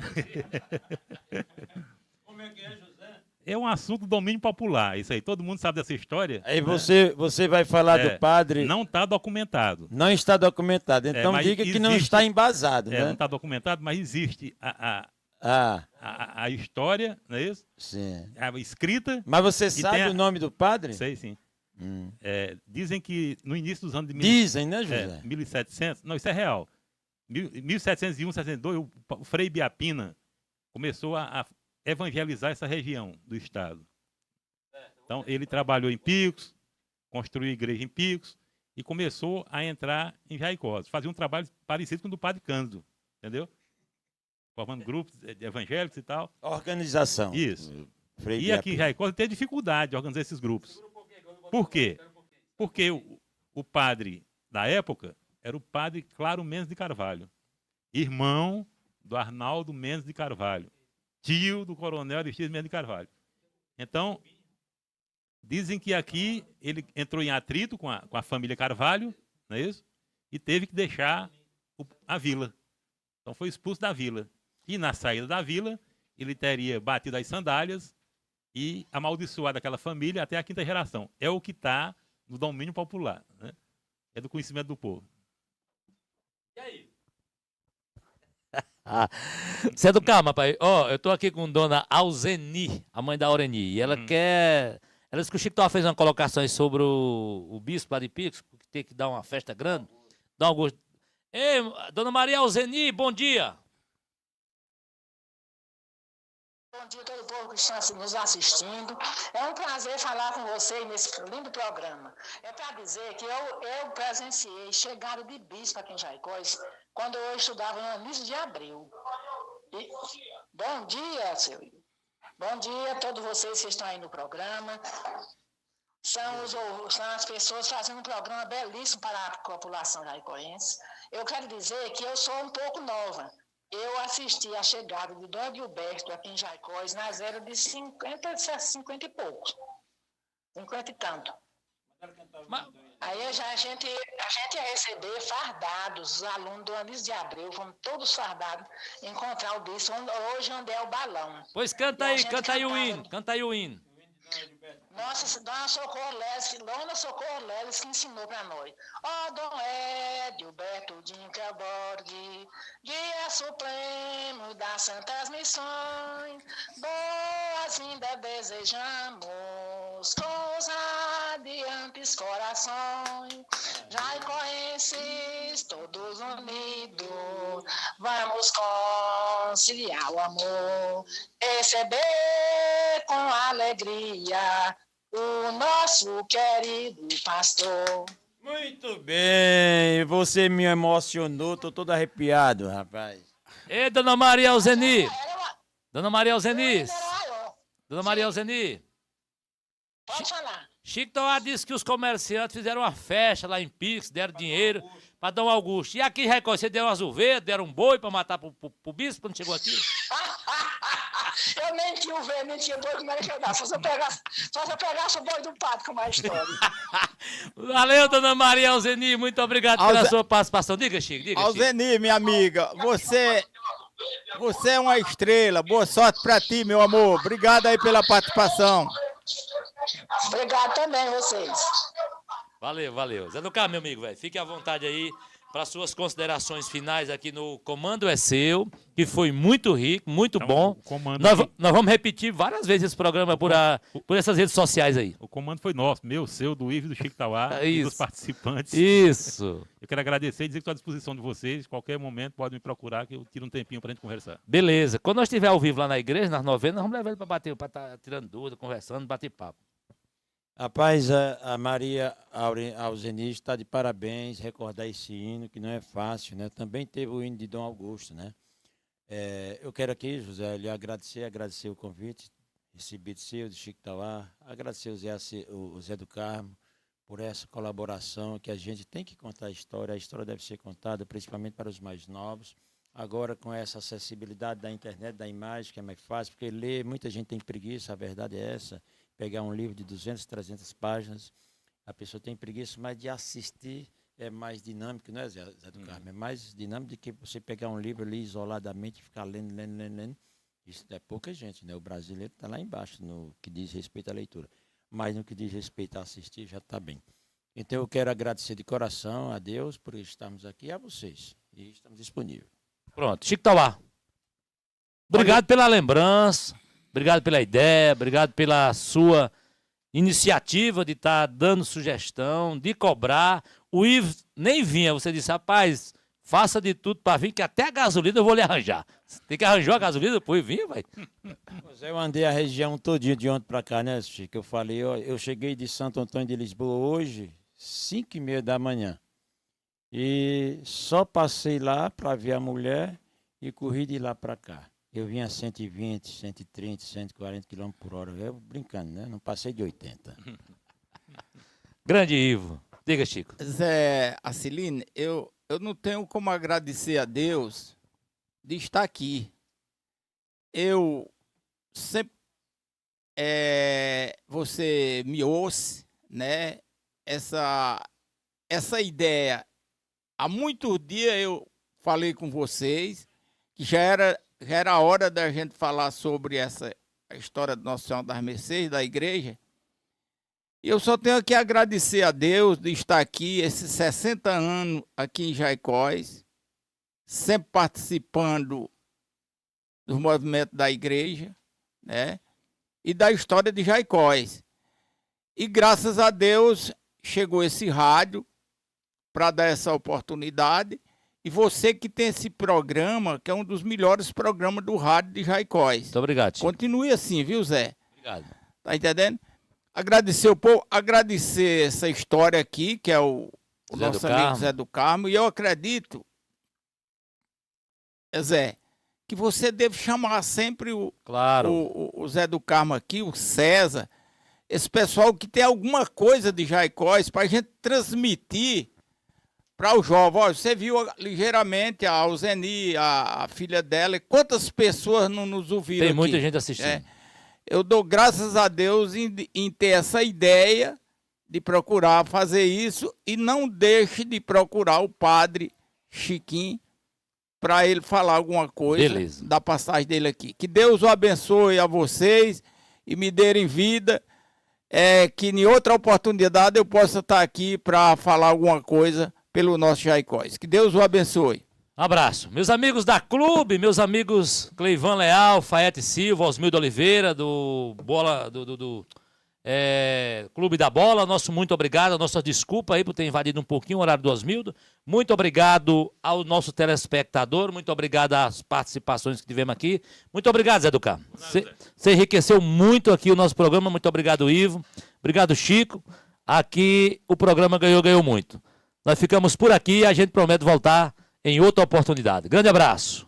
Como é que é, José?
É um assunto do domínio popular, isso aí. Todo mundo sabe dessa história.
Aí você vai falar do padre...
Não está documentado.
Não está documentado. Então
mas
diga que não está embasado, né?
Não está documentado, mas existe a história, não é isso?
Sim.
A escrita.
Mas você sabe o nome do padre?
Sei, sim. Dizem que no início dos anos de...
Dizem, né, José?
1700... Não, isso é real. 1701, 1702, o Frei Biapina começou a evangelizar essa região do estado. Então, ele trabalhou em Picos, construiu igreja em Picos e começou a entrar em Jaicós. Fazia um trabalho parecido com o do Padre Cândido, entendeu? Formando grupos evangélicos e tal.
Organização.
Isso.
Frei
E aqui em
Biapina.
Jaicós tem dificuldade de organizar esses grupos. Por quê? Porque o padre da época era o padre Claro Mendes de Carvalho, irmão do Arnaldo Mendes de Carvalho, tio do coronel Aristides Mendes de Carvalho. Então, dizem que aqui ele entrou em atrito com a família Carvalho, não é isso? E teve que deixar a vila. Então foi expulso da vila. E na saída da vila, ele teria batido as sandálias e amaldiçoado aquela família até a quinta geração. É o que está no domínio popular, né? É do conhecimento do povo.
E aí? Zé do Carmo, rapaz. Ó, eu tô aqui com dona Alzeni, a mãe da Aureni. E ela quer... Ela disse que o Chico fez uma colocação aí sobre o bispo lá de Picos, que tem que dar uma festa grande. Dá um gosto. Ei, dona Maria Alzeni, bom dia.
Bom dia a todo o povo que está nos assistindo. É um prazer falar com vocês nesse lindo programa. É para dizer que eu presenciei chegada de bispo aqui em Jaicós quando eu estudava no início de abril. Bom dia, Silvio. Bom dia a todos vocês que estão aí no programa. São as pessoas fazendo um programa belíssimo para a população jaicoense. Eu quero dizer que eu sou um pouco nova. Eu assisti a chegada de Dom Gilberto aqui em Jaicós nas eras de 50 e poucos. 50 e tanto. Aí a gente ia receber fardados, os alunos do Anísio de Abreu, fomos todos fardados, encontrar o bispo, hoje onde é o balão.
Pois canta aí o hino, canta aí o hino.
Nossa, Dona Socorro Leles que ensinou para nós. Ó, Dom Edilberto Dinkelborg, guia supremo das santas missões, boas-vindas desejamos com os radiantes corações, jaicoenses todos unidos, vamos conciliar o amor, receber com alegria o nosso querido pastor.
Muito bem, você me emocionou, tô todo arrepiado, rapaz.
Ei, dona Maria Alzeni. Dona Maria Alzeni. Dona Maria Alzeni.
Pode falar.
Chico Toá disse que os comerciantes fizeram uma festa lá em Pix, deram dinheiro para Dom Augusto. E aqui em Record, você deu umas ovelhas, deram um boi para matar pro bispo quando chegou aqui?
Eu nem tinha ovelha, nem tinha boi, como era que eu dar? Só se eu pegasse o boi do pato, como é a história.
Valeu, dona Maria Alzeni, muito obrigado pela sua participação. Diga, Chico, diga, Chico.
Alzeni, minha amiga, você é uma estrela. Boa sorte pra ti, meu amor. Obrigado aí pela participação.
Obrigado também, vocês.
Valeu. Zé do Carmo, meu amigo, velho, fique à vontade aí para suas considerações finais aqui no Comando é Seu, que foi muito rico, muito bom. Nós vamos repetir várias vezes esse programa por essas redes sociais aí.
O comando foi nosso, meu, seu, do Ivo, do Chico Tauá e dos participantes.
Isso.
Eu quero agradecer e dizer que estou à disposição de vocês. Qualquer momento pode me procurar que eu tiro um tempinho para a gente conversar.
Beleza. Quando nós estiver ao vivo lá na igreja, nas novenas, nós vamos levar ele para estar tirando dúvida, conversando, bater papo.
Rapaz, a Maria Alzeni está de parabéns, recordar esse hino, que não é fácil, né? Também teve o hino de Dom Augusto, né? Eu quero aqui, José, lhe agradecer o convite recebido seu, de Chico Tauá, agradecer o Zé do Carmo por essa colaboração, que a gente tem que contar a história deve ser contada, principalmente para os mais novos. agora com essa acessibilidade da internet, da imagem, que é mais fácil, porque ler, muita gente tem preguiça, a verdade é essa, pegar um livro de 200, 300 páginas, a pessoa tem preguiça, mas de assistir é mais dinâmico, não é, Zé do Carmo? É mais dinâmico do que você pegar um livro ali isoladamente e ficar lendo. Isso é pouca gente, né? O brasileiro está lá embaixo no que diz respeito à leitura. Mas no que diz respeito a assistir, já está bem. Então eu quero agradecer de coração a Deus por estarmos aqui e a vocês. E estamos disponíveis.
Pronto, Chico Tauá. Obrigado pela lembrança, obrigado pela ideia, obrigado pela sua iniciativa de estar dando sugestão, de cobrar. O Ivo nem vinha, você disse, rapaz, faça de tudo para vir, que até a gasolina eu vou lhe arranjar. Tem que arranjar a gasolina, depois vinha, vai.
Pois é, eu andei a região todinha de ontem para cá, né, Chico? Eu falei, ó, eu cheguei de Santo Antônio de Lisboa hoje, 5h30 da manhã. E só passei lá para ver a mulher e corri de lá para cá. Eu vinha a 120, 130, 140 km por hora. Eu brincando, né? Não passei de 80.
Grande Ivo. Diga, Chico.
Zé Aciline, eu não tenho como agradecer a Deus de estar aqui. Eu sempre, você me ouça, né? Essa ideia, há muitos dias eu falei com vocês que já era a hora da gente falar sobre a história do Nossa Senhora das Mercês, da igreja. E eu só tenho que agradecer a Deus de estar aqui, esses 60 anos aqui em Jaicós, sempre participando dos movimentos da igreja, né? E da história de Jaicós. E graças a Deus chegou esse rádio para dar essa oportunidade. E você que tem esse programa, que é um dos melhores programas do rádio de Jaicós.
Muito obrigado, Chico.
Continue assim, viu, Zé?
Obrigado.
Tá entendendo? Agradecer o povo, agradecer essa história aqui, que é o nosso amigo Zé do Carmo. E eu acredito, Zé, que você deve chamar sempre o Zé do Carmo aqui, o César, esse pessoal que tem alguma coisa de Jaicós para a gente transmitir para o jovem. Olha, você viu ligeiramente a Alzeni, a filha dela, quantas pessoas não nos ouviram
Tem
aqui?
muita gente assistindo.
Eu dou graças a Deus em ter essa ideia de procurar fazer isso e não deixe de procurar o padre Chiquinho para ele falar alguma coisa da passagem dele aqui. Que Deus o abençoe a vocês e me derem vida, que em outra oportunidade eu possa estar aqui para falar alguma coisa pelo nosso Jaicós. Que Deus o abençoe.
Um abraço. Meus amigos da Clube, meus amigos Cleivan Leal, Faete Silva, Osmildo Oliveira, do Clube da Bola, nosso muito obrigado, a nossa desculpa aí por ter invadido um pouquinho o horário do Osmildo. Muito obrigado ao nosso telespectador, muito obrigado às participações que tivemos aqui. Muito obrigado, Zé do Carmo. Você enriqueceu muito aqui o nosso programa, muito obrigado, Ivo. Obrigado, Chico. Aqui o programa ganhou muito. Nós ficamos por aqui e a gente promete voltar em outra oportunidade. Grande abraço.